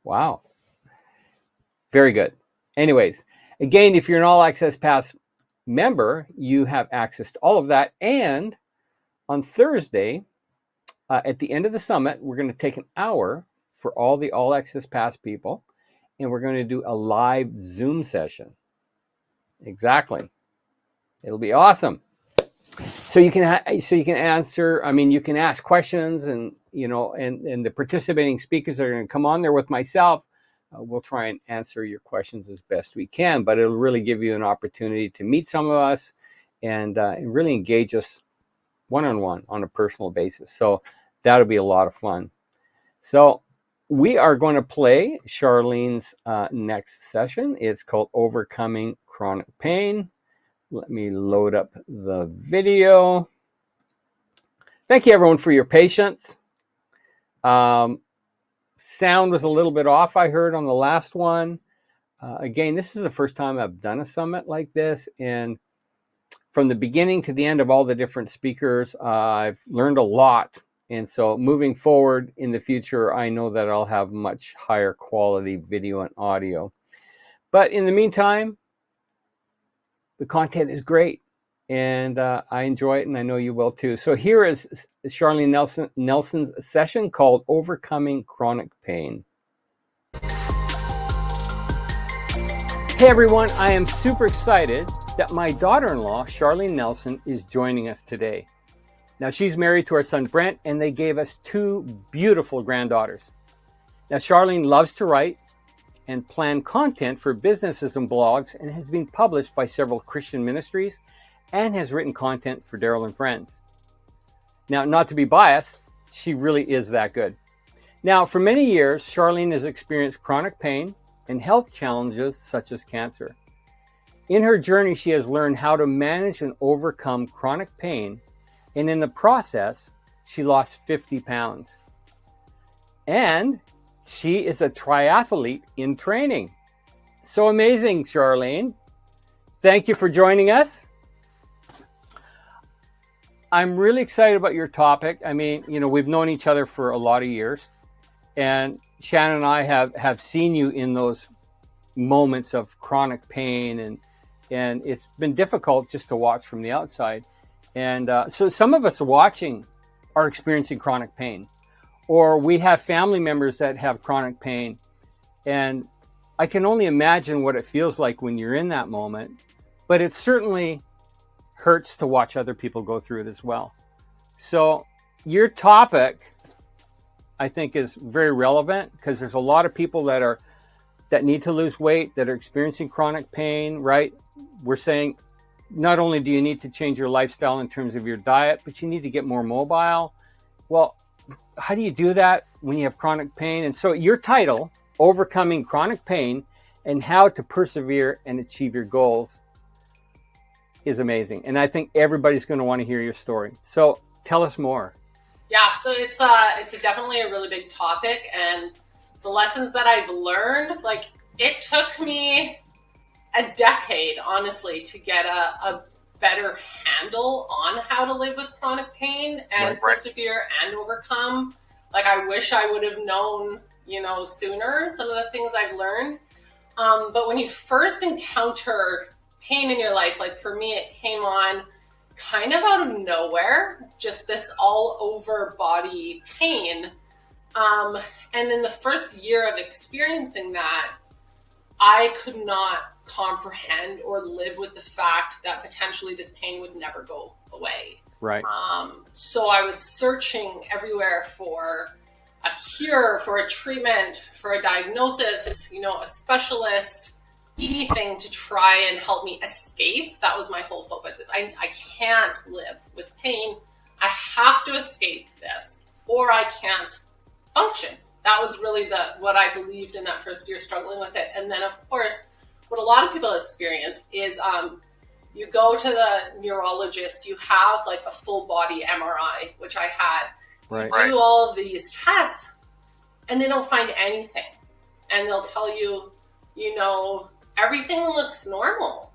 Wow. Very good. Anyways, again, if you're an All Access Pass member, you have access to all of that. And on Thursday, at the end of the summit, we're going to take an hour for all the All Access Pass people, and we're going to do a live Zoom session. Exactly. It'll be awesome. So you can answer. I mean, you can ask questions, and and the participating speakers are going to come on there with myself. We'll try and answer your questions as best we can, but it'll really give you an opportunity to meet some of us and really engage us one-on-one on a personal basis. So that'll be a lot of fun. So we are going to play Charlene's next session. It's called Overcoming Chronic Pain. Let me load up the video. Thank you, everyone, for your patience. Sound was a little bit off, I heard, on the last one. Again, this is the first time I've done a summit like this, and from the beginning to the end of all the different speakers, I've learned a lot. And so moving forward in the future, I know that I'll have much higher quality video and audio. But in the meantime, the content is great, and I enjoy it, and I know you will too. So here is Charlene Nelson's session called Overcoming Chronic Pain. Hey everyone, I am super excited that my daughter-in-law, Charlene Nelson, is joining us today. Now, she's married to our son Brent, and they gave us 2 beautiful granddaughters. Now, Charlene loves to write and plan content for businesses and blogs, and has been published by several Christian ministries and has written content for Daryl and Friends. Now, not to be biased, she really is that good. Now, for many years, Charlene has experienced chronic pain and health challenges such as cancer. In her journey, she has learned how to manage and overcome chronic pain, and in the process, she lost 50 pounds. And she is a triathlete in training. So amazing, Charlene. Thank you for joining us. I'm really excited about your topic. I mean, we've known each other for a lot of years, and Shannon and I have seen you in those moments of chronic pain, and it's been difficult just to watch from the outside. And so some of us watching are experiencing chronic pain, or we have family members that have chronic pain. And I can only imagine what it feels like when you're in that moment, but it certainly hurts to watch other people go through it as well. So your topic, I think, is very relevant, because there's a lot of people that need to lose weight, that are experiencing chronic pain, right? We're saying not only do you need to change your lifestyle in terms of your diet, but you need to get more mobile. Well, how do you do that when you have chronic pain? And so your title, Overcoming Chronic Pain and How to Persevere and Achieve Your Goals, is amazing. And I think everybody's going to want to hear your story. So tell us more. Yeah, so it's definitely a really big topic, and the lessons that I've learned, like, it took me a decade, honestly, to get a better handle on how to live with chronic pain and persevere and overcome. Like, I wish I would have known, sooner some of the things I've learned. But when you first encounter pain in your life, like for me, it came on kind of out of nowhere, just this all over body pain. And in the first year of experiencing that, I could not comprehend or live with the fact that potentially this pain would never go away. Right. So I was searching everywhere for a cure, for a treatment, for a diagnosis, a specialist, anything to try and help me escape. That was my whole focus. Is I can't live with pain. I have to escape this, or I can't function. That was really what I believed in that first year, struggling with it. And then, of course, what a lot of people experience is you go to the neurologist, you have like a full body MRI, which I had. Right. You do all of these tests, and they don't find anything. And they'll tell you, everything looks normal,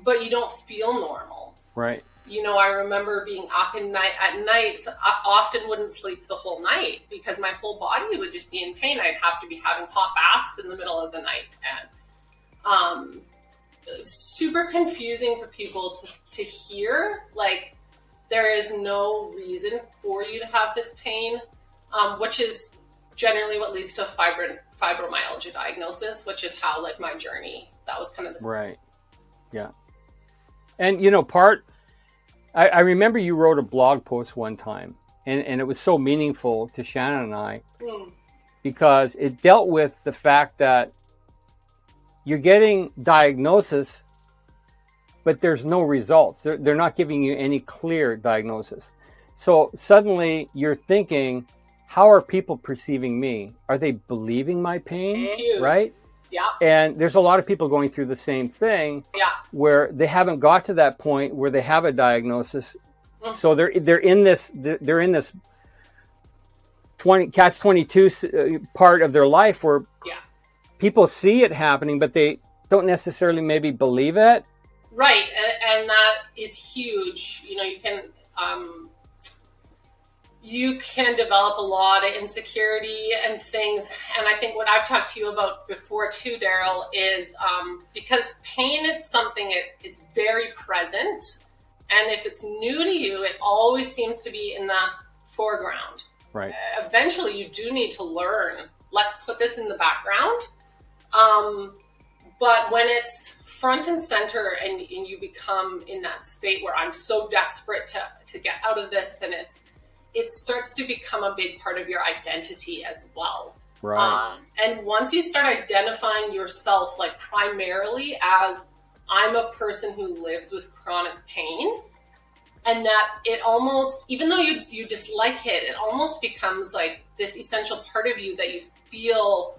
but you don't feel normal. Right. I remember being up at night. So I often wouldn't sleep the whole night because my whole body would just be in pain. I'd have to be having hot baths in the middle of the night. And super confusing for people to hear. Like, there is no reason for you to have this pain, which is generally what leads to a fibromyalgia diagnosis, which is how, like, my journey, that was kind of the... Right. Yeah. And, I remember you wrote a blog post one time, and it was so meaningful to Shannon and I, because it dealt with the fact that you're getting diagnosis, but there's no results. They're not giving you any clear diagnosis. So suddenly you're thinking, how are people perceiving me? Are they believing my pain? Huge. Right? Yeah. And there's a lot of people going through the same thing, where they haven't got to that point where they have a diagnosis. So they're in this catch-22 part of their life where people see it happening, but they don't necessarily maybe believe it. Right, and that is huge. You can develop a lot of insecurity and things. And I think what I've talked to you about before too, Daryl, is because pain is something, it's very present. And if it's new to you, it always seems to be in the foreground. Right. Eventually, you do need to learn, let's put this in the background. But when it's front and center and you become in that state where I'm so desperate to get out of this, and it starts to become a big part of your identity as well. Right. And once you start identifying yourself, like, primarily as, I'm a person who lives with chronic pain, and that it almost, even though you dislike it almost becomes like this essential part of you that you feel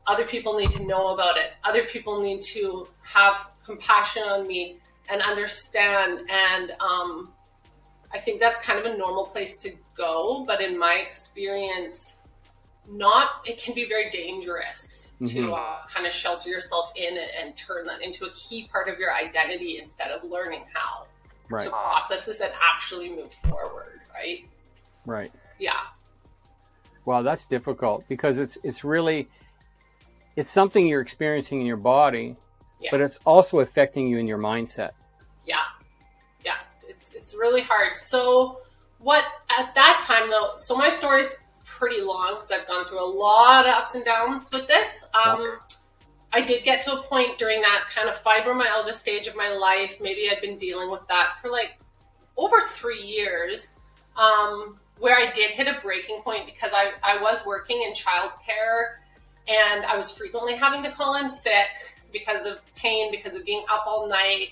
other people need to know about it. Other people need to have compassion on me and understand. And I think that's kind of a normal place to go. But in my experience, it can be very dangerous to kind of shelter yourself in and turn that into a key part of your identity instead of learning how to process this and actually move forward. Right. Right. Yeah. Wow, that's difficult because it's really, it's something you're experiencing in your body, but it's also affecting you in your mindset. Yeah. Yeah. It's really hard. So what at that time though, so my story's pretty long because I've gone through a lot of ups and downs with this. I did get to a point during that kind of fibromyalgia stage of my life. Maybe I'd been dealing with that for like over 3 years, where I did hit a breaking point because I was working in childcare and I was frequently having to call in sick because of pain, because of being up all night.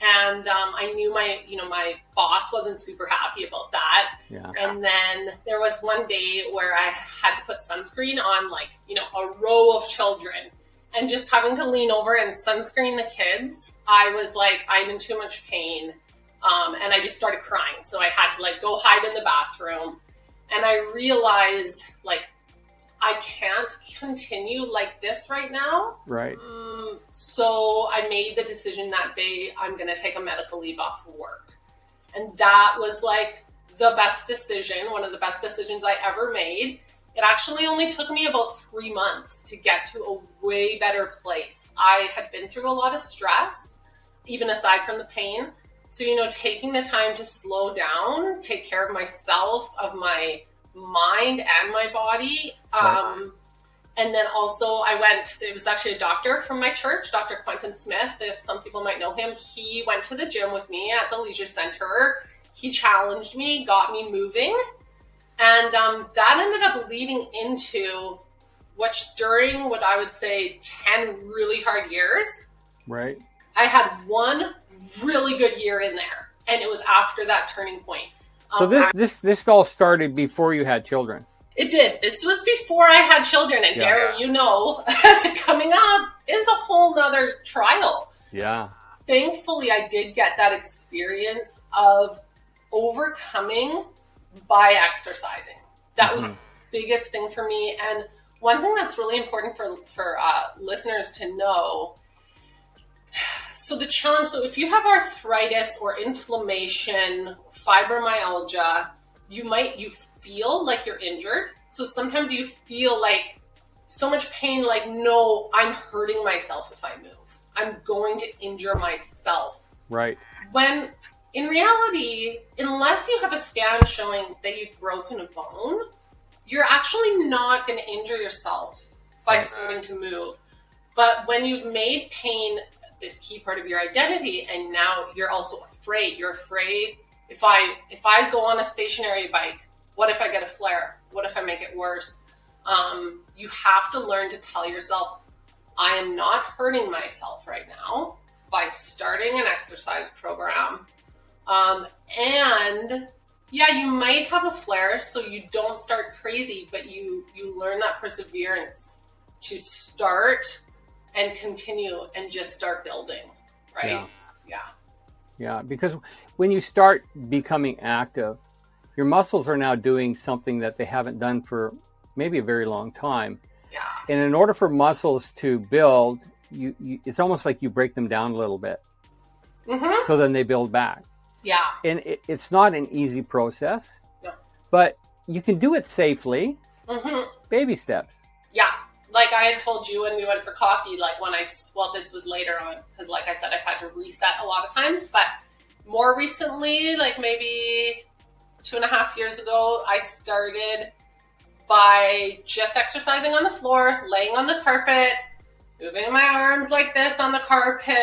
And I knew my boss wasn't super happy about that. Yeah. And then there was one day where I had to put sunscreen on a row of children, and just having to lean over and sunscreen the kids. I was like, I'm in too much pain. And I just started crying. So I had to go hide in the bathroom. And I realized I can't continue like this right now. Right. So I made the decision that day, I'm going to take a medical leave off of work. And that was the best decision, one of the best decisions I ever made. It actually only took me about 3 months to get to a way better place. I had been through a lot of stress, even aside from the pain. So, taking the time to slow down, take care of myself, of my mind and my body, And then also it was actually a doctor from my church, Dr. Quentin Smith, if some people might know him. He went to the gym with me at the leisure center. He challenged me, got me moving. And that ended up leading into during what I would say 10 really hard years. Right. I had one really good year in there. And it was after that turning point. So this all started before you had children. It did. This was before I had children. And Darren, you know, coming up is a whole nother trial. Yeah. Thankfully, I did get that experience of overcoming by exercising. That was the biggest thing for me. And one thing that's really important for listeners to know, so the challenge, so if you have arthritis or inflammation, fibromyalgia, you feel like you're injured. So sometimes you feel like so much pain, like, no, I'm hurting myself if I move. I'm going to injure myself. Right. When in reality, unless you have a scan showing that you've broken a bone, you're actually not going to injure yourself by starting to move. But when you've made pain this key part of your identity, and now you're also afraid. You're afraid if I go on a stationary bike, what if I get a flare? What if I make it worse? You have to learn to tell yourself, I am not hurting myself right now by starting an exercise program. And yeah, you might have a flare, so you don't start crazy, but you learn that perseverance to start and continue and just start building, right? Yeah, because when you start becoming active, your muscles are now doing something that they haven't done for maybe a very long time. Yeah. And in order for muscles to build, you it's almost like you break them down a little bit. Mm-hmm. So then they build back. Yeah. And it's not an easy process. No. But you can do it safely. Mm-hmm. Baby steps. Yeah. Like I had told you when we went for coffee, like this was later on, because like I said, I've had to reset a lot of times, but more recently, like maybe 2.5 years ago, I started by just exercising on the floor, laying on the carpet, moving my arms like this on the carpet,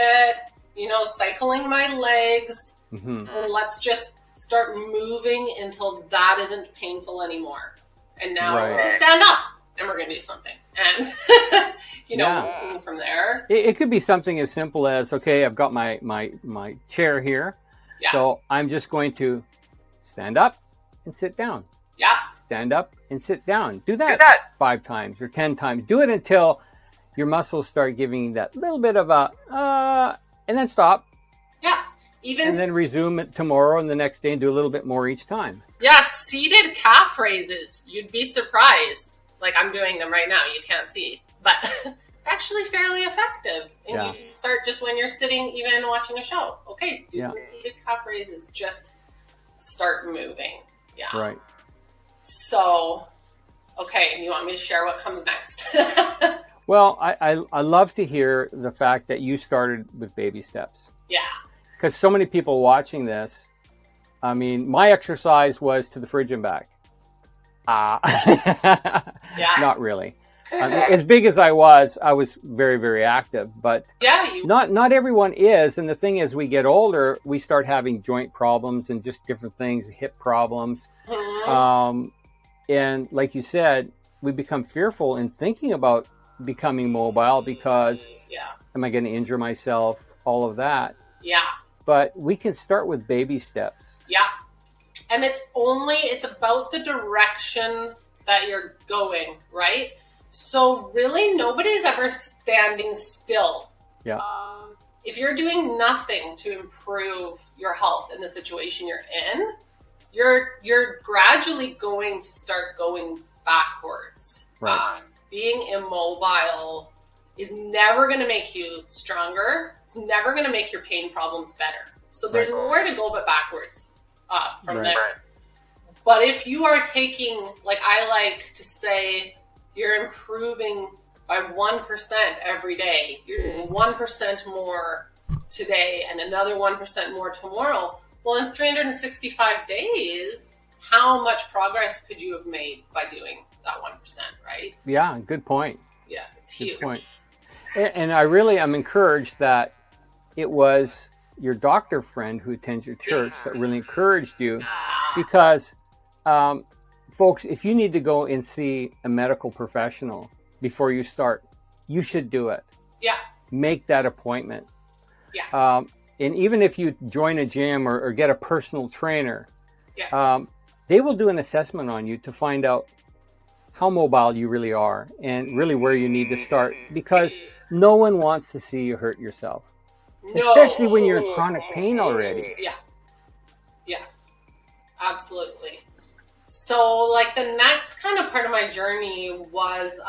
cycling my legs. Mm-hmm. And let's just start moving until that isn't painful anymore. And now we're going to stand up and we're going to do something. And, moving from there. It could be something as simple as, okay, I've got my chair here. Yeah. So I'm just going to stand up and sit down. Yeah. Stand up and sit down. Do that 5 times or 10 times. Do it until your muscles start giving that little bit of and then stop. Yeah. And then resume it tomorrow and the next day and do a little bit more each time. Yeah. Seated calf raises. You'd be surprised. Like I'm doing them right now. You can't see, but it's actually fairly effective. And you start just when you're sitting, even watching a show. Okay. Do some seated calf raises. Just start moving. Yeah. Right. So, okay. And you want me to share what comes next? Well, I love to hear the fact that you started with baby steps. Yeah. Because so many people watching this, I mean, my exercise was to the fridge and back. Not really. As big as I was very, very active. But not everyone is. And the thing is, we get older, we start having joint problems and just different things, hip problems. Mm-hmm. And like you said, we become fearful in thinking about becoming mobile because am I going to injure myself? All of that. Yeah. But we can start with baby steps. Yeah. And it's about the direction that you're going, right? So really nobody's ever standing still. Yeah. If you're doing nothing to improve your health in the situation you're in, you're gradually going to start going backwards. Right. Being immobile is never going to make you stronger. It's never going to make your pain problems better. So there's nowhere to go but backwards from there. But if you are taking, like I like to say, you're improving by 1% every day. You're doing 1% more today and another 1% more tomorrow. Well, in 365 days, how much progress could you have made by doing that 1%, right? Yeah, good point. Yeah, it's Good huge. point. And I really am encouraged that it was your doctor friend who attends your church that really encouraged you, because folks, if you need to go and see a medical professional before you start, you should do it. Yeah. Make that appointment. Yeah. And even if you join a gym or get a personal trainer, Yeah. they will do an assessment on you to find out how mobile you really are and really where you need to start, because no one wants to see you hurt yourself, No. especially when you're in chronic pain already. Yeah. Yes. Absolutely. So, like, the next kind of part of my journey was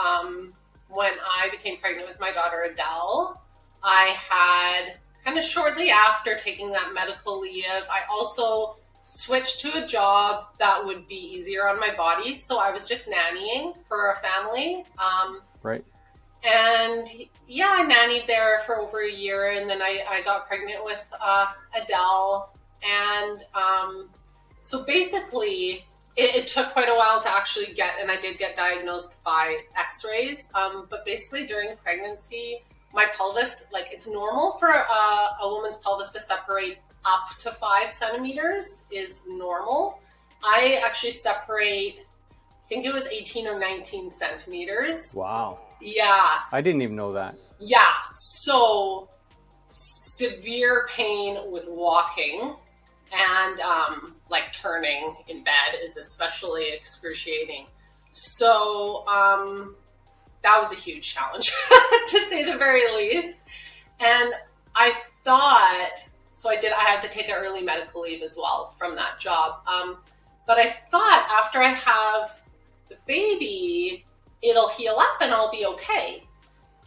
when I became pregnant with my daughter Adele. I had kind of shortly after taking that medical leave, I also switched to a job that would be easier on my body. So I was just nannying for a family. Right. And yeah, I nannied there for over a year, and then I got pregnant with Adele. And so basically, it took quite a while to actually get, and I did get diagnosed by x-rays. But basically during pregnancy, my pelvis, like, it's normal for a woman's pelvis to separate up to 5 centimeters is normal. I actually separate, I think it was 18 or 19 centimeters. Wow. Yeah. I didn't even know that. Yeah. So severe pain with walking and like turning in bed is especially excruciating. So that was a huge challenge to say the very least. And I thought, so I had to take an early medical leave as well from that job. But I thought after I have the baby, it'll heal up and I'll be okay.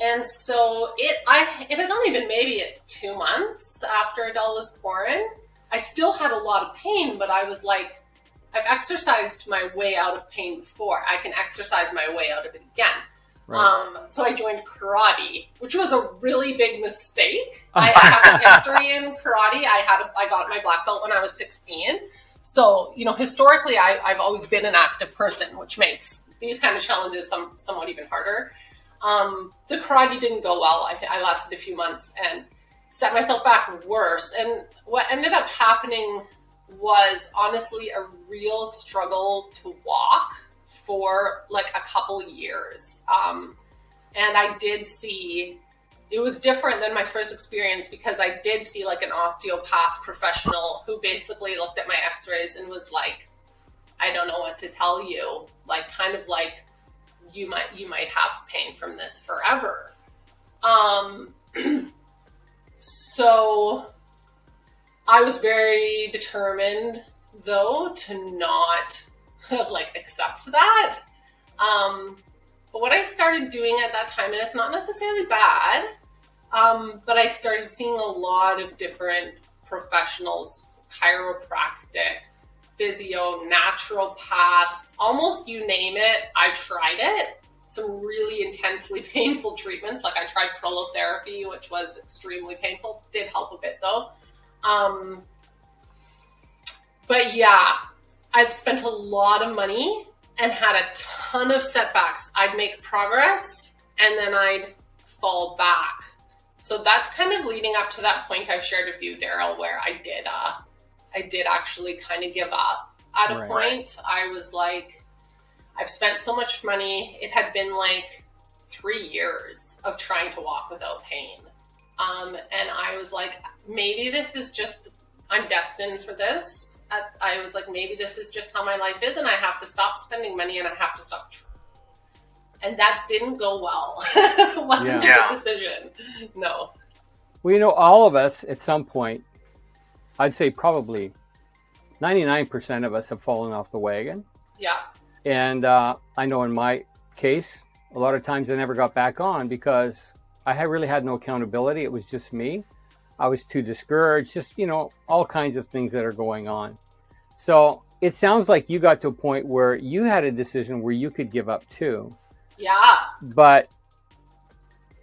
And so it had only been maybe 2 months after Adele was born. I still had a lot of pain, but I was like, I've exercised my way out of pain before. I can exercise my way out of it again. Right. So I joined karate, which was a really big mistake. I have a history in karate. I got my black belt when I was 16. So, historically, I've always been an active person, which makes these kind of challenges somewhat even harder. The karate didn't go well. I lasted a few months and set myself back worse. And what ended up happening was honestly a real struggle to walk for like a couple years. And I did see, it was different than my first experience because I did see like an osteopath professional who basically looked at my x-rays and was like, I don't know what to tell you. Like, kind of like, you might have pain from this forever. So I was very determined though to not like accept that. But what I started doing at that time, and it's not necessarily bad, but I started seeing a lot of different professionals, chiropractic, physio, naturopath, almost you name it, I tried it. Some really intensely painful treatments, like I tried prolotherapy, which was extremely painful. Did help a bit though. But yeah, I've spent a lot of money and had a ton of setbacks. I'd make progress and then I'd fall back. So that's kind of leading up to that point I've shared with you, Daryl, where I did actually kind of give up at a point. I was like, I've spent so much money. It had been like 3 years of trying to walk without pain. And I was like, maybe this is just, I'm destined for this. I was like, maybe this is just how my life is and I have to stop spending money and I have to stop. And that didn't go well. It wasn't a good decision. No. Well, all of us at some point, I'd say probably 99% of us have fallen off the wagon. Yeah. And I know in my case, a lot of times I never got back on because I really had no accountability. It was just me. I was too discouraged, just, all kinds of things that are going on. So it sounds like you got to a point where you had a decision where you could give up too. Yeah. But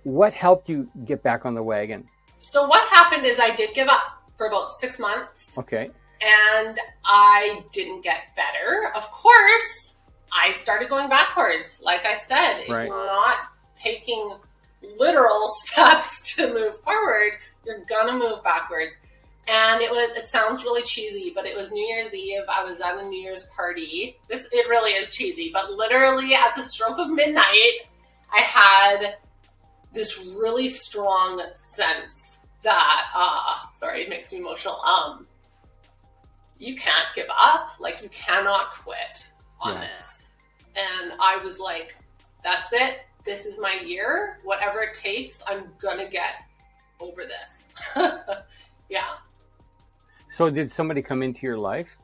what helped you get back on the wagon? So what happened is I did give up for about 6 months. Okay. And I didn't get better. Of course, I started going backwards. Like I said, if Right. you're not taking literal steps to move forward, you're gonna move backwards. And it sounds really cheesy, but it was New Year's Eve. I was at a New Year's party. It really is cheesy, but literally at the stroke of midnight, I had this really strong sense that, sorry, it makes me emotional. You can't give up. Like, you cannot quit on this. And I was like, that's it. This is my year. Whatever it takes, I'm gonna get over this. Yeah. So did somebody come into your life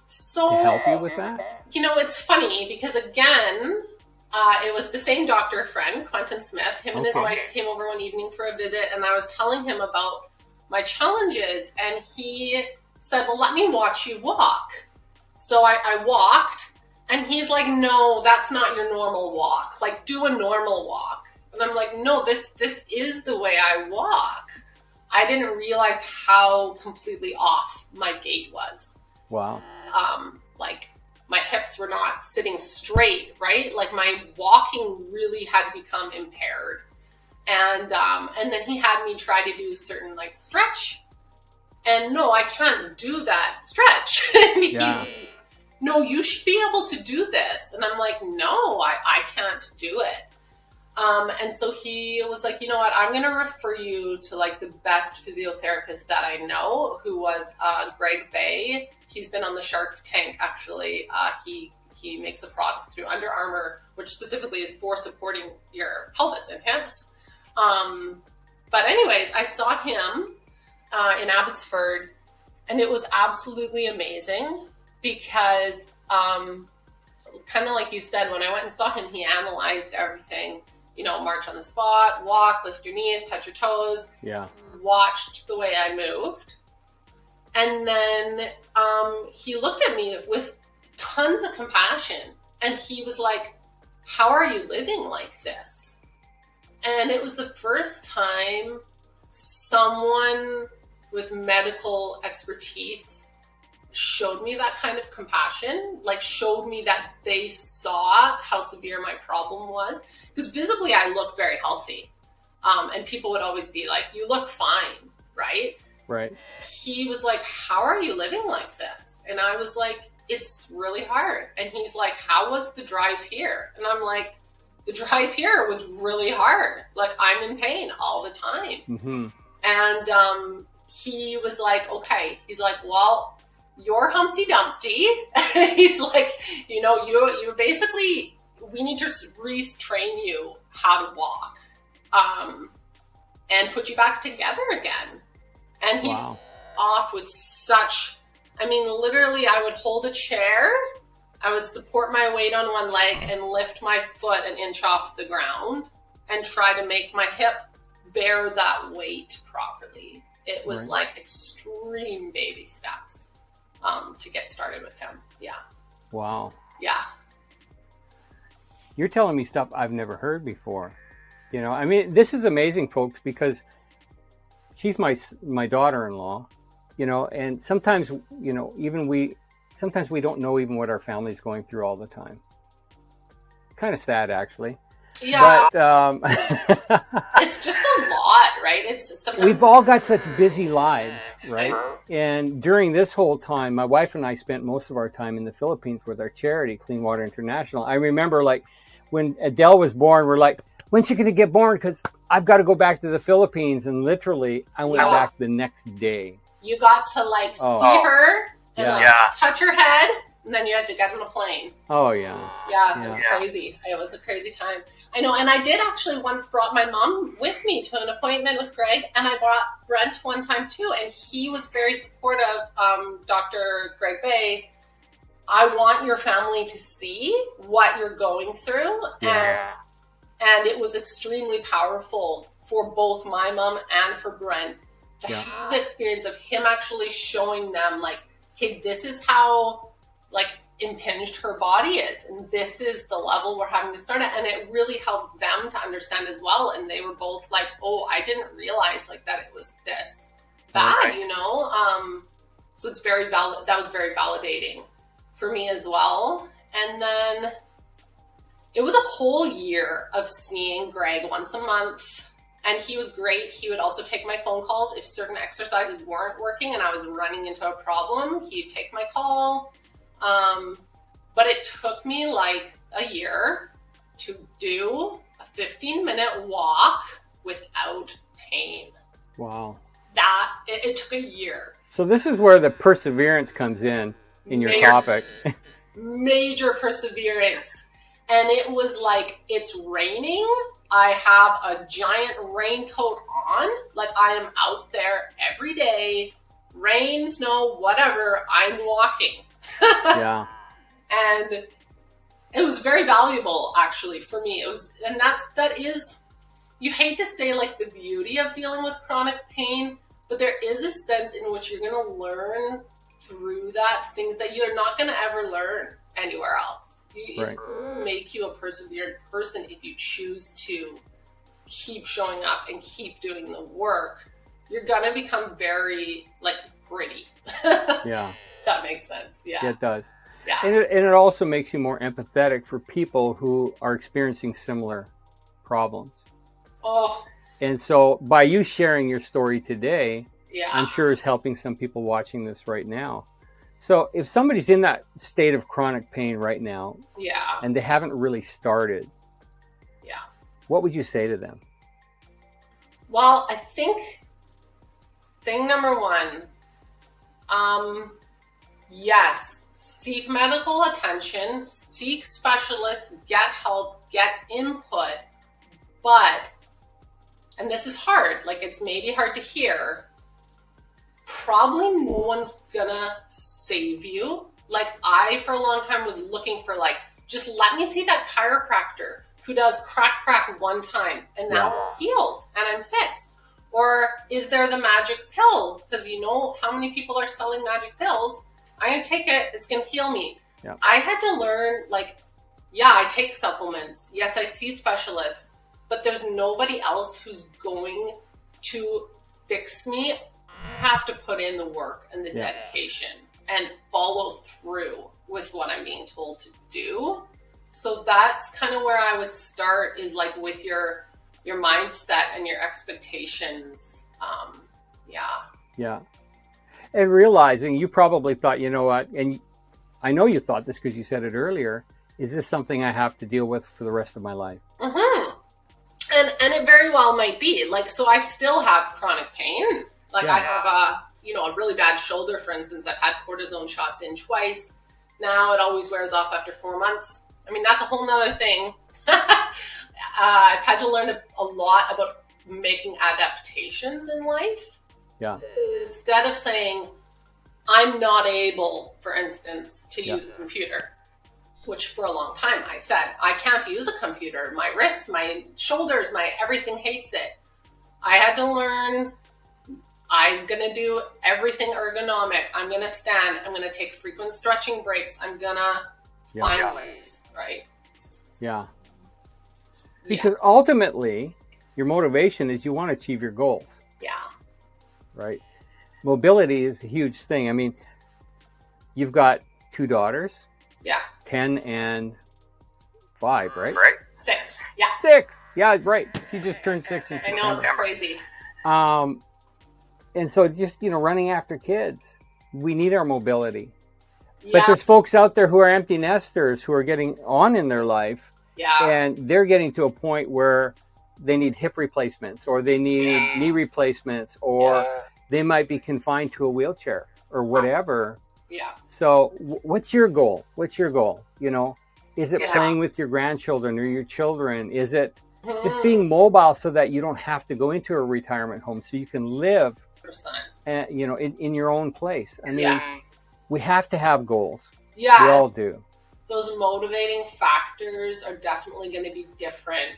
So to help you with that? You know, it's funny because, again, it was the same doctor friend, Quentin Smith. Him and his wife came over one evening for a visit, and I was telling him about my challenges, and he said, well, let me watch you walk. So I walked, and he's like, no, that's not your normal walk. Like, do a normal walk. And I'm like, no, this is the way I walk. I didn't realize how completely off my gait was. Wow. Like, my hips were not sitting straight, right? Like, my walking really had become impaired. And then he had me try to do certain, like, stretch. And no, I can't do that stretch. No, you should be able to do this. And I'm like, no, I can't do it. And so he was like, you know what, I'm going to refer you to, like, the best physiotherapist that I know, who was Greg Bay. He's been on the Shark Tank, actually. He makes a product through Under Armour, which specifically is for supporting your pelvis and hips. But anyways, I saw him in Abbotsford, and it was absolutely amazing because, kind of like you said, when I went and saw him, he analyzed everything. You know, march on the spot, walk, lift your knees, touch your toes. Yeah. Watched the way I moved. And then he looked at me with tons of compassion. And he was like, how are you living like this? And it was the first time someone with medical expertise showed me that kind of compassion, like showed me that they saw how severe my problem was. Because visibly I look very healthy. And people would always be like, you look fine, right? Right. He was like, how are you living like this? And I was like, it's really hard. And he's like, how was the drive here? And I'm like, the drive here was really hard. Like, I'm in pain all the time. Mm-hmm. And he was like, okay. He's like, well, you're Humpty Dumpty. He's like, you know, you basically, we need to retrain you how to walk, and put you back together again. And he's off with such, I mean, literally I would hold a chair, I would support my weight on one leg and lift my foot an inch off the ground and try to make my hip bear that weight properly. It was like extreme baby steps to get started with him. Yeah. Wow. Yeah. You're telling me stuff I've never heard before. You know, I mean, this is amazing, folks, because she's my daughter-in-law, you know, and sometimes, you know, sometimes we don't know even what our family's going through all the time. Kind of sad, actually. Yeah. But it's just a lot, right? It's sometimes we've all got such busy lives, right? And during this whole time, my wife and I spent most of our time in the Philippines with our charity, Clean Water International. I remember, like, when Adele was born, we're like, when's she going to get born? Because I've got to go back to the Philippines. And literally, I went back the next day. You got to, like, see her and like, touch her head, and then you had to get on a plane. Oh, yeah. Yeah, it was crazy. It was a crazy time. I know, and I did actually once brought my mom with me to an appointment with Greg, and I brought Brent one time too, and he was very supportive. Dr. Greg Bay, I want your family to see what you're going through, and it was extremely powerful for both my mom and for Brent to have the experience of him actually showing them, like, hey, this is how, like, impinged her body is, and this is the level we're having to start at. And it really helped them to understand as well, and they were both like, oh, I didn't realize, like, that it was this bad, you know. So it's very that was very validating for me as well. And then it was a whole year of seeing Greg once a month. And he was great. He would also take my phone calls if certain exercises weren't working and I was running into a problem. He'd take my call. But it took me like a year to do a 15-minute walk without pain. Wow. It took a year. So this is where the perseverance comes in your topic. Major perseverance. And it was like, it's raining. I have a giant raincoat on. Like, I am out there every day, rain, snow, whatever, I'm walking. Yeah. And it was very valuable, actually, for me. It was, and that is, you hate to say like the beauty of dealing with chronic pain, but there is a sense in which you're going to learn through that things that you're not going to ever learn anywhere else. It's going to make you a perseverant person if you choose to keep showing up and keep doing the work. You're going to become very like gritty. Yeah. If that makes sense. Yeah. Yeah, it does. Yeah. And it also makes you more empathetic for people who are experiencing similar problems. Oh. And so by you sharing your story today, Yeah. I'm sure is helping some people watching this right now. So if somebody's in that state of chronic pain right now, Yeah. and they haven't really started, Yeah. what would you say to them? Well, I think thing number one, yes, seek medical attention, seek specialists, get help, get input, but, and this is hard, like it's maybe hard to hear, probably no one's gonna save you. Like I, for a long time, was looking for like, just let me see that chiropractor who does crack one time and now I'm healed and I'm fixed. Or is there the magic pill? Because you know how many people are selling magic pills. I'm going to take it. It's going to heal me. Yeah. I had to learn, like, yeah, I take supplements. Yes, I see specialists. But there's nobody else who's going to fix me. I have to put in the work and the dedication and follow through with what I'm being told to do. So that's kind of where I would start, is like with your mindset and your expectations. Yeah. And realizing you probably thought, you know what, and I know you thought this because you said it earlier, is this something I have to deal with for the rest of my life? Mm-hmm. And it very well might be. Like, so I still have chronic pain. Like I have a really bad shoulder, for instance. I've had cortisone shots in twice. Now it always wears off after 4 months. I mean, that's a whole nother thing. I've had to learn a lot about making adaptations in life. Yeah. Instead of saying, I'm not able, for instance, to use a computer, which for a long time I said, I can't use a computer. My wrists, my shoulders, my everything hates it. I had to learn, I'm going to do everything ergonomic. I'm going to stand. I'm going to take frequent stretching breaks. I'm going to find ways, right? Yeah. Because ultimately, your motivation is you want to achieve your goals. Yeah. Right? Mobility is a huge thing. I mean, you've got 2 daughters. Yeah. 10 and 5, right? 6. Yeah. 6. Yeah, right. She just turned 6 in September. I know, it's crazy. And so just, running after kids, we need our mobility. Yeah. But there's folks out there who are empty nesters who are getting on in their life. Yeah. And they're getting to a point where they need hip replacements or they need knee replacements or they might be confined to a wheelchair or whatever. Yeah. So what's your goal? What's your goal? Is it playing with your grandchildren or your children? Is it just being mobile so that you don't have to go into a retirement home so you can live, in your own place? I mean, we have to have goals. Yeah. We all do. Those motivating factors are definitely going to be different,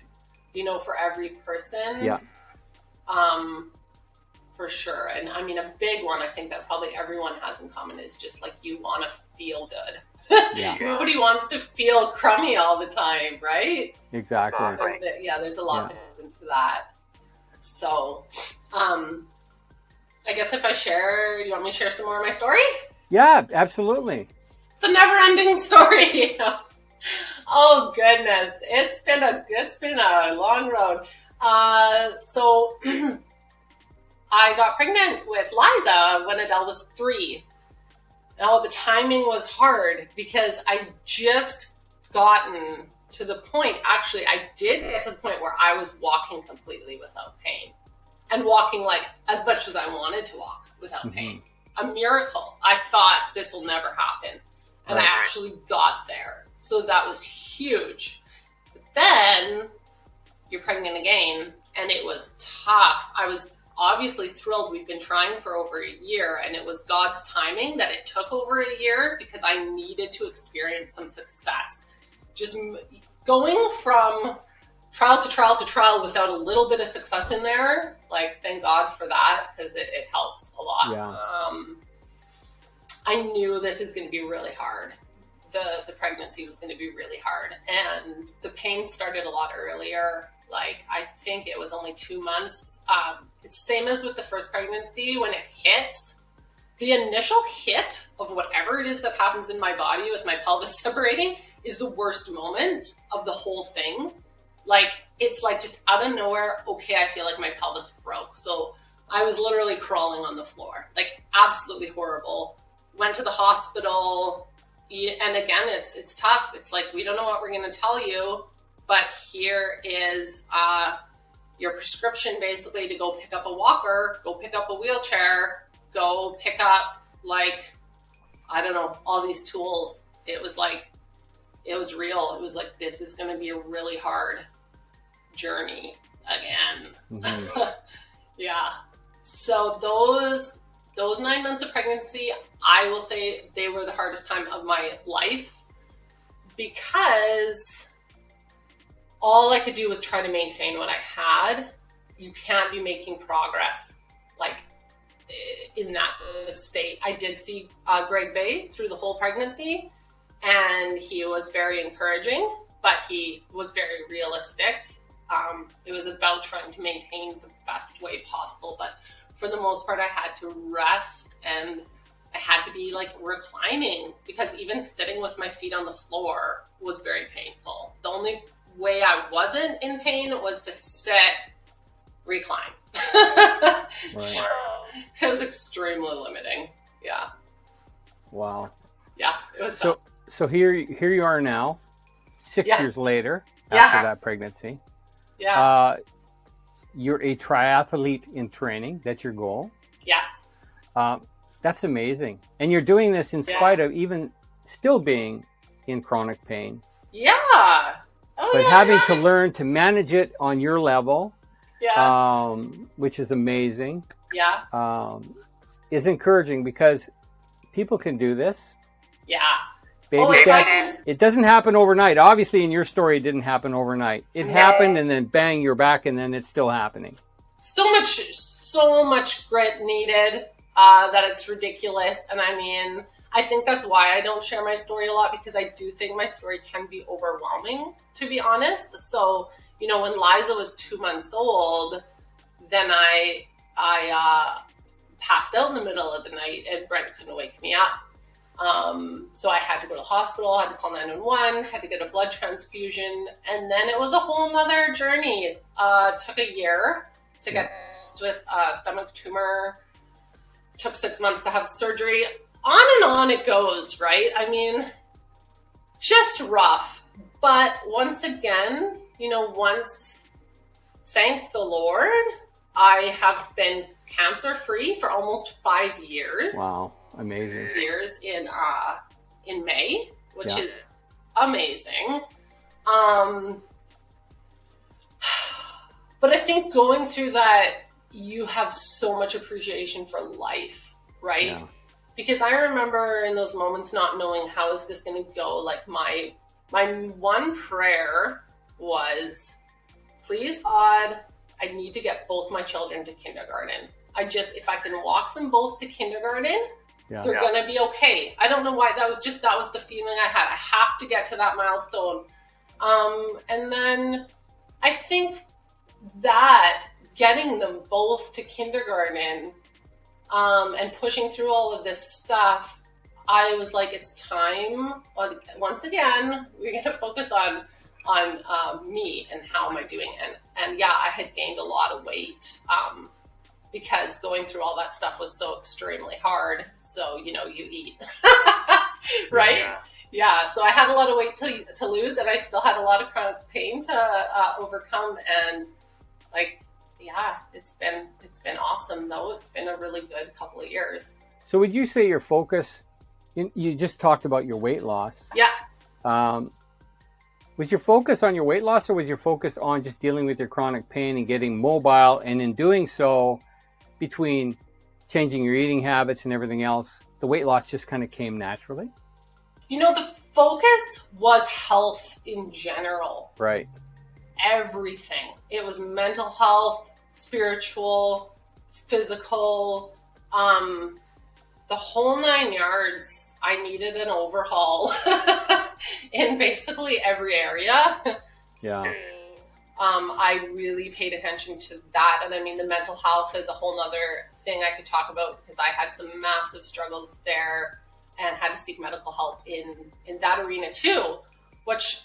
for every person. Yeah. For sure. And I mean, a big one I think that probably everyone has in common is just like you want to feel good. Yeah. Nobody wants to feel crummy all the time, right? Exactly. There's a lot that goes into that. So, I guess if you want me to share some more of my story? Yeah, absolutely. It's a never-ending story. Oh goodness, it's been a long road. So I got pregnant with Liza when Adele was 3. Now the timing was hard because I just gotten to the point. Actually, I did get to the point where I was walking completely without pain, and walking like as much as I wanted to walk without pain. A miracle. I thought this will never happen, and I actually got there. So that was huge. But then you're pregnant again, and it was tough. I was obviously thrilled. We've been trying for over a year, and it was God's timing that it took over a year because I needed to experience some success. Just going from trial to trial to trial without a little bit of success in there, like, thank God for that, because it helps a lot. Yeah. I knew this is going to be really hard. The pregnancy was going to be really hard, and the pain started a lot earlier. Like, I think it was only 2 months. It's same as with the first pregnancy. When it hits, the initial hit of whatever it is that happens in my body with my pelvis separating is the worst moment of the whole thing. Like, it's like just out of nowhere, okay, I feel like my pelvis broke. So I was literally crawling on the floor, like absolutely horrible. Went to the hospital, and again, it's tough. It's like, we don't know what we're going to tell you, but here is your prescription basically to go pick up a walker, go pick up a wheelchair, go pick up, like, I don't know, all these tools. It was like, it was real. It was like, this is going to be a really hard journey again. Yeah. So those 9 months of pregnancy, I will say they were the hardest time of my life, because all I could do was try to maintain what I had. You can't be making progress like in that state. I did see Greg Bay through the whole pregnancy, and he was very encouraging, but he was very realistic. It was about trying to maintain the best way possible, but for the most part, I had to rest, and I had to be like reclining, because even sitting with my feet on the floor was very painful. The only way I wasn't in pain was to sit, recline. So it was extremely limiting. Yeah. Wow. Yeah, it was tough. So here you are now, 6 years later Yeah. after that pregnancy. Yeah. You're a triathlete in training. That's your goal. Yeah. That's amazing. And you're doing this in spite of even still being in chronic pain. Yeah. Oh, But yeah, having to learn to manage it on your level, Yeah. which is amazing, Yeah. is encouraging, because people can do this. Yeah. Baby Oh, if I steps. can- It doesn't happen overnight. Obviously, in your story, it didn't happen overnight. It happened, and then bang, you're back, and then it's still happening. So much grit needed that it's ridiculous. And I mean, I think that's why I don't share my story a lot, because I do think my story can be overwhelming, to be honest. So, you know, when Liza was 2 months old, then I passed out in the middle of the night, and Brent couldn't wake me up. So I had to go to the hospital, had to call 911, had to get a blood transfusion, and then it was a whole nother journey. Took a year to get with a stomach tumor, took 6 months to have surgery. On and on it goes, right? I mean, just rough. But once again, you know, thank the Lord, I have been cancer-free for almost 5 years. Wow, amazing. Years in May, which Yeah. is amazing. But I think going through that, you have so much appreciation for life, right? Yeah. Because I remember in those moments not knowing how is this going to go. Like my one prayer was, please God, I need to get both my children to kindergarten. If I can walk them both to kindergarten, they're going to be okay. I don't know why. That was the feeling I had. I have to get to that milestone. And then I think that getting them both to kindergarten, and pushing through all of this stuff, I was like, it's time. Once again, we're going to focus on me and how am I doing. And yeah, I had gained a lot of weight because going through all that stuff was so extremely hard. So, you eat, right? Yeah. So I had a lot of weight to lose, and I still had a lot of chronic pain to overcome. And like, yeah, it's been awesome though. It's been a really good couple of years. So would you say your focus, you just talked about your weight loss. Yeah. Was your focus on your weight loss, or was your focus on just dealing with your chronic pain and getting mobile? And in doing so, between changing your eating habits and everything else, the weight loss just kind of came naturally? The focus was health in general. Right. Everything. It was mental health, spiritual, physical, the whole 9 yards. I needed an overhaul in basically every area. Yeah. So, I really paid attention to that. And I mean, the mental health is a whole nother thing I could talk about, because I had some massive struggles there and had to seek medical help in that arena too, which,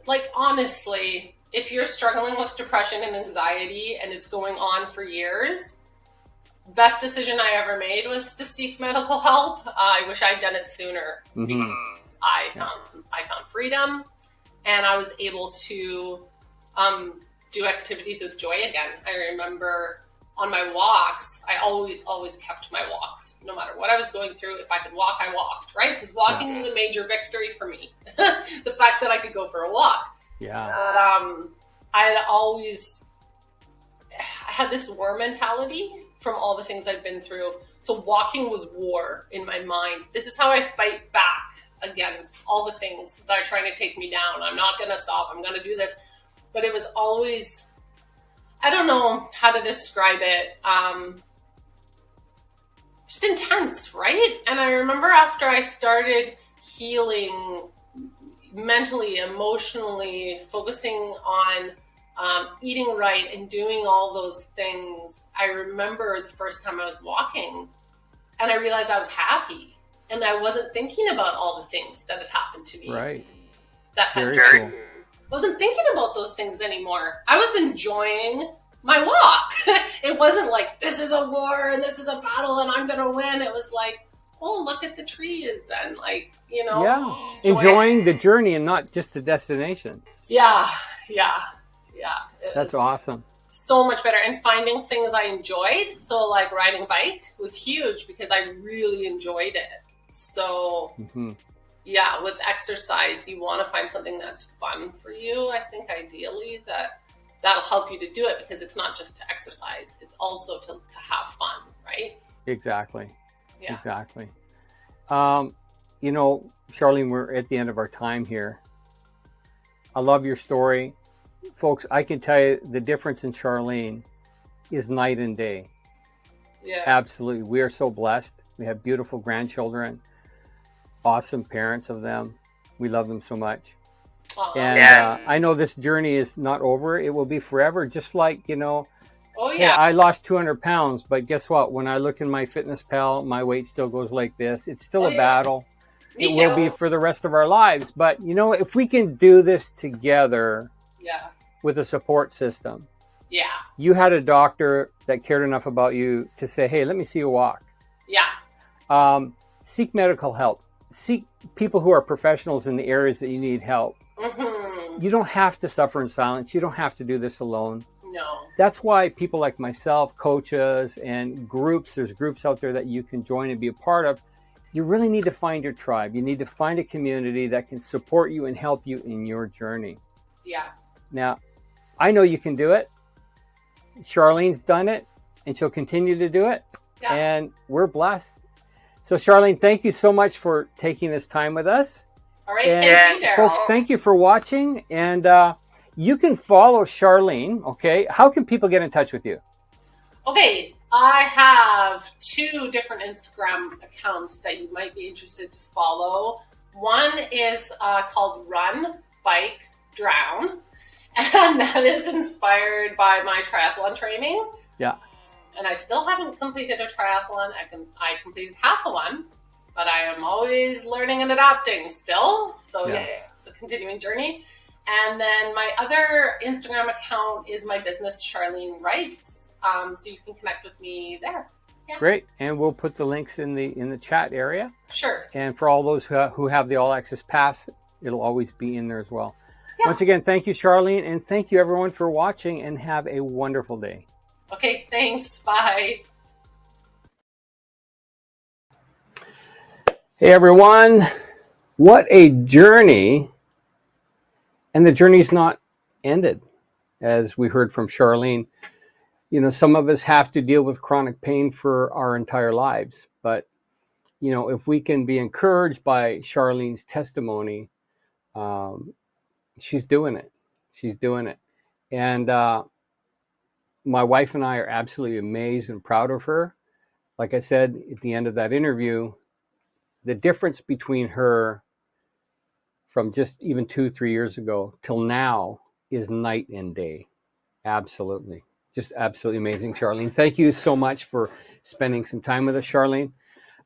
like, honestly, if you're struggling with depression and anxiety and it's going on for years, best decision I ever made was to seek medical help. I wish I'd done it sooner, because I found freedom, and I was able to do activities with joy again. I remember on my walks, I always kept my walks. No matter what I was going through, if I could walk, I walked, right? Because walking was a major victory for me. The fact that I could go for a walk. Yeah. But I had this war mentality from all the things I've been through. So walking was war in my mind. This is how I fight back against all the things that are trying to take me down. I'm not going to stop. I'm going to do this. But it was always, I don't know how to describe it. Just intense, right? And I remember after I started healing mentally, emotionally, focusing on eating right and doing all those things, I remember the first time I was walking and I realized I was happy and I wasn't thinking about all the things that had happened to me. Right. That had Very cool. Wasn't thinking about those things anymore. I was enjoying my walk. It wasn't like, this is a war and this is a battle and I'm going to win. It was like, oh, look at the trees and Yeah. Enjoying the journey and not just the destination. Yeah. That's awesome. So much better. And finding things I enjoyed. So like riding a bike was huge because I really enjoyed it. So yeah, with exercise, you want to find something that's fun for you. I think ideally that'll help you to do it, because it's not just to exercise. It's also to have fun, right? Exactly. Yeah. Exactly. Charlene, we're at the end of our time here. I love your story. Folks, I can tell you the difference in Charlene is night and day. Yeah. Absolutely. We are so blessed. We have beautiful grandchildren, awesome parents of them. We love them so much. And I know this journey is not over. It will be forever. Just like, Oh, yeah. hey, I lost 200 pounds, but guess what? When I look in my FitnessPal, my weight still goes like this. It's still a battle. Me It too. will be for the rest of our lives. But, if we can do this together with a support system. Yeah. You had a doctor that cared enough about you to say, hey, let me see you walk. Yeah. Seek medical help. Seek people who are professionals in the areas that you need help. Mm-hmm. You don't have to suffer in silence. You don't have to do this alone. No. That's why people like myself, coaches and groups, there's groups out there that you can join and be a part of. You really need to find your tribe. You need to find a community that can support you and help you in your journey. Yeah. Now, I know you can do it. Charlene's done it, and she'll continue to do it. Yeah. And we're blessed. So, Charlene, thank you so much for taking this time with us. All right. And Thank you, Daryl. folks, thank you for watching. And you can follow Charlene, okay? How can people get in touch with you? Okay, I have 2 different Instagram accounts that you might be interested to follow. One is called Run, Bike, Drown, and that is inspired by my triathlon training. Yeah. And I still haven't completed a triathlon. I completed half of one, but I am always learning and adapting still. So Yeah. yeah, it's a continuing journey. And then my other Instagram account is my business, Charlene Writes. So you can connect with me there. Yeah. Great. And we'll put the links in the chat area. Sure. And for all those who have the All Access Pass, it'll always be in there as well. Yeah. Once again, thank you, Charlene, and thank you everyone for watching, and have a wonderful day. Okay, thanks. Bye. Hey everyone, what a journey. And the journey's not ended, as we heard from Charlene. You know, some of us have to deal with chronic pain for our entire lives, but you know, if we can be encouraged by Charlene's testimony, she's doing it. She's doing it. And my wife and I are absolutely amazed and proud of her. Like I said at the end of that interview, the difference between her from just even 2-3 years ago till now is night and day. Absolutely. Just absolutely amazing, Charlene. Thank you so much for spending some time with us, Charlene.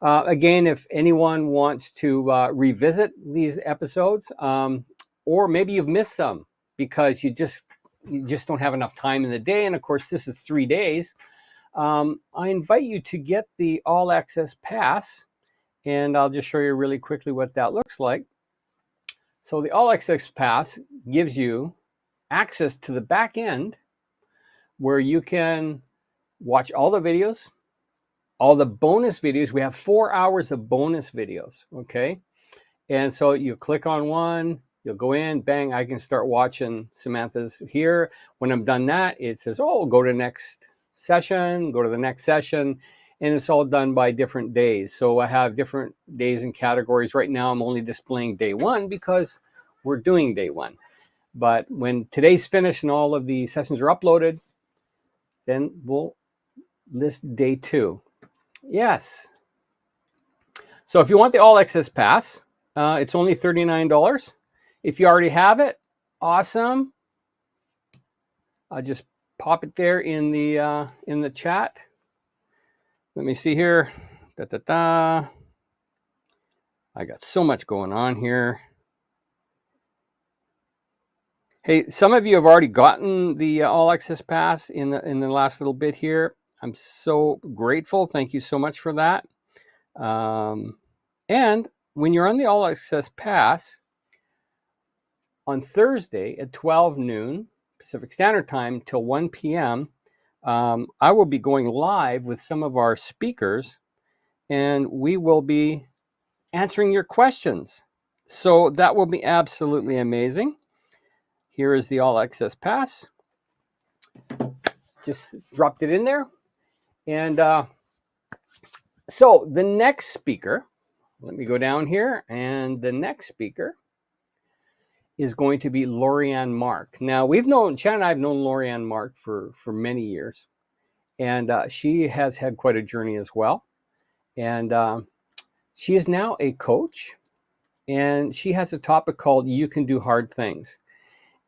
Again, if anyone wants to revisit these episodes, or maybe you've missed some because you just don't have enough time in the day, and of course this is 3 days, I invite you to get the All Access Pass, and I'll just show you really quickly what that looks like. So the All Access Pass gives you access to the back end where you can watch all the videos, all the bonus videos. We have 4 hours of bonus videos, okay? And so you click on one, you'll go in, bang, I can start watching Samantha's here. When I'm done that, it says, oh, go to next session, go to the next session, and it's all done by different days. So I have different days and categories. Right now, I'm only displaying day 1 because we're doing day 1. But when today's finished and all of the sessions are uploaded, then we'll list day 2. Yes. So if you want the All Access Pass, it's only $39. If you already have it, awesome. I'll just pop it there in the chat. Let me see here. I got so much going on here. Hey, some of you have already gotten the All Access Pass in the last little bit here. I'm so grateful. Thank you so much for that. And when you're on the All Access Pass, on Thursday at 12 noon Pacific Standard Time till 1 p.m., I will be going live with some of our speakers, and we will be answering your questions. So that will be absolutely amazing. Here is the All Access Pass. Just dropped it in there. And so the next speaker, let me go down here, and the next speaker is going to be Lorianne Mark. Now, Chad and I have known Lorianne Mark for many years, and she has had quite a journey as well. And she is now a coach, and she has a topic called You Can Do Hard Things.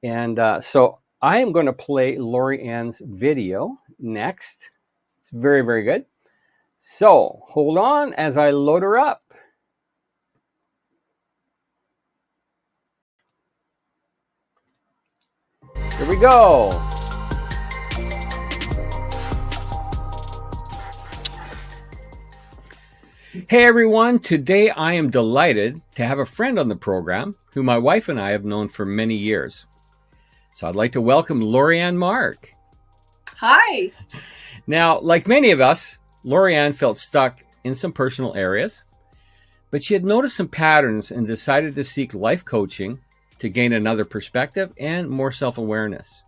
And so I am going to play Lorianne's video next. It's very, very good. So hold on as I load her up. Here we go. Hey everyone, today I am delighted to have a friend on the program who my wife and I have known for many years. So I'd like to welcome Lorianne Mark. Hi. Now, like many of us, Lorianne felt stuck in some personal areas, but she had noticed some patterns and decided to seek life coaching to gain another perspective and more self-awareness.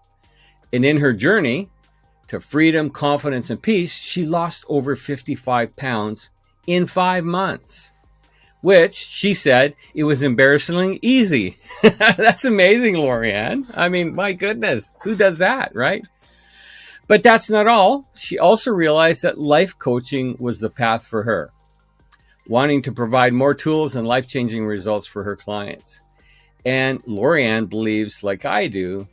And in her journey to freedom, confidence, and peace, she lost over 55 pounds in 5 months, which she said it was embarrassingly easy. That's amazing, Lorianne. I mean, my goodness, who does that, right? But that's not all. She also realized that life coaching was the path for her, wanting to provide more tools and life-changing results for her clients. And Lorianne believes, like I do,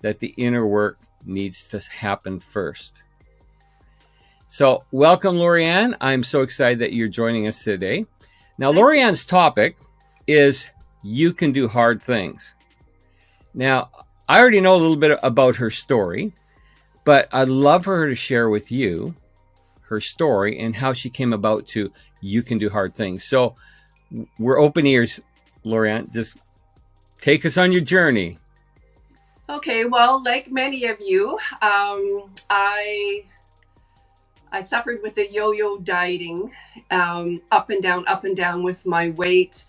that the inner work needs to happen first. So welcome, Lorianne. I'm so excited that you're joining us today. Now, Lorianne's topic is you can do hard things. Now, I already know a little bit about her story, but I'd love for her to share with you her story and how she came about to you can do hard things. So we're open ears, Lorianne. Just take us on your journey. Okay, well, like many of you, I suffered with a yo-yo dieting, up and down with my weight,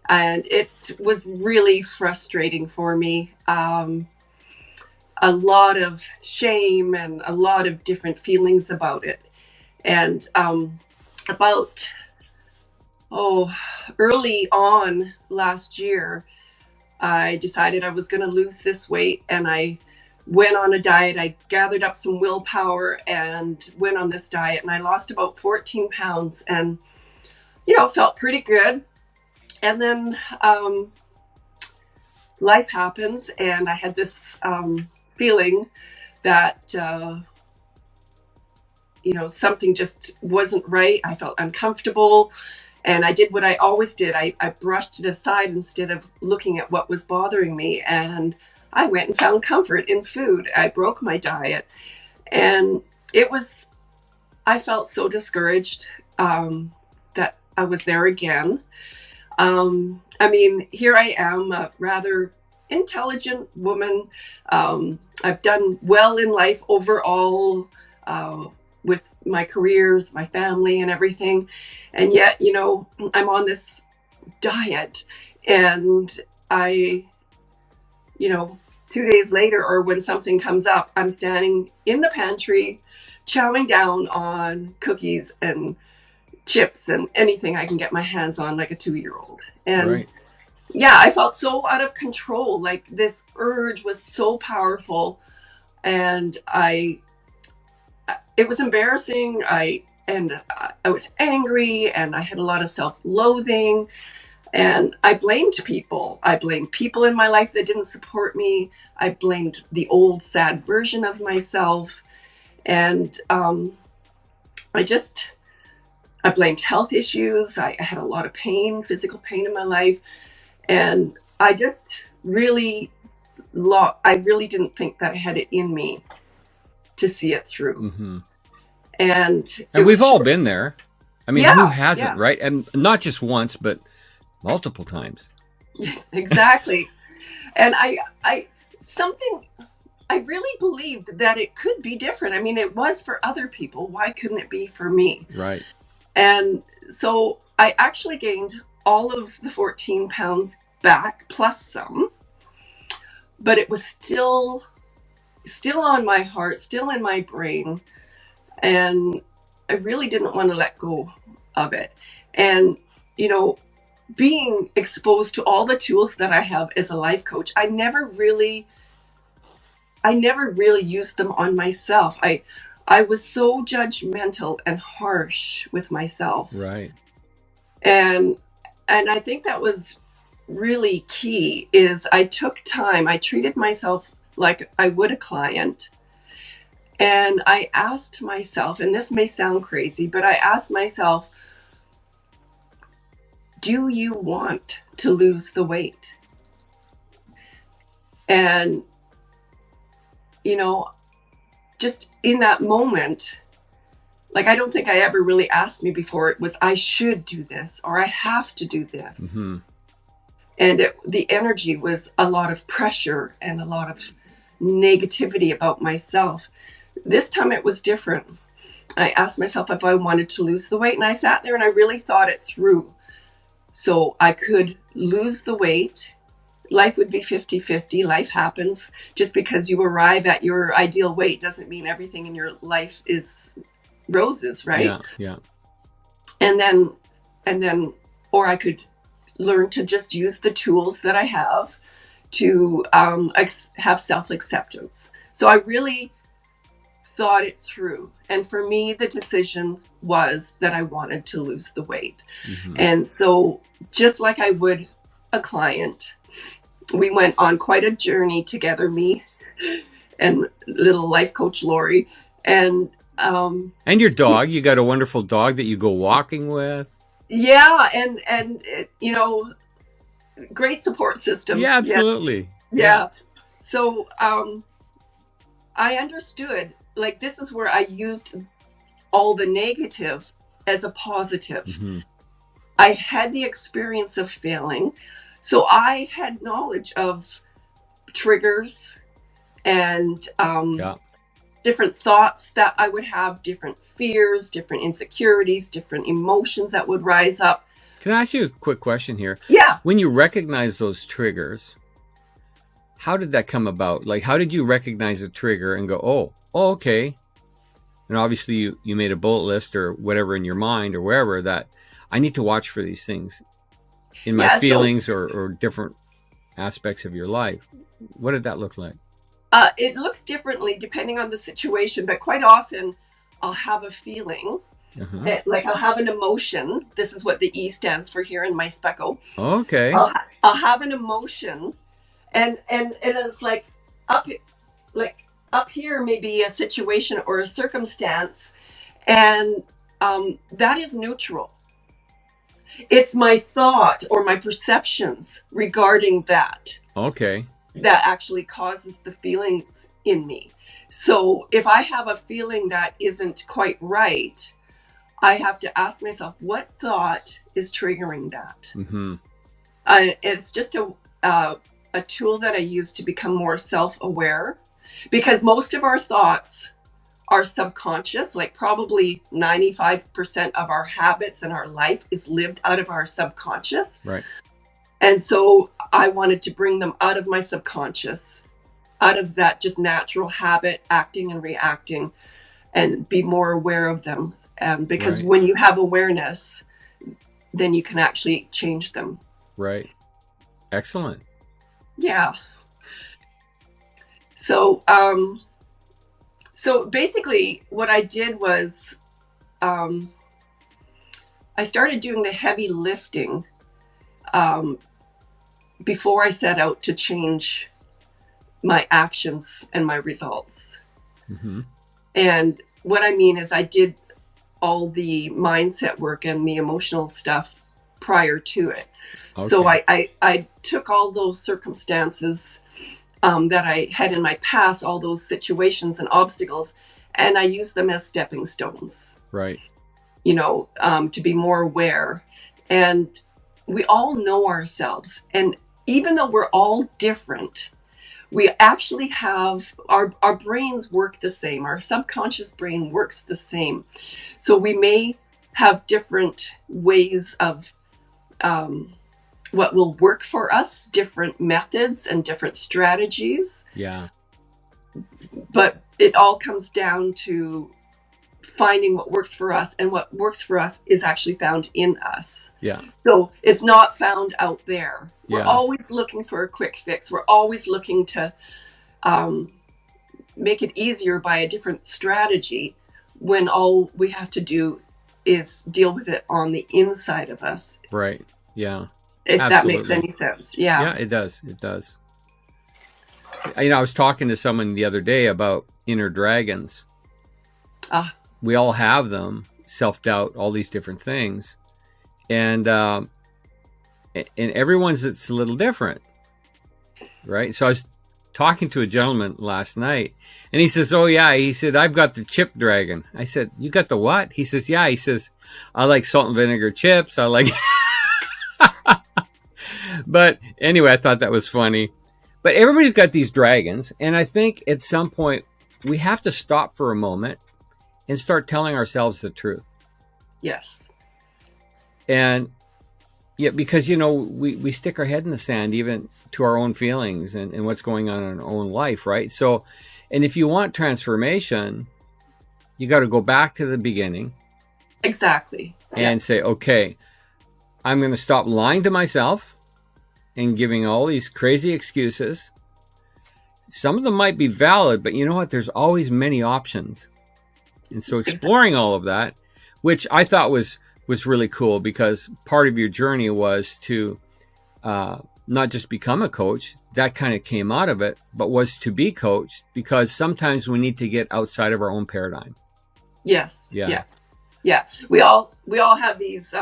and it was really frustrating for me. A lot of shame and a lot of different feelings about it. And about early on last year, I decided I was going to lose this weight, and I went on a diet. I gathered up some willpower and went on this diet, and I lost about 14 pounds and, felt pretty good. And then life happens, and I had this feeling that, something just wasn't right. I felt uncomfortable. And I did what I always did. I brushed it aside instead of looking at what was bothering me. And I went and found comfort in food. I broke my diet. And I felt so discouraged that I was there again. Here I am, a rather intelligent woman. I've done well in life overall, with my careers, my family, and everything. And yet, I'm on this diet, and 2 days later, or when something comes up, I'm standing in the pantry, chowing down on cookies and chips and anything I can get my hands on, like a 2-year-old. And Right. yeah, I felt so out of control. Like, this urge was so powerful, and it was embarrassing. I was angry, and I had a lot of self-loathing, and I blamed people. I blamed people in my life that didn't support me. I blamed the old sad version of myself, and I blamed health issues. I had a lot of pain, physical pain in my life, and I just really didn't think that I had it in me to see it through. Mm-hmm. And we've all been there. I mean, Yeah, who hasn't, yeah. right? And not just once, but multiple times. Exactly. And I really believed that it could be different. I mean, it was for other people. Why couldn't it be for me? Right. And so I actually gained all of the 14 pounds back, plus some, but it was still on my heart, still in my brain. And I really didn't want to let go of it. And, being exposed to all the tools that I have as a life coach, I never really used them on myself. I was so judgmental and harsh with myself. Right. And I think that was really key. Is I took time. I treated myself like I would a client. And I asked myself, and this may sound crazy, but I asked myself, do you want to lose the weight? And, just in that moment, like, I don't think I ever really asked me before. It was, I should do this, or I have to do this. Mm-hmm. And the energy was a lot of pressure and a lot of negativity about myself. This time it was different. I asked myself if I wanted to lose the weight, and I sat there and I really thought it through. So I could lose the weight. Life would be 50-50. Life happens. Just because you arrive at your ideal weight doesn't mean everything in your life is roses, right? Yeah. Yeah. And then, or I could learn to just use the tools that I have to have self-acceptance. So I really thought it through. And for me, the decision was that I wanted to lose the weight. Mm-hmm. And so just like I would a client, we went on quite a journey together, me and little life coach Lori. And your dog, you got a wonderful dog that you go walking with. Yeah, and great support system. Yeah, absolutely. Yeah. So I understood, like, this is where I used all the negative as a positive. Mm-hmm. I had the experience of failing, so I had knowledge of triggers and different thoughts that I would have, different fears, different insecurities, different emotions that would rise up. Can I ask you a quick question here? Yeah. When you recognize those triggers, how did that come about? Like, how did you recognize a trigger and go, oh, okay. And obviously you made a bullet list or whatever in your mind or wherever that I need to watch for these things in my feelings or different aspects of your life. What did that look like? It looks differently depending on the situation, but quite often I'll have a feeling. Like I'll have an emotion. This is what the E stands for here in my speckle. Okay. I'll have an emotion, and it's like up here maybe a situation or a circumstance, and that is neutral. It's my thought or my perceptions regarding that. Okay. That actually causes the feelings in me. So if I have a feeling that isn't quite right, I have to ask myself, what thought is triggering that? Mm-hmm. It's just a tool that I use to become more self-aware, because most of our thoughts are subconscious. Like probably 95% of our habits in our life is lived out of our subconscious. Right. And so I wanted to bring them out of my subconscious, out of that just natural habit, acting and reacting, and be more aware of them. Because when you have awareness, then you can actually change them. Right. Excellent. Yeah. So, so basically what I did was, I started doing the heavy lifting, before I set out to change my actions and my results. Mm-hmm. And what I mean is I did all the mindset work and the emotional stuff prior to it. Okay. So I took all those circumstances that I had in my past, all those situations and obstacles, and I used them as stepping stones. Right. To be more aware. And we all know ourselves. And even though we're all different, we actually have our brains work the same. Our subconscious brain works the same. So we may have different ways of what will work for us, different methods and different strategies. Yeah. But it all comes down to finding what works for us, and what works for us is actually found in us. Yeah. So it's not found out there. We're Yeah. always looking for a quick fix. We're always looking to make it easier by a different strategy, when all we have to do is deal with it on the inside of us. Right. Yeah. If Absolutely. that makes any sense. Yeah. Yeah, it does. It does. I was talking to someone the other day about inner dragons. We all have them, self-doubt, all these different things. And everyone's, it's a little different, right? So I was talking to a gentleman last night, and he says, oh yeah, he said, I've got the chip dragon. I said, you got the what? He says, yeah. He says, I like salt and vinegar chips. I like, but anyway, I thought that was funny. But everybody's got these dragons, and I think at some point we have to stop for a moment and start telling ourselves the truth. Yes. And yeah, because, we stick our head in the sand, even to our own feelings and what's going on in our own life, right? So, and if you want transformation, you got to go back to the beginning. Exactly. And say, okay, I'm going to stop lying to myself and giving all these crazy excuses. Some of them might be valid, but you know what? There's always many options. And so exploring all of that, which I thought was really cool, because part of your journey was to not just become a coach. That kind of came out of it, but was to be coached, because sometimes we need to get outside of our own paradigm. Yes. Yeah. Yeah. We all have these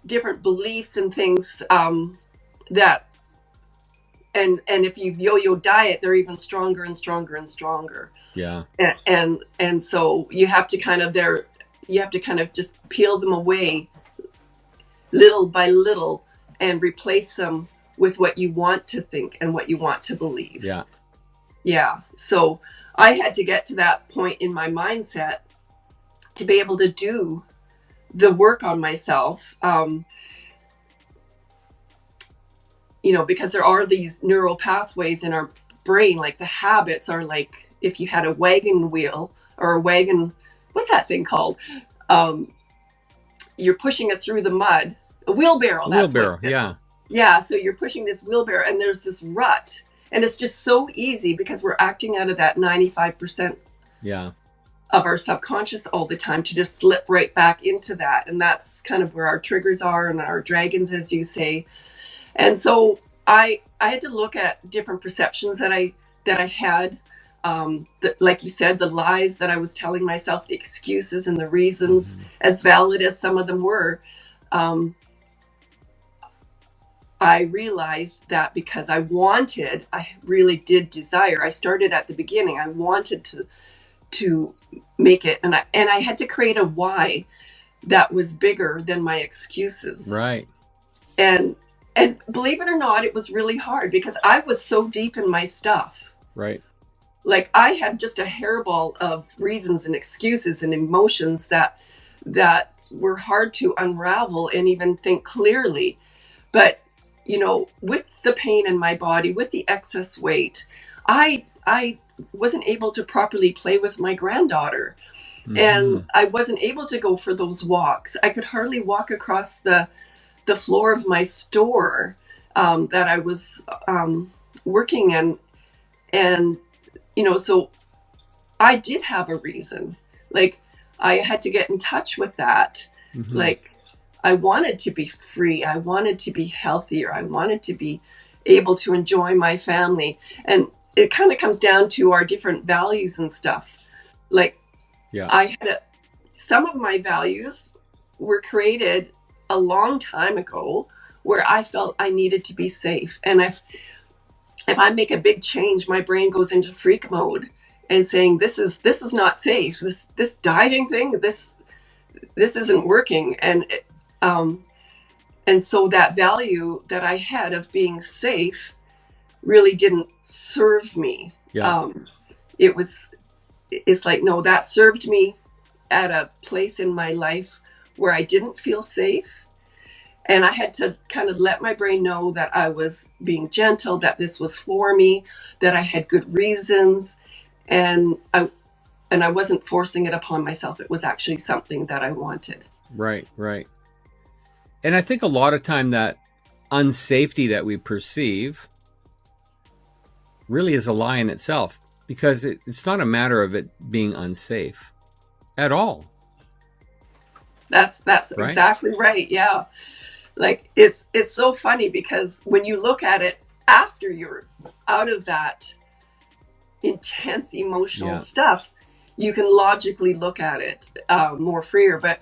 different beliefs and things that, and if you yo-yo diet, they're even stronger and stronger and stronger. Yeah. And so you have to kind of just peel them away little by little and replace them with what you want to think and what you want to believe. Yeah. Yeah. So I had to get to that point in my mindset to be able to do the work on myself. Because there are these neural pathways in our brain, like the habits are like if you had a wagon wheel or a wagon, what's that thing called? You're pushing it through the mud. A wheelbarrow. Yeah. Yeah. So you're pushing this wheelbarrow and there's this rut. And it's just so easy because we're acting out of that 95% of our subconscious all the time to just slip right back into that. And that's kind of where our triggers are and our dragons, as you say. And so I had to look at different perceptions that I had, like you said, the lies that I was telling myself, the excuses and the reasons, as valid as some of them were. I realized that because I really did desire. I started at the beginning. I wanted to make it, and I had to create a why that was bigger than my excuses. Right. And believe it or not, it was really hard because I was so deep in my stuff. Right. Like I had just a hairball of reasons and excuses and emotions that were hard to unravel and even think clearly. But with the pain in my body, with the excess weight, I wasn't able to properly play with my granddaughter. And I wasn't able to go for those walks. I could hardly walk across the floor of my store that I was working in. And, so I did have a reason. Like I had to get in touch with that. Like I wanted to be free. I wanted to be healthier. I wanted to be able to enjoy my family. And it kind of comes down to our different values and stuff. Like some of my values were created a long time ago where I felt I needed to be safe. And if I make a big change, my brain goes into freak mode and saying, this is not safe. This dieting thing, this isn't working. And so that value that I had of being safe really didn't serve me. It's like, no, that served me at a place in my life where I didn't feel safe. And I had to kind of let my brain know that I was being gentle, that this was for me, that I had good reasons. And I wasn't forcing it upon myself. It was actually something that I wanted. Right. And I think a lot of time that unsafety that we perceive really is a lie in itself, because it's not a matter of it being unsafe at all. That's right? Exactly right. Yeah. Like it's so funny because when you look at it after you're out of that intense emotional stuff, you can logically look at it more freer. But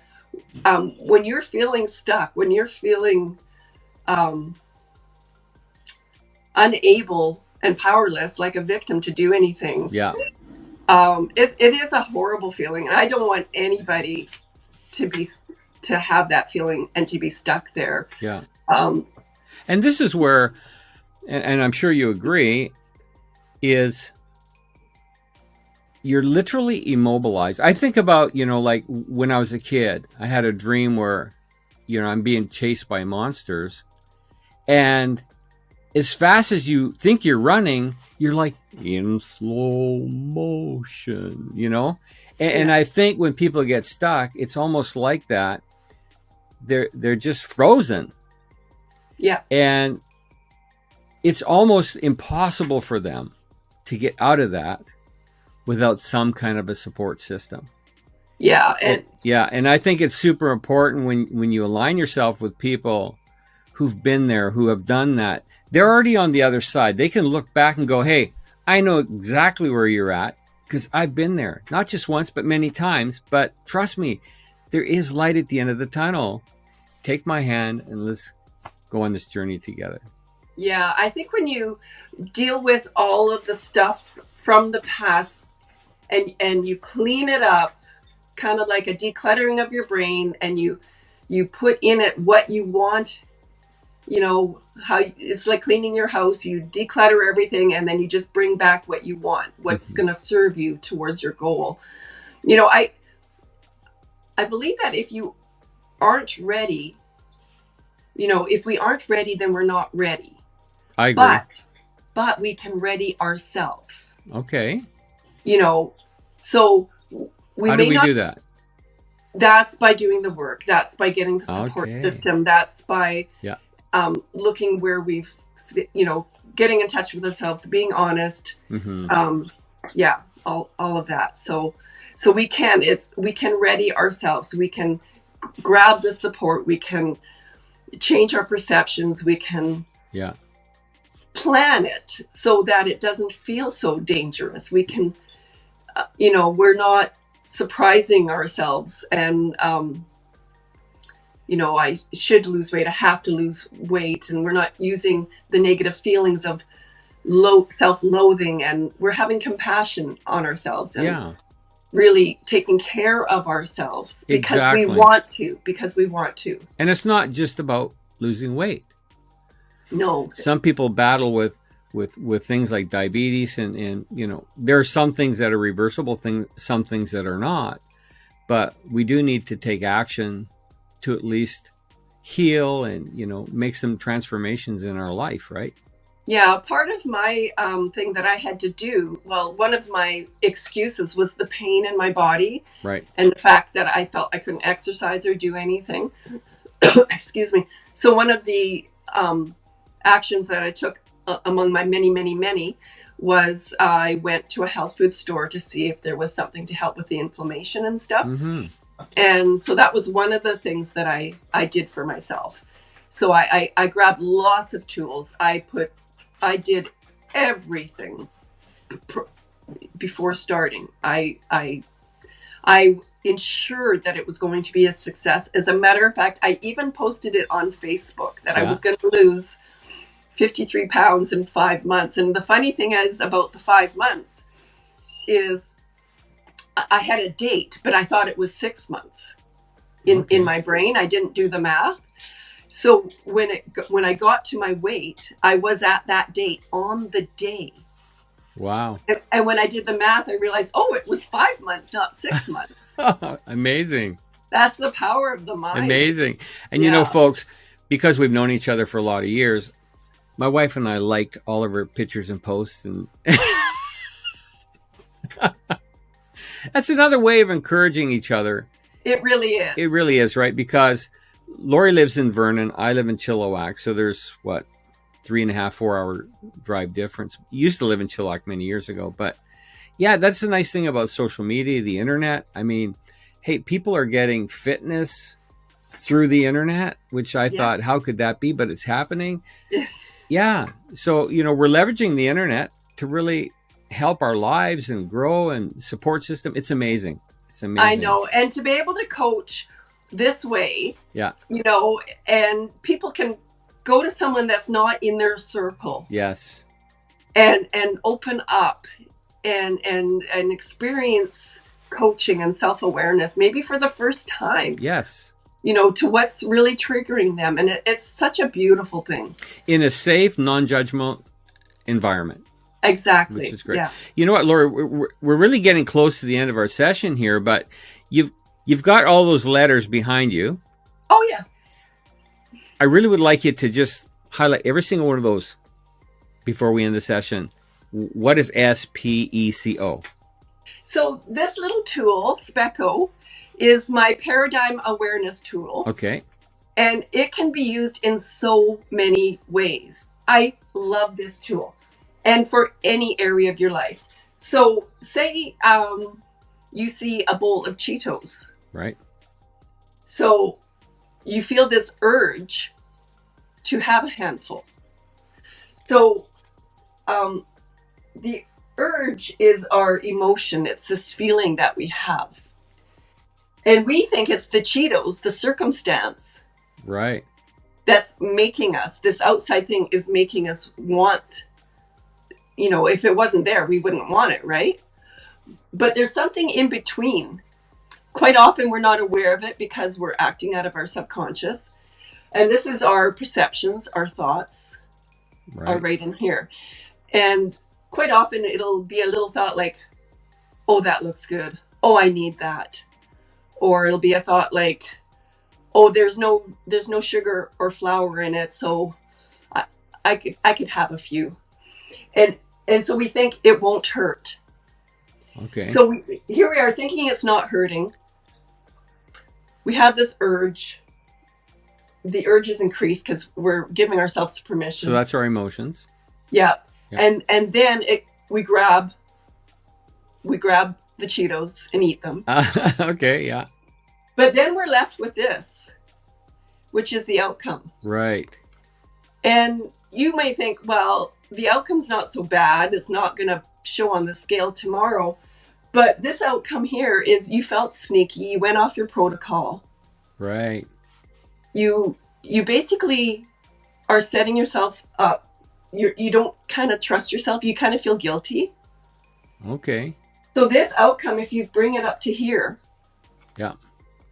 when you're feeling stuck, when you're feeling unable and powerless, like a victim to do anything, it is a horrible feeling. And I don't want anybody to have that feeling and to be stuck there. Yeah. And this is where, and I'm sure you agree, is you're literally immobilized. I think about, like when I was a kid, I had a dream where, I'm being chased by monsters. And as fast as you think you're running, you're like in slow motion, And I think when people get stuck, it's almost like that. They're just frozen. Yeah. And it's almost impossible for them to get out of that without some kind of a support system. Yeah. And I think it's super important when you align yourself with people who've been there, who have done that. They're already on the other side. They can look back and go, hey, I know exactly where you're at because I've been there, not just once, but many times. But trust me, there is light at the end of the tunnel. take my hand and let's go on this journey together. Yeah, I think when you deal with all of the stuff from the past and you clean it up, kind of like a decluttering of your brain, and you put in it what you want, you know, how it's like cleaning your house. You declutter everything and then you just bring back what you want, what's going to serve you towards your goal. You know, I believe that if you aren't ready, you know, if we aren't ready, then we're not ready. I agree. But we can ready ourselves. Okay. You know, so we How may do we not do that? That's by doing the work. That's by getting the support Okay. system. That's by Yeah. Looking where we've, you know, getting in touch with ourselves, being honest. Yeah, all of that. So we can ready ourselves. We can grab the support. We can change our perceptions. We can plan it so that it doesn't feel so dangerous. We can, you know, we're not surprising ourselves and, you know, I should lose weight, I have to lose weight. And we're not using the negative feelings of self-loathing, and we're having compassion on ourselves and really taking care of ourselves because we want to. And it's not just about losing weight. No. Some people battle with things like diabetes and you know, there are some things that are reversible, some things that are not, but we do need to take action to at least heal and, you know, make some transformations in our life, right? Yeah, part of my thing that I had to do, well, one of my excuses was the pain in my body. Right. And the fact that I felt I couldn't exercise or do anything. Excuse me. So one of the actions that I took among my many was I went to a health food store to see if there was something to help with the inflammation and stuff. And so that was one of the things that I did for myself. So I grabbed lots of tools. I did everything before starting. I ensured that it was going to be a success. As a matter of fact, I even posted it on Facebook that I was going to lose 53 pounds in 5 months. And the funny thing is about the 5 months is I had a date, but I thought it was 6 months in my brain. I didn't do the math. So when I got to my weight, I was at that date on the day. Wow. And when I did the math, I realized, it was 5 months, not 6 months. Amazing. That's the power of the mind. Amazing. And you know, folks, because we've known each other for a lot of years, my wife and I liked all of her pictures and posts, and that's another way of encouraging each other. It really is. It really is, right? Because Lori lives in Vernon, I live in Chilliwack, so there's 3.5, 4 hour drive difference. Used to live in Chilliwack many years ago, but yeah, that's the nice thing about social media, the internet. I mean, hey, people are getting fitness through the internet, which I thought, how could that be? But it's happening. Yeah. So, you know, we're leveraging the internet to really help our lives and grow and support system. It's amazing. It's amazing. I know. And to be able to coach this way, you know, and people can go to someone that's not in their circle. Yes. And open up and experience coaching and self-awareness, maybe for the first time. Yes. You know, to what's really triggering them. And it's such a beautiful thing. In a safe, non-judgmental environment. Exactly. Which is great. Yeah. You know what, Laura, we're really getting close to the end of our session here, but you've got all those letters behind you. Oh, yeah. I really would like you to just highlight every single one of those before we end the session. What is SPECO? So this little tool, SPECO, is my paradigm awareness tool. Okay. And it can be used in so many ways. I love this tool. And for any area of your life. So say you see a bowl of Cheetos. Right. So you feel this urge to have a handful. So the urge is our emotion. It's this feeling that we have. And we think it's the Cheetos, the circumstance Right. That's making us, this outside thing is making us want, if it wasn't there, we wouldn't want it, right? But there's something in between. Quite often we're not aware of it because we're acting out of our subconscious. And this is our perceptions, our thoughts are right in here. And quite often it'll be a little thought like, oh, that looks good. Oh, I need that. Or it'll be a thought like, oh, there's no sugar or flour in it, so I could have a few. And so we think it won't hurt. Okay. So here we are thinking it's not hurting. We have this urge. The urge is increased because we're giving ourselves permission. So that's our emotions. Yeah. Yeah. And then we grab the Cheetos and eat them. Okay, yeah. But then we're left with this, which is the outcome. Right. And you may think, well, the outcome's not so bad. It's not going to show on the scale tomorrow. But this outcome here is you felt sneaky. You went off your protocol. Right. You basically are setting yourself up. You don't kind of trust yourself. You kind of feel guilty. Okay. So this outcome, if you bring it up to here, Yeah.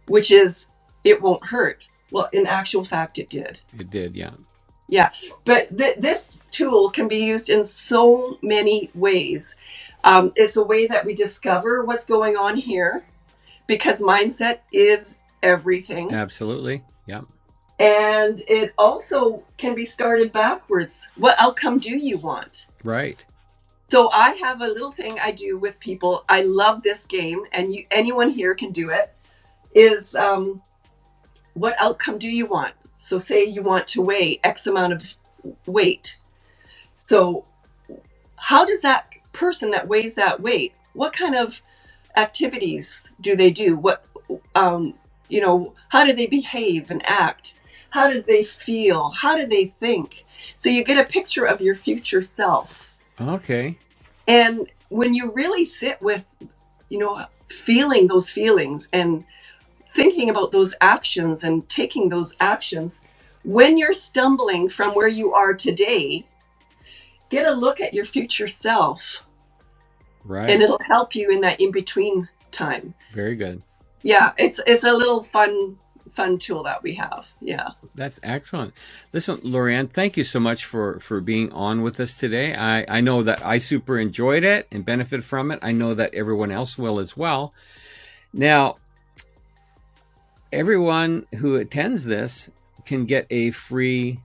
which is it won't hurt. Well, in actual fact, it did. It did, yeah. Yeah, but this tool can be used in so many ways. It's a way that we discover what's going on here, because mindset is everything. Absolutely, yeah. And it also can be started backwards. What outcome do you want? Right. So I have a little thing I do with people. I love this game, and anyone here can do it. Is what outcome do you want? So say you want to weigh X amount of weight. So how does that person that weighs that weight, what kind of activities do they do? What, how do they behave and act? How do they feel? How do they think? So you get a picture of your future self. Okay. And when you really sit with, feeling those feelings and thinking about those actions and taking those actions, when you're stumbling from where you are today, get a look at your future self. Right. And it'll help you in that in-between time. Very good. Yeah, it's a little fun tool that we have. Yeah. That's excellent. Listen, Lori-Ann, thank you so much for being on with us today. I know that I super enjoyed it and benefited from it. I know that everyone else will as well. Now, everyone who attends this can get a free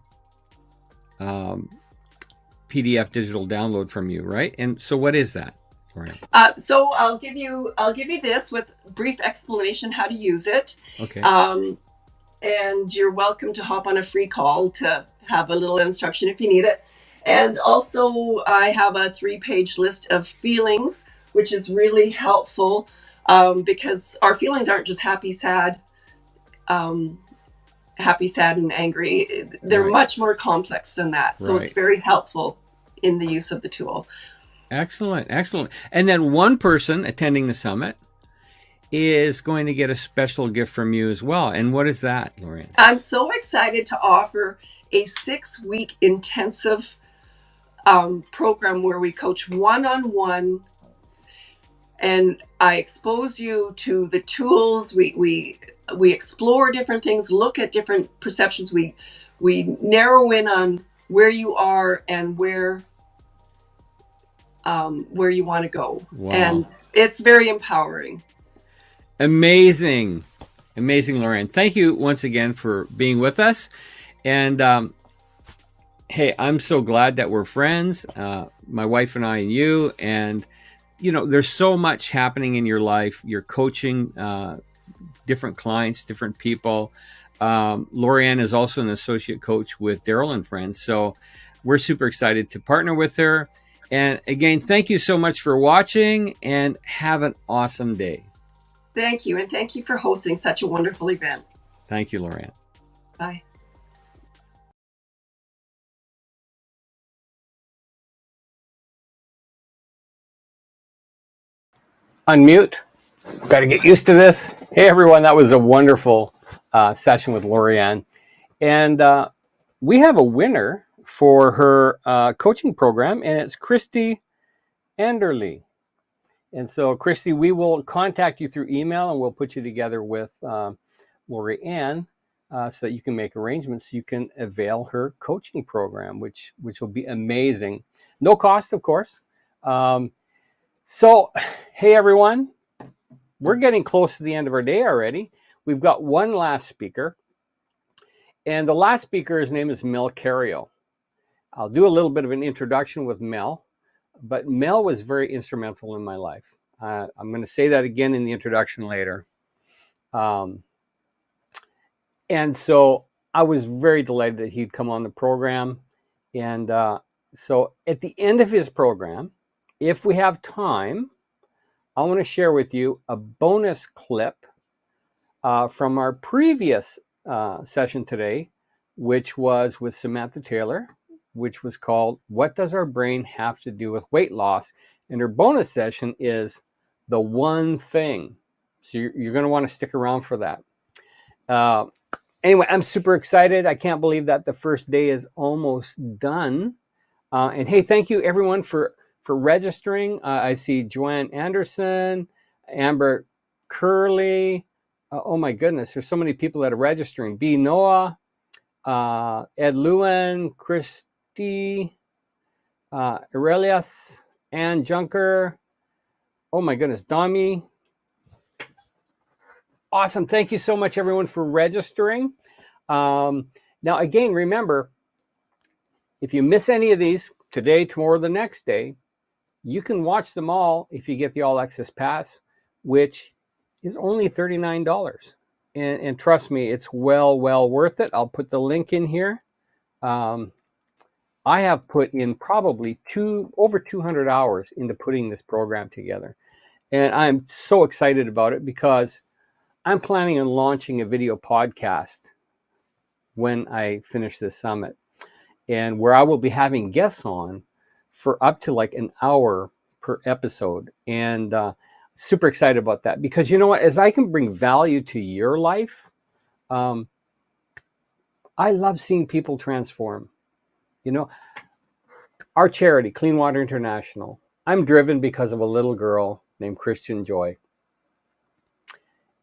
PDF digital download from you, right? And so what is that? So I'll give you this with brief explanation how to use it. Okay. And you're welcome to hop on a free call to have a little instruction if you need it. And also I have a 3-page list of feelings, which is really helpful because our feelings aren't just happy, sad, and angry. They're much more complex than that. So it's very helpful in the use of the tool. Excellent. Excellent. And then one person attending the summit is going to get a special gift from you as well. And what is that, Lori-Ann? I'm so excited to offer a 6-week intensive program where we coach one-on-one, and I expose you to the tools. We explore different things, look at different perceptions. We narrow in on where you are and where you want to go. Wow. And it's very empowering. Amazing, Lori-Ann. Thank you once again for being with us. And hey, I'm so glad that we're friends, my wife and I and you. And, there's so much happening in your life. You're coaching different clients, different people. Lori-Ann is also an associate coach with Daryl and Friends. So we're super excited to partner with her. And again, thank you so much for watching and have an awesome day. Thank you. And thank you for hosting such a wonderful event. Thank you, Lori-Ann. Bye. Unmute. Got to get used to this. Hey, everyone. That was a wonderful session with Lori-Ann. And we have a winner for her coaching program, and it's Christy Anderley. And so, Christy, we will contact you through email, and we'll put you together with Lori Ann so that you can make arrangements so you can avail her coaching program, which will be amazing. No cost, of course. So, hey, everyone, we're getting close to the end of our day already. We've got one last speaker, and the last speaker, his name is Mel Cario. I'll do a little bit of an introduction with Mel, but Mel was very instrumental in my life. I'm going to say that again in the introduction later. And so I was very delighted that he'd come on the program. And so at the end of his program, if we have time, I want to share with you a bonus clip from our previous session today, which was with Samantha Taylor, which was called What Does Our Brain Have to Do with Weight Loss? And her bonus session is The One Thing. So you're going to want to stick around for that. Anyway, I'm super excited. I can't believe that the first day is almost done. And hey, thank you everyone for registering. I see Joanne Anderson, Amber Curley. Oh my goodness, there's so many people that are registering. B. Noah, Ed Lewin, Christy, Aurelius, Ann Junker. Oh my goodness, Dami. Awesome. Thank you so much, everyone, for registering. Now, again, remember, if you miss any of these, today, tomorrow, the next day, you can watch them all if you get the All Access Pass, which is only $39. And trust me, it's well worth it. I'll put the link in here. I have put in probably over 200 hours into putting this program together. And I'm so excited about it because I'm planning on launching a video podcast when I finish this summit, and where I will be having guests on for up to like an hour per episode. And super excited about that because you know what, as I can bring value to your life, I love seeing people transform. You know, our charity, Clean Water International, I'm driven because of a little girl named Christian Joy.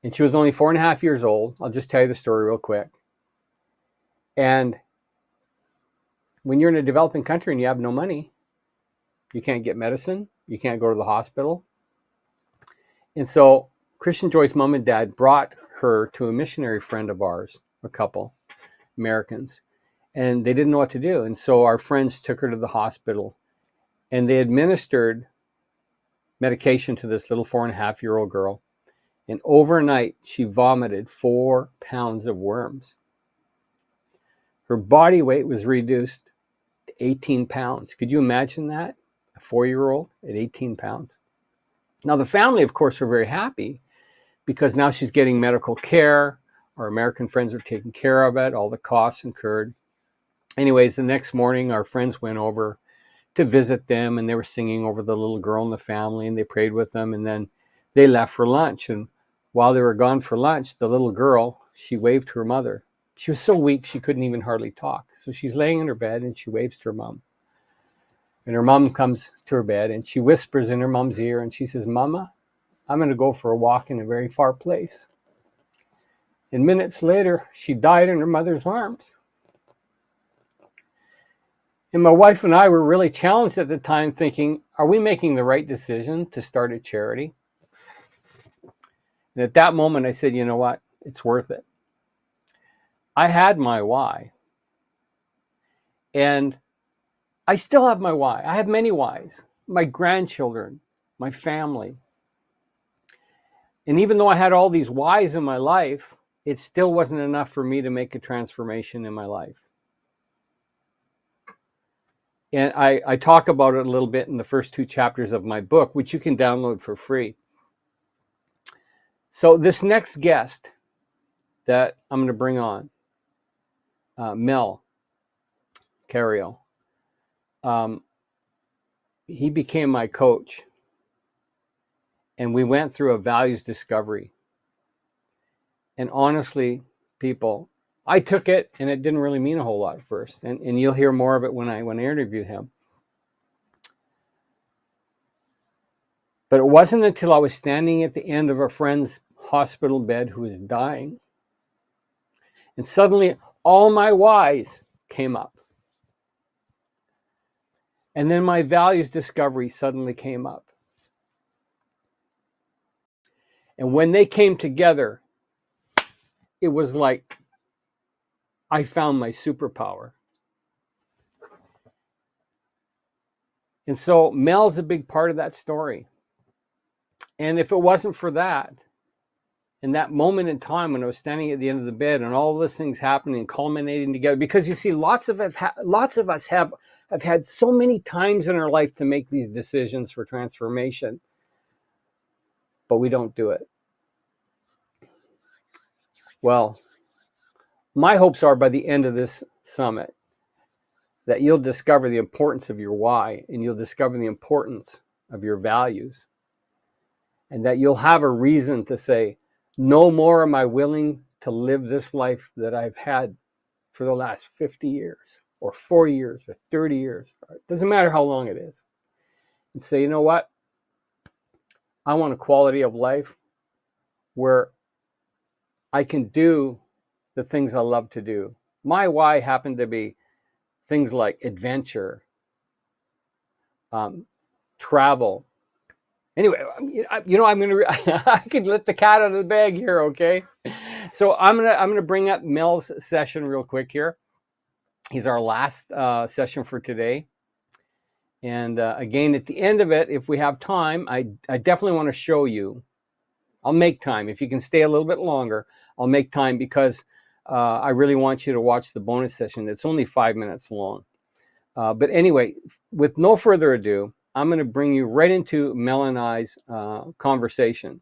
And she was only 4.5 years old. I'll just tell you the story real quick. And when you're in a developing country and you have no money, you can't get medicine, you can't go to the hospital. And so Christian Joy's mom and dad brought her to a missionary friend of ours, a couple, Americans, and they didn't know what to do. And so our friends took her to the hospital, and they administered medication to this little 4.5-year-old girl. And overnight, she vomited 4 pounds of worms. Her body weight was reduced to 18 pounds. Could you imagine that? A 4-year-old at 18 pounds. Now, the family, of course, were very happy because now she's getting medical care. Our American friends are taking care of it, all the costs incurred. Anyways, the next morning, our friends went over to visit them, and they were singing over the little girl in the family, and they prayed with them, and then they left for lunch. And while they were gone for lunch, the little girl, she waved to her mother. She was so weak, she couldn't even hardly talk. So she's laying in her bed, and she waves to her mom. And her mom comes to her bed, and she whispers in her mom's ear, and she says, "Mama, I'm going to go for a walk in a very far place." And minutes later, she died in her mother's arms. And my wife and I were really challenged at the time, thinking, are we making the right decision to start a charity? And at that moment, I said, you know what? It's worth it. I had my why. And I still have my why. I have many whys. My grandchildren, my family. And even though I had all these whys in my life, it still wasn't enough for me to make a transformation in my life. And I talk about it a little bit in the first 2 chapters of my book, which you can download for free. So this next guest that I'm going to bring on, Mel Cario, he became my coach. And we went through a values discovery. And honestly, people, I took it, and it didn't really mean a whole lot at first. And you'll hear more of it when I interview him. But it wasn't until I was standing at the end of a friend's hospital bed who was dying, and suddenly all my whys came up. And then my values discovery suddenly came up. And when they came together, it was like I found my superpower. And so Mel's a big part of that story. And if it wasn't for that, in that moment in time when I was standing at the end of the bed and all those things happening and culminating together, because you see, lots of us have had so many times in our life to make these decisions for transformation, but we don't do it. Well, my hopes are by the end of this summit that you'll discover the importance of your why, and you'll discover the importance of your values, and that you'll have a reason to say, no more am I willing to live this life that I've had for the last 50 years or 40 years or 30 years. It doesn't matter how long it is. And say, you know what? I want a quality of life where I can do the things I love to do. My why happened to be things like adventure, travel. Anyway, I'm gonna. I could let the cat out of the bag here, okay? So I'm gonna bring up Mel's session real quick here. He's our last session for today, and again, at the end of it, if we have time, I definitely want to show you. I'll make time if you can stay a little bit longer. I'll make time because I really want you to watch the bonus session. It's only 5 minutes long, but anyway, with no further ado, I'm going to bring you right into Mel and I's conversation.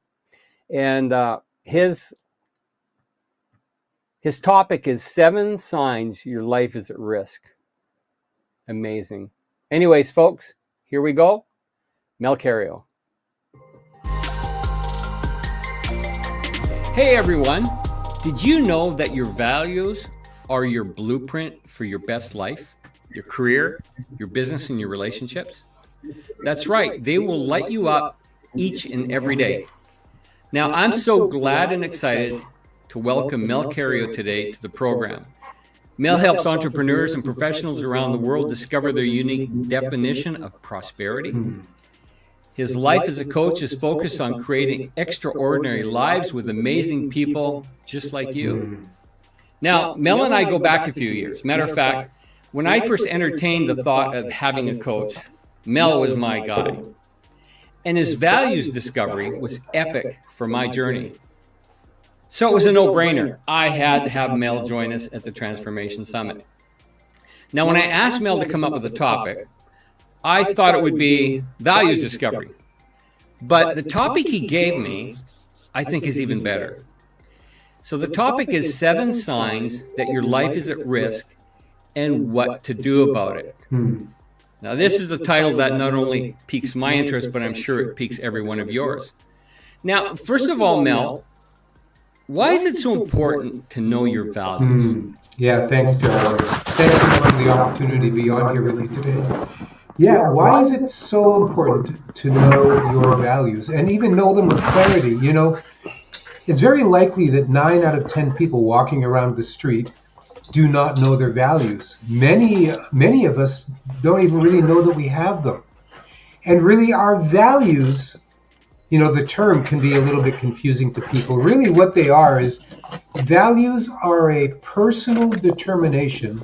And his topic is 7 signs your life is at risk. Amazing. Anyways, folks, here we go. Mel Carreyrou. Hey, everyone. Did you know that your values are your blueprint for your best life, your career, your business, and your relationships? That's right. They will light you up each and every day. Now, I'm so glad and excited to welcome Mel Carreyrou today to the program. Mel helps entrepreneurs and professionals around the world discover their unique definition of prosperity. His life as a coach is focused on creating extraordinary lives with amazing people just like you. Now, Mel and I go back a few years. Matter of fact, when I first entertained the thought of having a coach, Mel was my guy. And his values discovery was epic for my journey. So it was a no-brainer. I had to have Mel join us at the Transformation Summit. Now, when I asked Mel to come up with a topic, I thought it would be values discovery. But the topic he gave me, I think, is even better. So the topic is 7 signs that your life is at risk and what to do about it. Now, this is the title that not only piques my interest, but I'm sure it piques every one of yours. Now, first of all, Mel, why is it so important to know your values? Yeah, thanks, Darryl. Thanks for having the opportunity to be on here with you today. Yeah, why is it so important to know your values and even know them with clarity? You know, it's very likely that 9 out of 10 people walking around the street do not know their values. Many of us don't even really know that we have them. And really our values, you know, the term can be a little bit confusing to people. Really what they are is values are a personal determination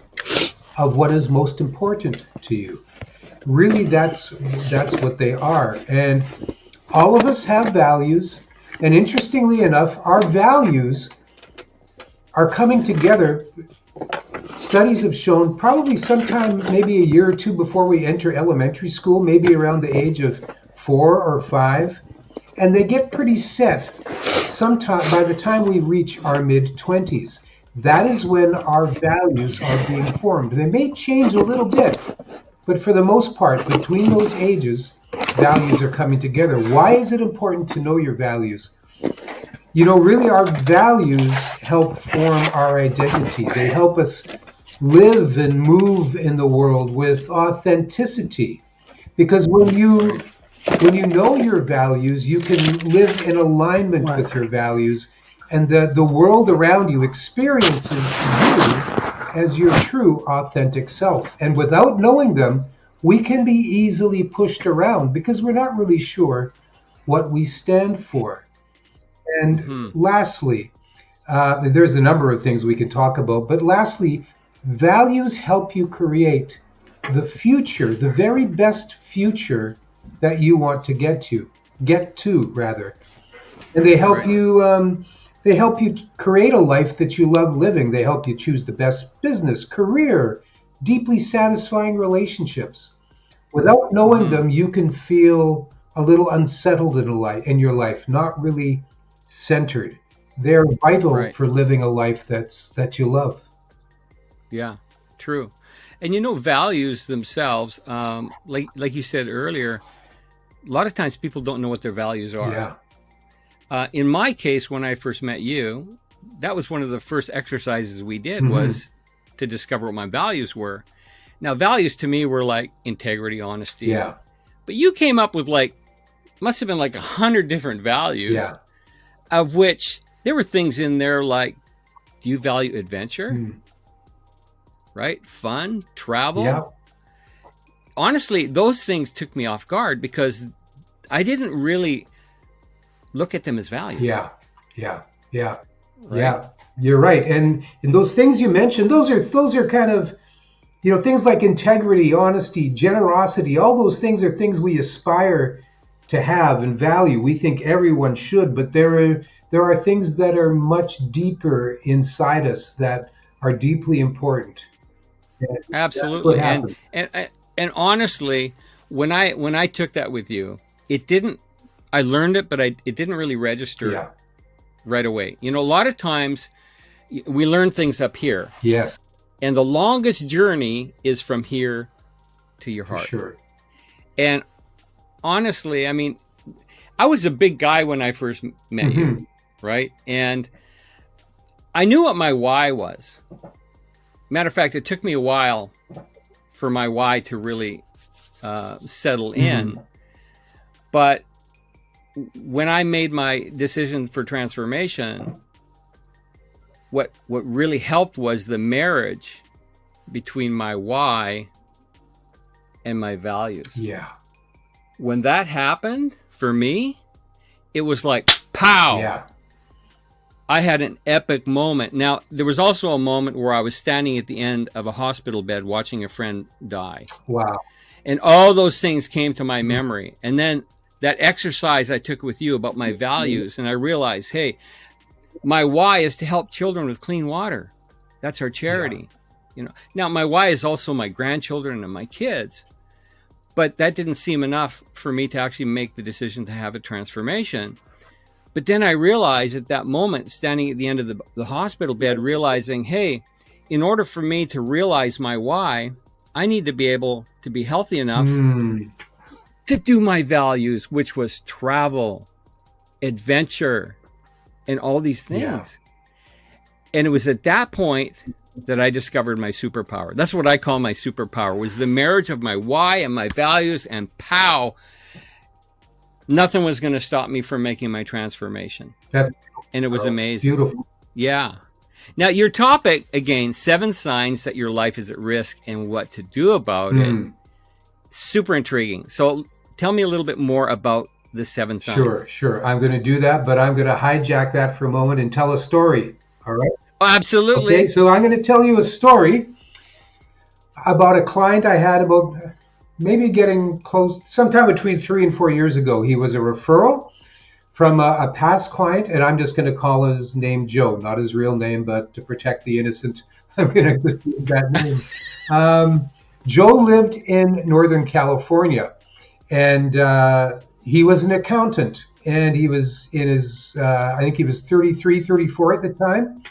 of what is most important to you. Really that's what they are. And all of us have values. And interestingly enough, our values are coming together. Studies have shown probably sometime maybe a year or 2 before we enter elementary school, maybe around the age of 4 or 5, and they get pretty set sometime by the time we reach our mid-20s. That is when our values are being formed. They may change a little bit, but for the most part, between those ages, values are coming together. Why is it important to know your values? really our values help form our identity. They help us live and move in the world with authenticity. Because when you know your values, you can live in alignment with your values, and the world around you experiences you as your true, authentic self. And without knowing them, we can be easily pushed around because we're not really sure what we stand for. And lastly, there's a number of things we can talk about, but lastly, values help you create the future, the very best future that you want to get to, and they help you. They help you create a life that you love living. They help you choose the best business, career, deeply satisfying relationships. Without knowing them, you can feel a little unsettled in your life, not really centered. They're vital for living a life that you love. Yeah, true. And values themselves, like you said earlier, a lot of times people don't know what their values are. Yeah. In my case, when I first met you, that was one of the first exercises we did was to discover what my values were. Now, values to me were like integrity, honesty. Yeah. But you came up with must have been 100 different values, of which there were things in there like, do you value adventure? Right? Fun, travel. Yeah. Honestly, those things took me off guard because I didn't really look at them as values. Yeah. You're right. And those things you mentioned, those are kind of, things like integrity, honesty, generosity. All those things are things we aspire to have and value. We think everyone should, but there are things that are much deeper inside us that are deeply important. Absolutely. And honestly, when I took that with you, I learned it, but it didn't really register right away. A lot of times we learn things up here. Yes. And the longest journey is from here to your heart. For sure. And honestly, I mean, I was a big guy when I first met you, right? And I knew what my why was. Matter of fact, it took me a while for my why to really settle in. But when I made my decision for transformation, what really helped was the marriage between my why and my values. Yeah. When that happened for me, it was like pow. Yeah. I had an epic moment. Now, there was also a moment where I was standing at the end of a hospital bed watching a friend die. Wow. And all those things came to my memory. And then that exercise I took with you about my values, and I realized, hey, my why is to help children with clean water. That's our charity. Now my why is also my grandchildren and my kids, but that didn't seem enough for me to actually make the decision to have a transformation. But then I realized at that moment, standing at the end of the hospital bed, realizing, hey, in order for me to realize my why, I need to be able to be healthy enough to do my values, which was travel, adventure, and all these things. Yeah. And it was at that point that I discovered my superpower. That's what I call my superpower, was the marriage of my why and my values, and pow, nothing was going to stop me from making my transformation. And it was amazing. Beautiful. Yeah. Now, your topic, again, 7 signs that your life is at risk and what to do about it. Super intriguing. So tell me a little bit more about the 7 signs. Sure. I'm going to do that, but I'm going to hijack that for a moment and tell a story. All right? Oh, absolutely. Okay, so I'm going to tell you a story about a client I had about maybe getting close, sometime between 3 and 4 years ago. He was a referral from a past client, and I'm just going to call his name Joe, not his real name, but to protect the innocent, I'm going to just use that name. Joe lived in Northern California, and he was an accountant, and he was in his, I think he was 33, 34 at the time.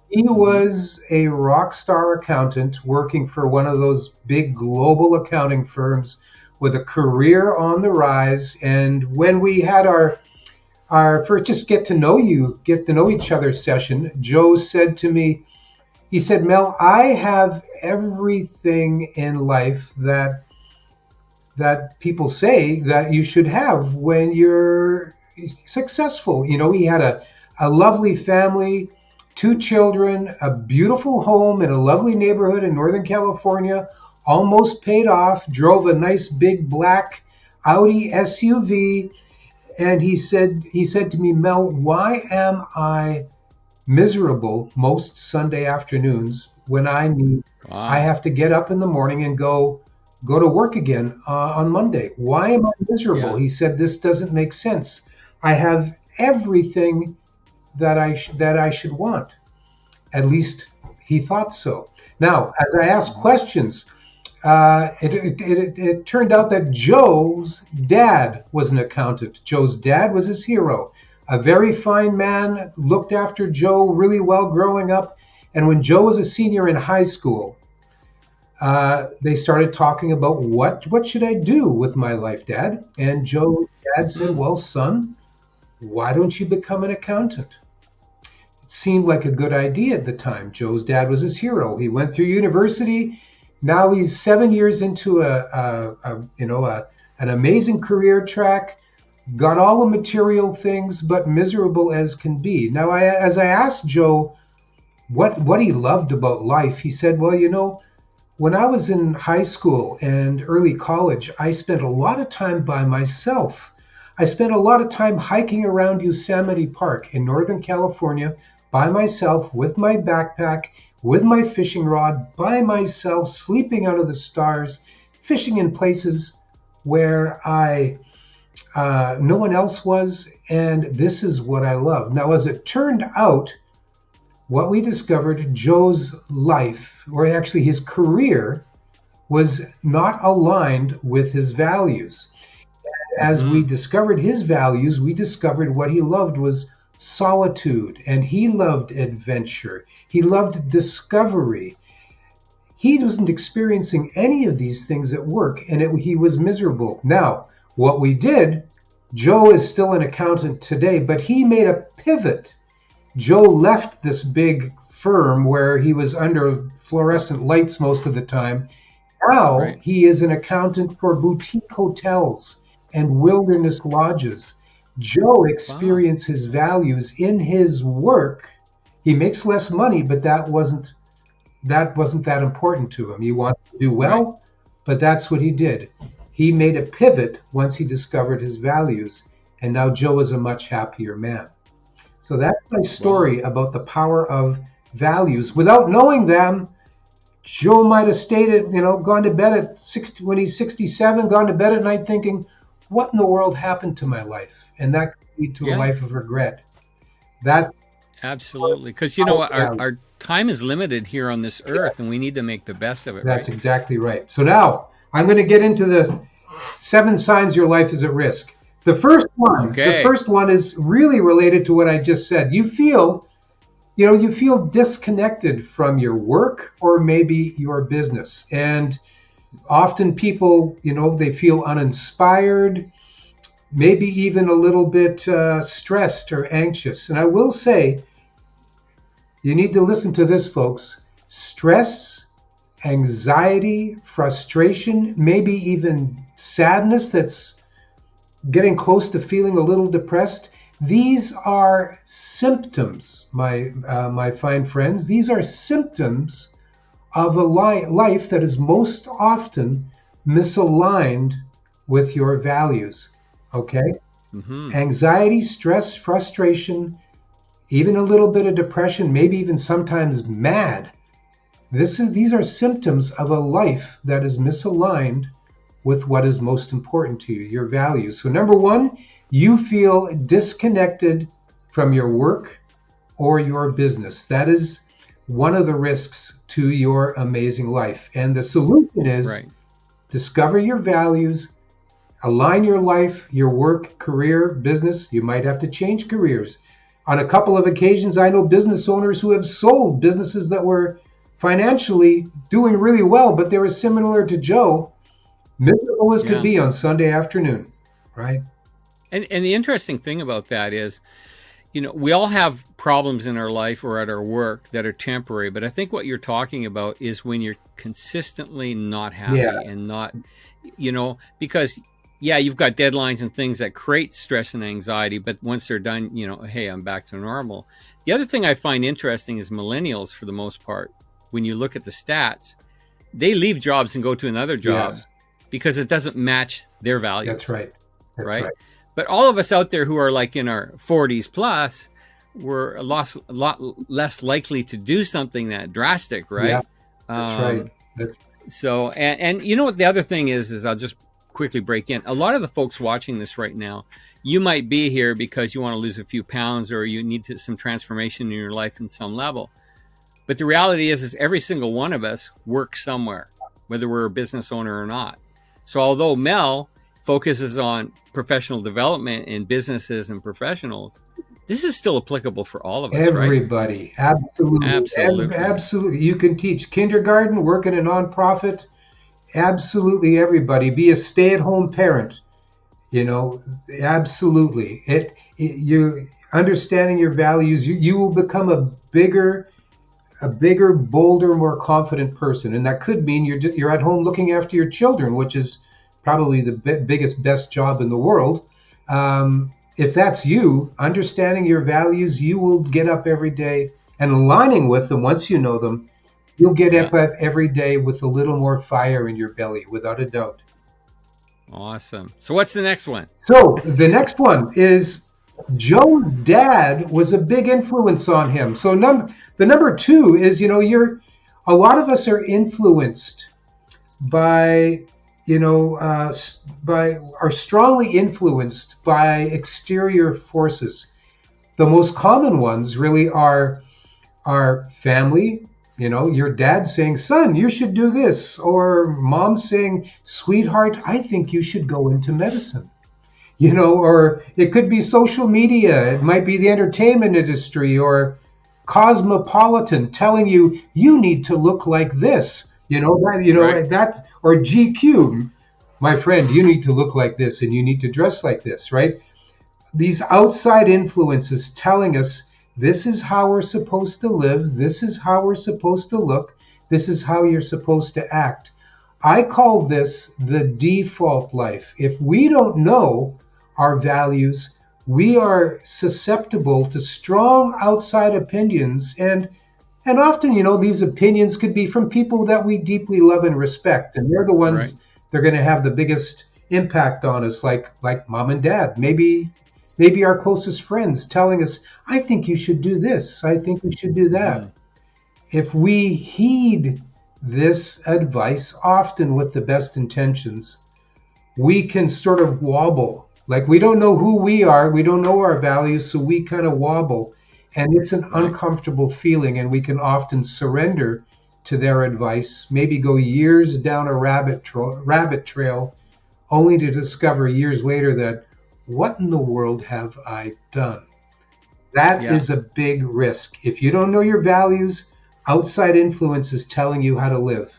He was a rock star accountant working for one of those big global accounting firms with a career on the rise. And when we had our our first just get to know each other session, Joe said to me, he said, Mel, I have everything in life that people say that you should have when you're successful. You know, he had a lovely family, 2 children, a beautiful home in a lovely neighborhood in Northern California, almost paid off, drove a nice big black Audi SUV. And he said to me, Mel, why am I miserable most Sunday afternoons when I have to get up in the morning and go to work again on Monday? Why am I miserable? Yeah. He said, this doesn't make sense. I have everything that I should want. At least he thought so. Now, as I asked questions, it turned out that Joe's dad was an accountant. Joe's dad was his hero. A very fine man, looked after Joe really well growing up. And when Joe was a senior in high school, they started talking about what should I do with my life, Dad? And Joe's dad said, well, son, why don't you become an accountant? It seemed like a good idea at the time. Joe's dad was his hero. He went through university. Now he's 7 years into an amazing career track, got all the material things, but miserable as can be. Now, as I asked Joe what he loved about life, he said, well, you know, when I was in high school and early college, I spent a lot of time by myself. I spent a lot of time hiking around Yosemite Park in Northern California by myself with my backpack, with my fishing rod, by myself, sleeping under the stars, fishing in places where no one else was, and this is what I love. Now, as it turned out, what we discovered, Joe's life, or actually his career, was not aligned with his values. As we discovered his values, we discovered what he loved was solitude, and he loved adventure. He loved discovery. He wasn't experiencing any of these things at work, and he was miserable. Now, what we did, Joe is still an accountant today, but he made a pivot. Joe left this big firm where he was under fluorescent lights most of the time. Now he is an accountant for boutique hotels and wilderness lodges. Joe experienced his values in his work. He makes less money, but that wasn't that important to him. He wanted to do well, but that's what he did. He made a pivot once he discovered his values, and now Joe is a much happier man. So that's my story about the power of values. Without knowing them, Joe might have gone to bed at 60 when he's 67, gone to bed at night thinking, what in the world happened to my life? And that could lead to a life of regret. That's absolutely, because you know our time is limited here on this earth, and we need to make the best of it. That's exactly right. So now I'm going to get into the 7 signs your life is at risk. The first one is really related to what I just said. You feel disconnected from your work or maybe your business. And often people, they feel uninspired, maybe even a little bit stressed or anxious. And I will say, you need to listen to this, folks. Stress, anxiety, frustration, maybe even sadness that's getting close to feeling a little depressed. These are symptoms, my fine friends. These are symptoms of a life that is most often misaligned with your values. Okay? Anxiety, stress, frustration, even a little bit of depression, maybe even sometimes mad. These are symptoms of a life that is misaligned with what is most important to you, your values. So number 1, you feel disconnected from your work or your business. That is one of the risks to your amazing life. And the solution is discover your values, align your life, your work, career, business. You might have to change careers. On a couple of occasions, I know business owners who have sold businesses that were financially doing really well, but they were similar to Joe, miserable as could be on Sunday afternoon, right? And the interesting thing about that is, we all have problems in our life or at our work that are temporary. But I think what you're talking about is when you're consistently not happy and not, because you've got deadlines and things that create stress and anxiety. But once they're done, hey, I'm back to normal. The other thing I find interesting is millennials, for the most part, when you look at the stats, they leave jobs and go to another job because it doesn't match their values. That's right. That's right. But all of us out there who are like in our 40s plus, we're a lot less likely to do something that drastic, right? Yeah, that's right. So, and you know what the other thing is I'll just quickly break in. A lot of the folks watching this right now, you might be here because you want to lose a few pounds or you need some transformation in your life in some level. But the reality is every single one of us works somewhere, whether we're a business owner or not. So although Mel focuses on professional development in businesses and professionals, this is still applicable for all of us, everybody. Right? Absolutely. Absolutely. You can teach kindergarten, work in a nonprofit. Absolutely everybody. Be a stay-at-home parent. Absolutely. You understanding your values, you will become a bigger, bolder, more confident person. And that could mean you're at home looking after your children, which is probably the biggest, best job in the world. If that's you, understanding your values, you will get up every day and aligning with them. Once you know them, you'll get up every day with a little more fire in your belly, without a doubt. Awesome. So what's the next one? So the next one is Joe's dad was a big influence on him. So the number 2 is, a lot of us are influenced by, are strongly influenced by exterior forces. The most common ones really are family. Your dad saying, son, you should do this. Or mom saying, sweetheart, I think you should go into medicine. Or it could be social media. It might be the entertainment industry or Cosmopolitan telling you need to look like this. That, or GQ, my friend, you need to look like this and you need to dress like this, right? These outside influences telling us this is how we're supposed to live, this is how we're supposed to look, this is how you're supposed to act. I call this the default life. If we don't know our values, we are susceptible to strong outside opinions, and often, these opinions could be from people that we deeply love and respect, and they're the ones that are going to have the biggest impact on us, like mom and dad, maybe our closest friends telling us, I think you should do this, I think you should do that. If we heed this advice, often with the best intentions, we can sort of wobble. Like we don't know who we are, we don't know our values, so we kind of wobble. And it's an uncomfortable feeling, and we can often surrender to their advice, maybe go years down a rabbit trail, only to discover years later that, what in the world have I done? That is a big risk. If you don't know your values, outside influence is telling you how to live.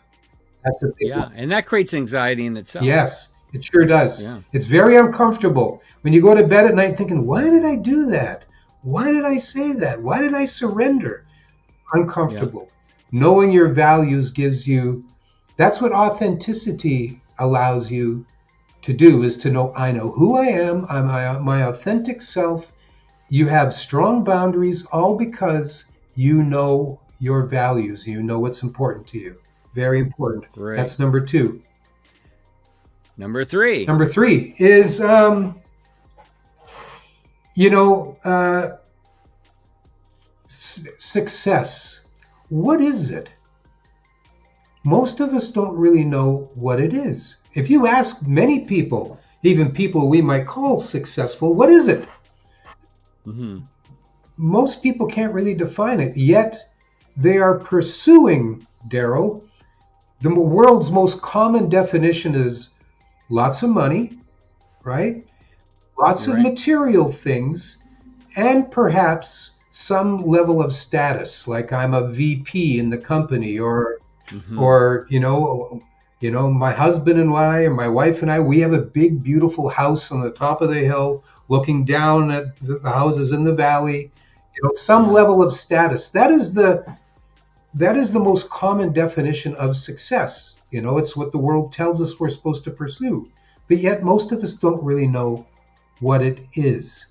That's a big one. And that creates anxiety in itself. Yes, it sure does. Yeah. It's very uncomfortable when you go to bed at night thinking, why did I do that? Why did I say that? Why did I surrender? Uncomfortable. Knowing your values gives you, that's what authenticity allows you to do, is to know, I know who I am, I'm my authentic self. You have strong boundaries, all because you know your values, you know what's important to you. Very important. Great. That's number 2. Number 3. Number 3 is, success. What is it? Most of us don't really know what it is. If you ask many people, even people we might call successful, what is it? Mm-hmm. Most people can't really define it, yet they are pursuing, Daryl. The world's most common definition is lots of money, right? Lots of material things, and perhaps some level of status, like I'm a VP in the company, or You know, my husband and I, and my wife and I, we have a big, beautiful house on the top of the hill, looking down at the houses in the valley. You know, some level of status. That is the most common definition of success. You know, it's what the world tells us we're supposed to pursue. But yet most of us don't really know what it is.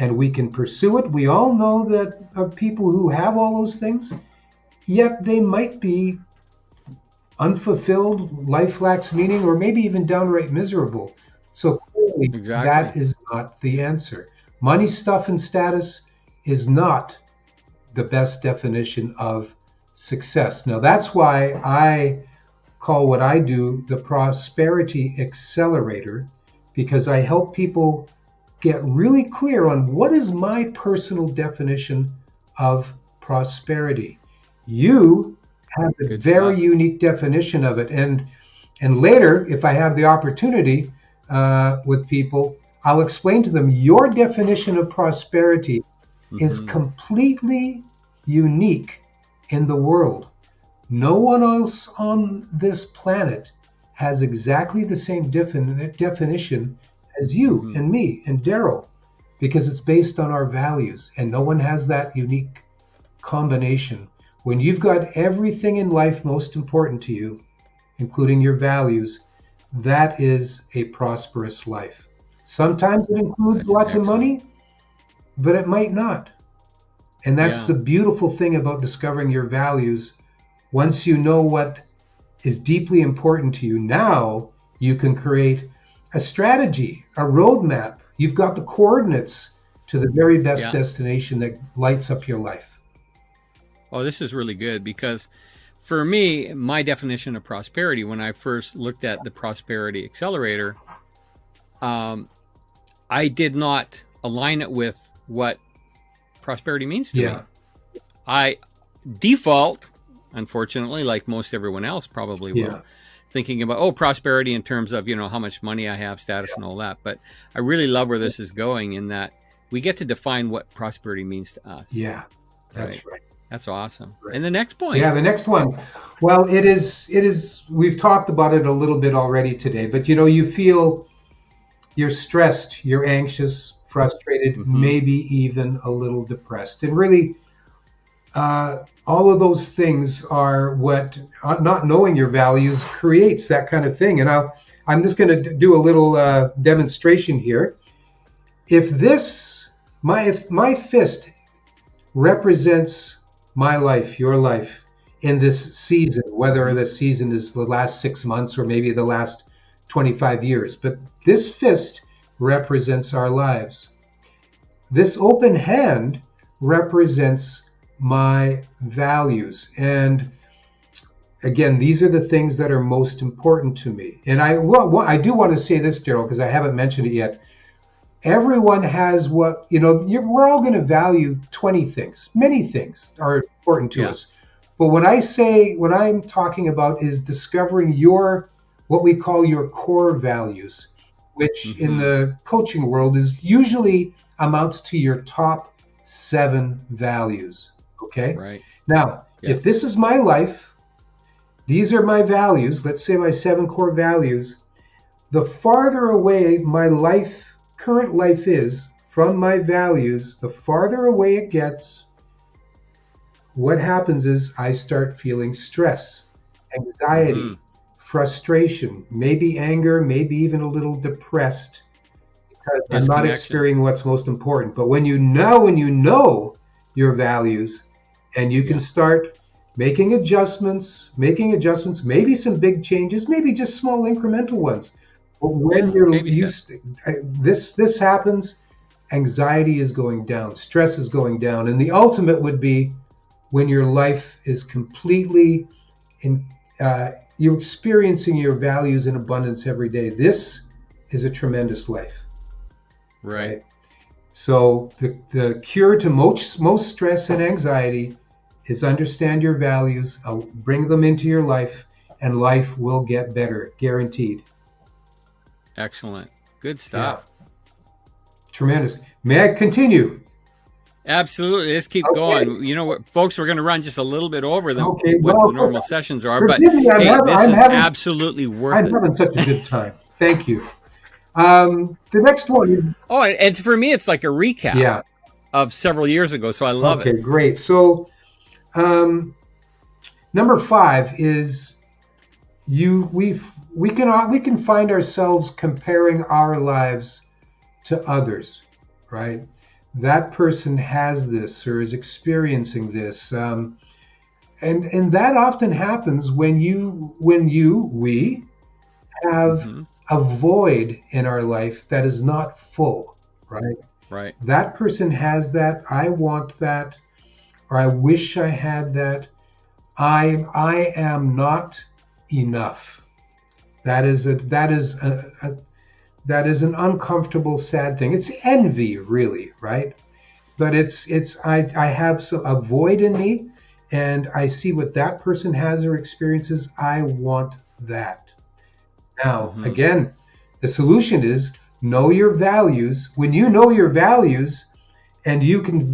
And we can pursue it. We all know that of people who have all those things, yet they might be unfulfilled, life lacks meaning, or maybe even downright miserable. So clearly, that is not the answer. Money, stuff, and status is not the best definition of success. Now, that's why I call what I do the Prosperity Accelerator, because I help people get really clear on what is my personal definition of prosperity. You have a very unique definition of it. And later, if I have the opportunity with people, I'll explain to them your definition of prosperity is completely unique in the world. No one else on this planet has exactly the same definition as you and me and Daryl, because it's based on our values, and no one has that unique combination. When you've got everything in life most important to you, including your values, that is a prosperous life. Sometimes it includes lots of money, but it might not. And that's the beautiful thing about discovering your values. Once you know what is deeply important to you, now you can create a strategy, a roadmap. You've got the coordinates to the very best destination that lights up your life. Oh, this is really good, because for me, my definition of prosperity, when I first looked at the Prosperity Accelerator, I did not align it with what prosperity means to me. I default, unfortunately, like most everyone else probably will, thinking about, prosperity in terms of, how much money I have, status and all that. But I really love where this is going, in that we get to define what prosperity means to us. Yeah, that's right. That's awesome. Right. And the next point. Yeah, the next one. Well, it is, we've talked about it a little bit already today, but you feel you're stressed, you're anxious, frustrated, maybe even a little depressed. And really, all of those things are what not knowing your values creates, that kind of thing. And I'm just going to do a little demonstration here. If my fist represents my life, your life, in this season, whether the season is the last 6 months or maybe the last 25 years, but this fist represents our lives. This open hand represents my values. And again, these are the things that are most important to me. And I do want to say this, Daryl, because I haven't mentioned it yet. Everyone has what, we're all going to value 20 things. Many things are important to us. But what I'm talking about is discovering what we call your core values, which in the coaching world is usually amounts to your top 7 values. Okay? Right. Now, if this is my life, these are my values, let's say my 7 core values, the farther away my current life is from my values, the farther away it gets, what happens is I start feeling stress, anxiety, frustration, maybe anger, maybe even a little depressed, because I'm not experiencing what's most important. But when you know your values, and you can start making adjustments, maybe some big changes, maybe just small incremental ones. But when this happens, anxiety is going down, stress is going down, and the ultimate would be when your life is completely you're experiencing your values in abundance every day. This is a tremendous life. Right. So the cure to most stress and anxiety is understand your values, bring them into your life, and life will get better, guaranteed. Excellent. Good stuff. Yeah. Tremendous. May I continue? Absolutely. Let's keep Okay. going. You know what, folks, we're going to run just a little bit over than Okay, what well, the normal sessions are, but forgive me, hey, this I'm is having- absolutely worth I'm it. having such a good time. Thank you. The next one. Oh, and for me, it's like a recap Yeah. of several years ago, so I love Okay, it. great. So, number 5 is we can find ourselves comparing our lives to others, right? That person has this or is experiencing this, and that often happens when we have Mhm. a void in our life that is not full, right? Right. That person has that. I want that, or I wish I had that. I am not enough. That is an uncomfortable, sad thing. It's envy, really, right? But I have a void in me, and I see what that person has or experiences. I want that. Now, Mhm. again, the solution is know your values. When you know your values, and you can,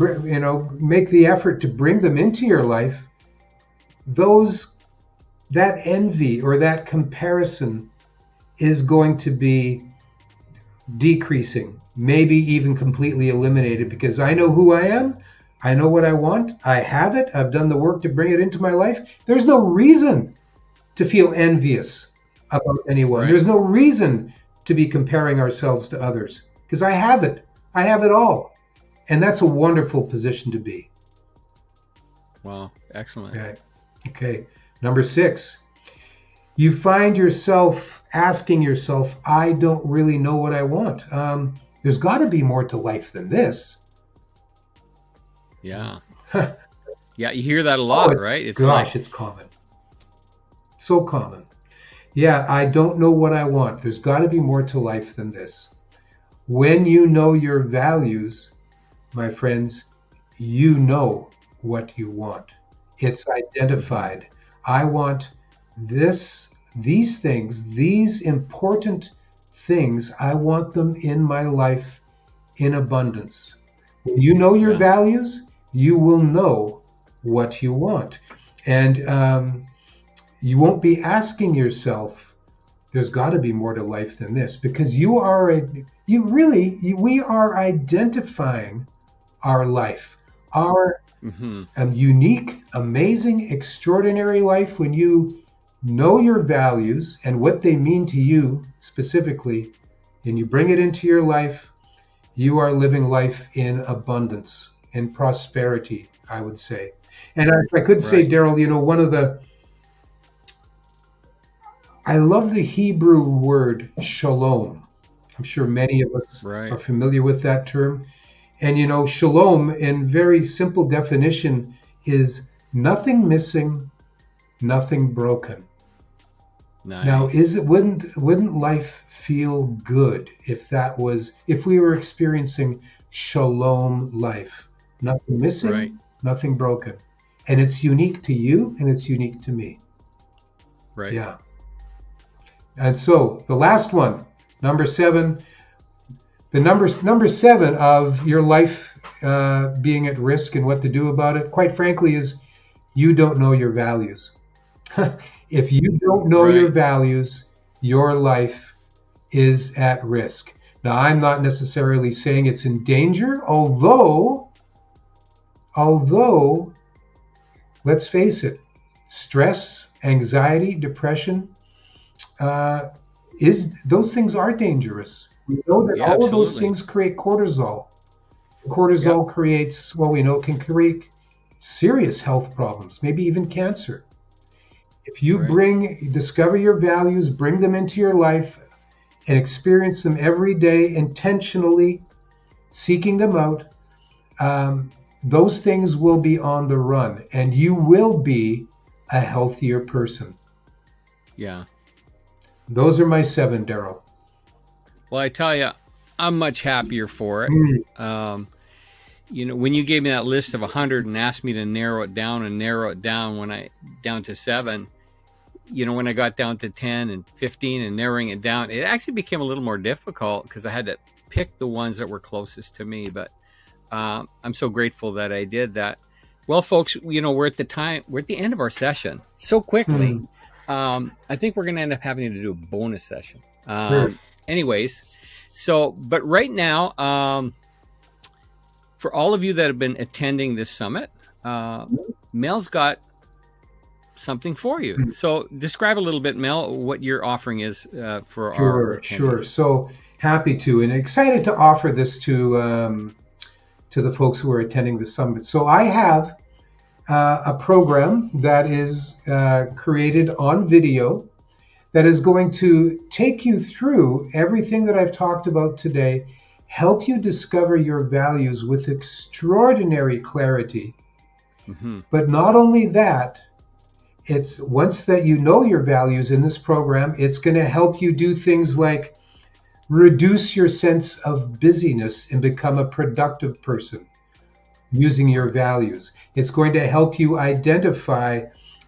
make the effort to bring them into your life, that envy or that comparison is going to be decreasing, maybe even completely eliminated, because I know who I am. I know what I want. I have it. I've done the work to bring it into my life. There's no reason to feel envious about anyone. Right. There's no reason to be comparing ourselves to others, because I have it. I have it all. And that's a wonderful position to be. Wow. Excellent. Okay. Number 6, you find yourself asking yourself, I don't really know what I want. There's got to be more to life than this. Yeah. Yeah, you hear that a lot, right? It's common. So common. Yeah, I don't know what I want. There's got to be more to life than this. When you know your values, my friends, you know what you want. It's identified. I want these things, these important things, I want them in my life in abundance. When you know your values, you will know what you want. And you won't be asking yourself, there's got to be more to life than this, because we are identifying our life, our unique, amazing, extraordinary life. When you know your values and what they mean to you specifically, and you bring it into your life, you are living life in abundance, in prosperity, I would say. And if I could say, Daryl, I love the Hebrew word shalom. I'm sure many of us are familiar with that term. And, shalom, in very simple definition, is nothing missing, nothing broken. Nice. Now, wouldn't life feel good if we were experiencing shalom life? Nothing missing, nothing broken. And it's unique to you, and it's unique to me. Right. Yeah. And so the last one, number 7, the number 7 of your life being at risk and what to do about it, quite frankly, is you don't know your values. If you don't know your values, your life is at risk. Now, I'm not necessarily saying it's in danger, although, let's face it, stress, anxiety, depression, those things are dangerous. We know that all of those things create cortisol. Cortisol creates, can create serious health problems, maybe even cancer. If you discover your values, bring them into your life, and experience them every day intentionally, seeking them out, those things will be on the run, and you will be a healthier person. Yeah. Those are my 7, Daryl. Well, I tell you, I'm much happier for it. When you gave me that list of 100 and asked me to narrow it down down to 7, when I got down to 10 and 15 and narrowing it down, it actually became a little more difficult because I had to pick the ones that were closest to me. But I'm so grateful that I did that. Well, folks, we're at the end of our session so quickly. I think we're going to end up having to do a bonus session. Sure. Anyways, but right now, for all of you that have been attending this summit, Mel's got something for you. So describe a little bit, Mel, what your offering is for our attendees. Sure. So happy to, and excited to offer this to the folks who are attending the summit. So I have a program that is created on video that is going to take you through everything that I've talked about today, help you discover your values with extraordinary clarity. But not only that, it's once that you know your values in this program, it's going to help you do things like reduce your sense of busyness and become a productive person using your values. It's going to help you identify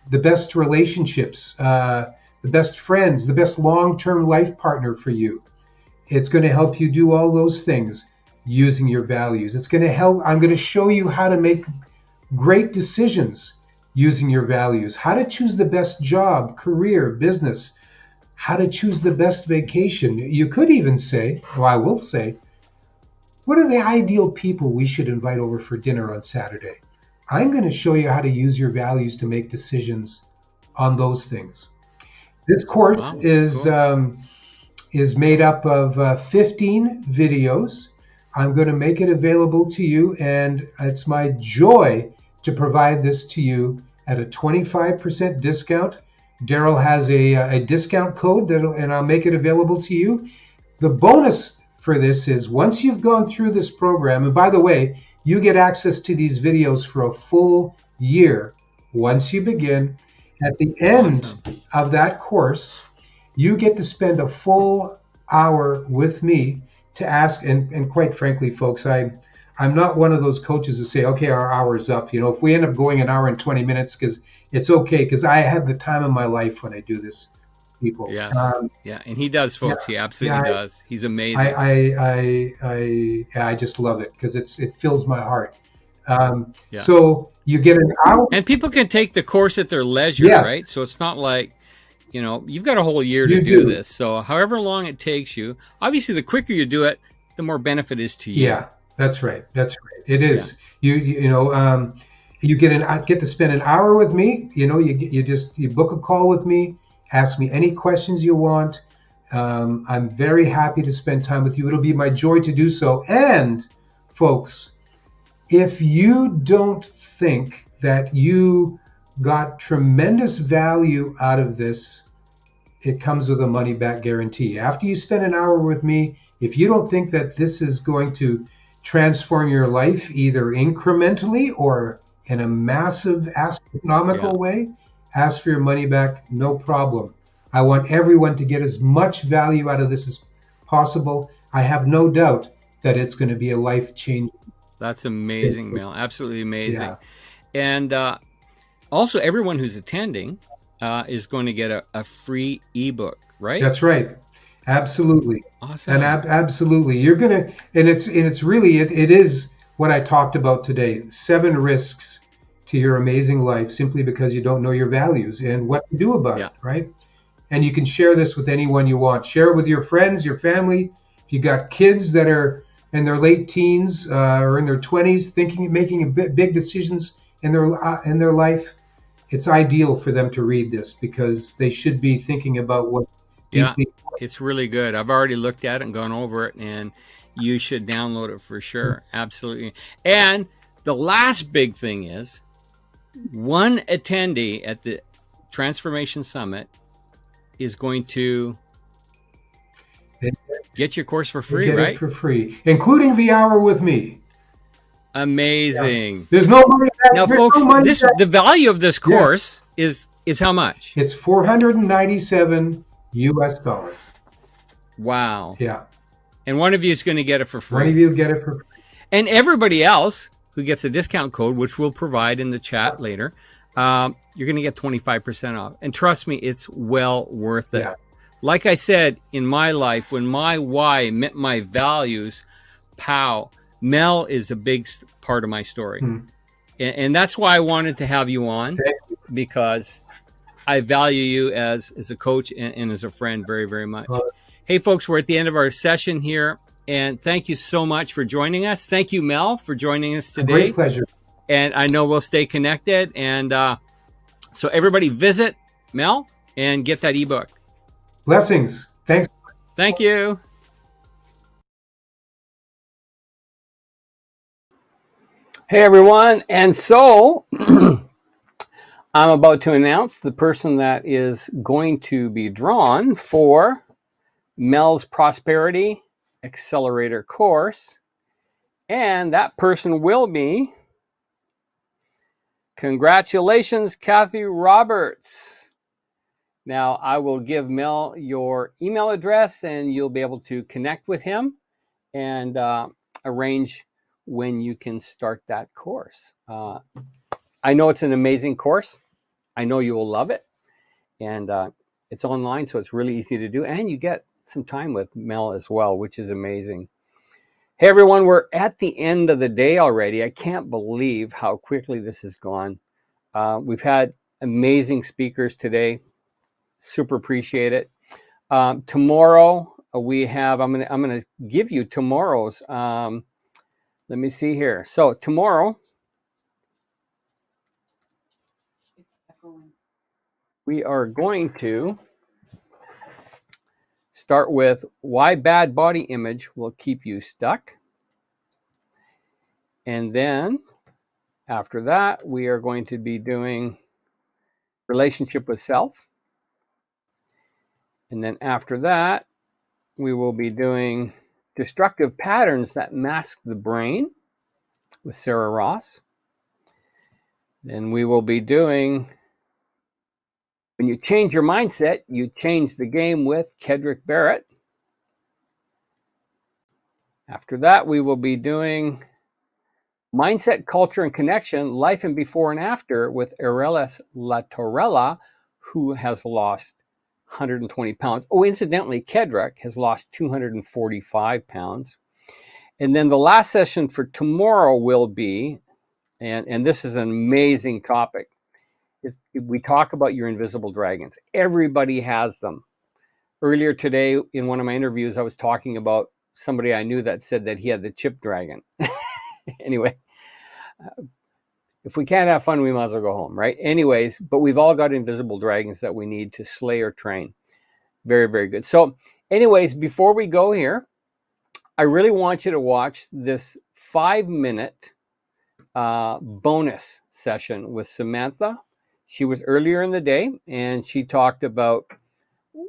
the best relationships, the best friends, the best long-term life partner for you. It's going to help you do all those things using your values. It's going to help. I'm going to show you how to make great decisions using your values, how to choose the best job, career, business, how to choose the best vacation. You could even say, or I will say, what are the ideal people we should invite over for dinner on Saturday? I'm going to show you how to use your values to make decisions on those things. This course is made up of 15 videos. I'm going to make it available to you, and it's my joy to provide this to you at a 25% discount. Daryl has a discount code, and I'll make it available to you. The bonus for this is once you've gone through this program, and by the way, you get access to these videos for a full year once you begin. At the end of that course, you get to spend a full hour with me to ask, and quite frankly, folks, I'm not one of those coaches that say, okay, our hour's up. If we end up going an hour and 20 minutes, because it's okay, because I have the time of my life when I do this, people. Yes. Yeah, and he does, folks. He absolutely does. He's amazing. I just love it because it fills my heart. So you get an hour. And people can take the course at their leisure, right? So it's not like, you've got a whole year to do this. So however long it takes you, obviously the quicker you do it, the more benefit is to you. Yeah. That's right. It is. You get to spend an hour with me. You book a call with me, ask me any questions you want. I'm very happy to spend time with you. It'll be my joy to do so. And folks, if you don't think that you got tremendous value out of this, it comes with a money back guarantee. After you spend an hour with me, if you don't think that this is going to transform your life either incrementally or in a massive astronomical way, ask for your money back, no problem. I want everyone to get as much value out of this as possible. I have no doubt that it's going to be a life-changing. That's amazing, Mel. Absolutely amazing. And also, everyone who's attending is going to get a free ebook, right? That's right. Absolutely. Awesome. And absolutely. You're going to, and it's really, it is what I talked about today, 7 risks to your amazing life simply because you don't know your values and what to do about it, right? And you can share this with anyone you want. Share it with your friends, your family. If you got kids that are in their late teens or in their 20s making big decisions in their life, it's ideal for them to read this because they should be thinking about what deeply. It's really good. I've already looked at it and gone over it, and you should download it for sure. Absolutely. And the last big thing is one attendee at the Transformation Summit is going to get your course for free, get right? It for free, including the hour with me. Amazing. Yeah. There's no money back. Now, folks, the value of this course is how much? It's $497 US. Wow. Yeah. And one of you is going to get it for free. One of you get it for free. And everybody else who gets a discount code, which we'll provide in the chat later, you're going to get 25% off. And trust me, it's well worth it. Yeah. Like I said, in my life, when my why met my values, pow, Mel is a big part of my story. And that's why I wanted to have you on, because I value you as a coach and as a friend very, very much. Hey, folks, we're at the end of our session here. And thank you so much for joining us. Thank you, Mel, for joining us today. A great pleasure. And I know we'll stay connected. And so everybody visit Mel and get that ebook. Blessings. Thanks. Thank you. Hey, everyone. And so I'm about to announce the person that is going to be drawn for Mel's Prosperity Accelerator course. And that person will be, congratulations, Kathy Roberts. Now, I will give Mel your email address and you'll be able to connect with him and arrange when you can start that course. I know it's an amazing course. I know you will love it. And it's online, so it's really easy to do. And you get some time with Mel as well, which is amazing. Hey, everyone, we're at the end of the day already. I can't believe how quickly this has gone. We've had amazing speakers today. Super appreciate it. Tomorrow we have, I'm gonna give you tomorrow's, let me see here. So tomorrow, we are going to start with why bad body image will keep you stuck. And then after that, we are going to be doing relationship with self. And then after that, we will be doing destructive patterns that mask the brain with Sarah Ross. Then we will be doing when you change your mindset, you change the game with Kedrick Barrett. After that, we will be doing mindset, culture, and connection, life and before and after with Arelis Latorella, who has lost 120 pounds. Oh, incidentally, Kedrick has lost 245 pounds. And then the last session for tomorrow will be, and this is an amazing topic, we talk about your invisible dragons. Everybody has them. Earlier today, in one of my interviews, I was talking about somebody I knew that said that he had the chip dragon. Anyway, if we can't have fun, we might as well go home, right? Anyways, but we've all got invisible dragons that we need to slay or train. Very, very good. So anyways, before we go here, I really want you to watch this 5-minute bonus session with Samantha. She was earlier in the day, and she talked about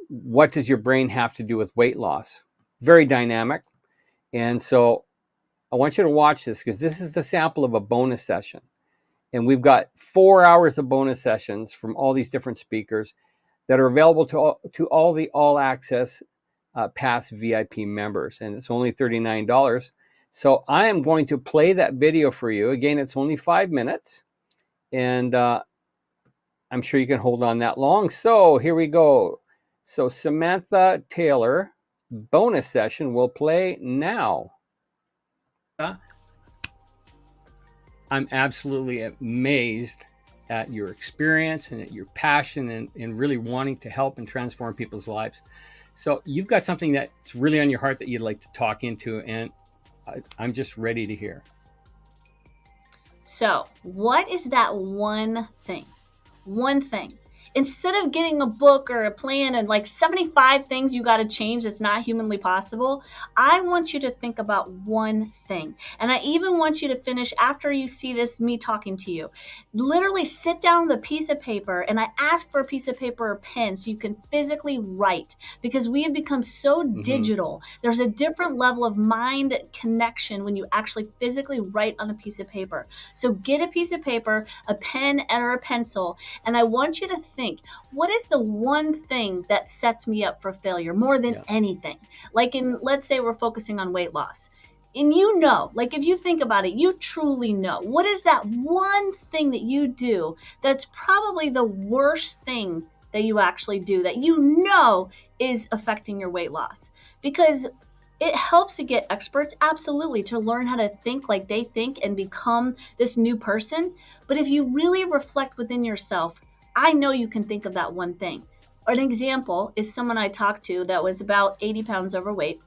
what does your brain have to do with weight loss. Very dynamic. And so I want you to watch this because this is the sample of a bonus session. And we've got 4 hours of bonus sessions from all these different speakers that are available to all the All Access Pass VIP members. And it's only $39. So I am going to play that video for you. Again, it's only 5 minutes. And I'm sure you can hold on that long. So here we go. So Samantha Taylor bonus session will play now. I'm absolutely amazed at your experience and at your passion and really wanting to help and transform people's lives. So you've got something that's really on your heart that you'd like to talk into, and I'm just ready to hear. So what is that one thing? One thing. Instead of getting a book or a plan and like 75 things you got to change that's not humanly possible, I want you to think about one thing. And I even want you to finish after you see this, me talking to you. Literally sit down with a piece of paper, and I ask for a piece of paper or pen so you can physically write, because we have become so digital. There's a different level of mind connection when you actually physically write on a piece of paper. So get a piece of paper, a pen, or a pencil, and I want you to think, what is the one thing that sets me up for failure more than anything? Like let's say we're focusing on weight loss. And you know, like if you think about it, you truly know. What is that one thing that you do that's probably the worst thing that you actually do that you know is affecting your weight loss? Because it helps to get experts, absolutely, to learn how to think like they think and become this new person. But if you really reflect within yourself, I know you can think of that one thing. An example is someone I talked to that was about 80 pounds overweight,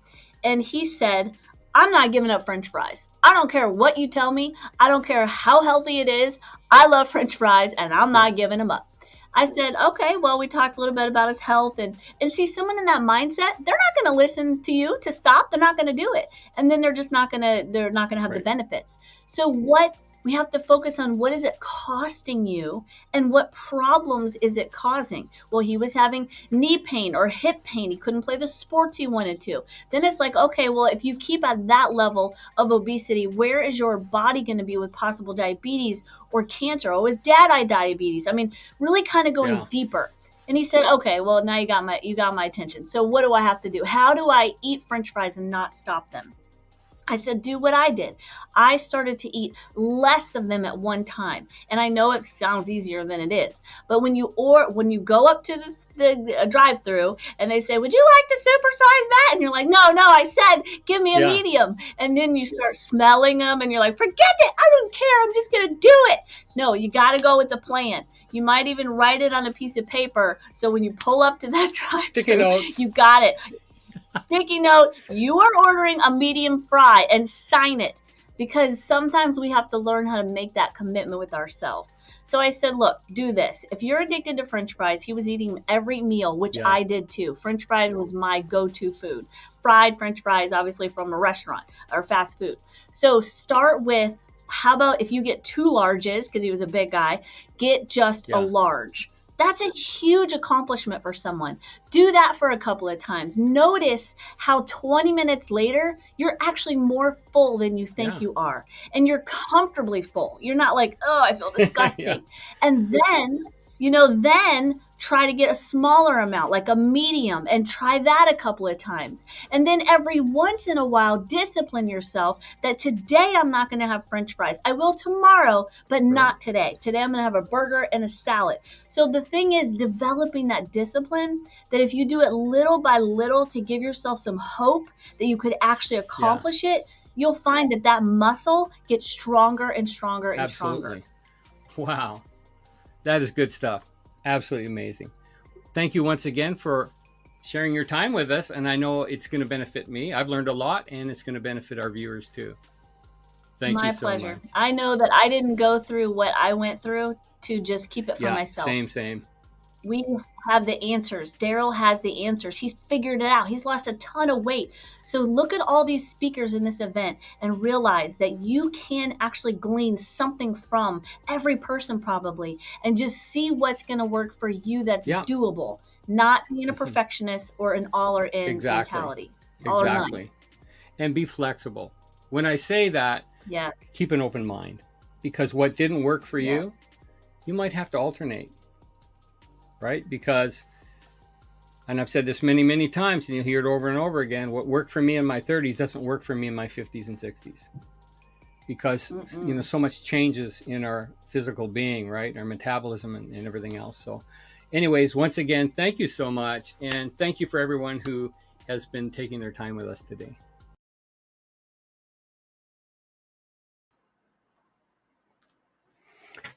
and he said, I'm not giving up French fries. I don't care what you tell me. I don't care how healthy it is. I love French fries, and I'm not giving them up. I said, okay, well, we talked a little bit about his health, and see, someone in that mindset, they're not going to listen to you to stop. They're not going to do it. And then they're not going to have the benefits. So what we have to focus on, what is it costing you and what problems is it causing? Well, he was having knee pain or hip pain. He couldn't play the sports he wanted to. Then it's like, okay, well, if you keep at that level of obesity, where is your body going to be with possible diabetes or cancer? Oh, his dad had diabetes. I mean, really kind of going deeper. And he said, okay, well, now you got my attention. So what do I have to do? How do I eat French fries and not stop them? I said, do what I did. I started to eat less of them at one time. And I know it sounds easier than it is. But when you go up to the drive-through and they say, would you like to supersize that? And you're like, no, I said, give me a medium. And then you start smelling them and you're like, forget it. I don't care. I'm just going to do it. No, you got to go with the plan. You might even write it on a piece of paper. So when you pull up to that drive-through, you got it. Sticky note, you are ordering a medium fry, and sign it, because sometimes we have to learn how to make that commitment with ourselves. So I said, look, do this. If you're addicted to French fries, he was eating every meal, which I did too. French fries was my go-to food. Fried French fries, obviously from a restaurant or fast food. So start with, how about if you get 2 larges, because he was a big guy, get just a large. That's a huge accomplishment for someone. Do that for a couple of times. Notice how 20 minutes later, you're actually more full than you think you are. And you're comfortably full. You're not like, oh, I feel disgusting. And then, then try to get a smaller amount, like a medium, and try that a couple of times. And then every once in a while, discipline yourself that today I'm not going to have French fries. I will tomorrow, but not today. Today I'm going to have a burger and a salad. So the thing is developing that discipline, that if you do it little by little to give yourself some hope that you could actually accomplish it, you'll find that muscle gets stronger and stronger and stronger. Wow. That is good stuff. Absolutely amazing. Thank you once again for sharing your time with us. And I know it's going to benefit me. I've learned a lot, and it's going to benefit our viewers too. Thank you so much. My pleasure. I know that I didn't go through what I went through to just keep it for myself. Same. We have the answers. Daryl has the answers. He's figured it out. He's lost a ton of weight. So look at all these speakers in this event and realize that you can actually glean something from every person probably, and just see what's going to work for you that's doable, not being a perfectionist or an all or in mentality. All or none. And be flexible. When I say that, keep an open mind, because what didn't work for you, you might have to alternate. Right? Because, and I've said this many, many times, and you'll hear it over and over again, what worked for me in my 30s doesn't work for me in my 50s and 60s. Because, so much changes in our physical being, right? Our metabolism and everything else. So anyways, once again, thank you so much. And thank you for everyone who has been taking their time with us today.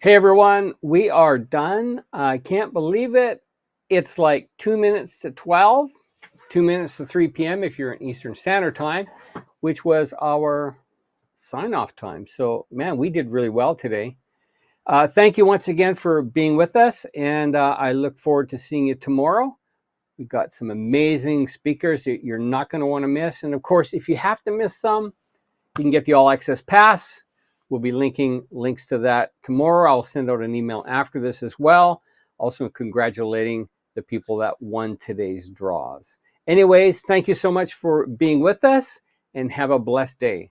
Hey everyone, we are done. I can't believe it. It's like 2 minutes to 12, 2 minutes to 3 p.m. if you're in Eastern Standard Time, which was our sign-off time. So, man, we did really well today. Thank you once again for being with us, and I look forward to seeing you tomorrow. We've got some amazing speakers that you're not going to want to miss. And, of course, if you have to miss some, you can get the All Access Pass. We'll be linking links to that tomorrow. I'll send out an email after this as well. Also congratulating the people that won today's draws. Anyways, thank you so much for being with us, and have a blessed day.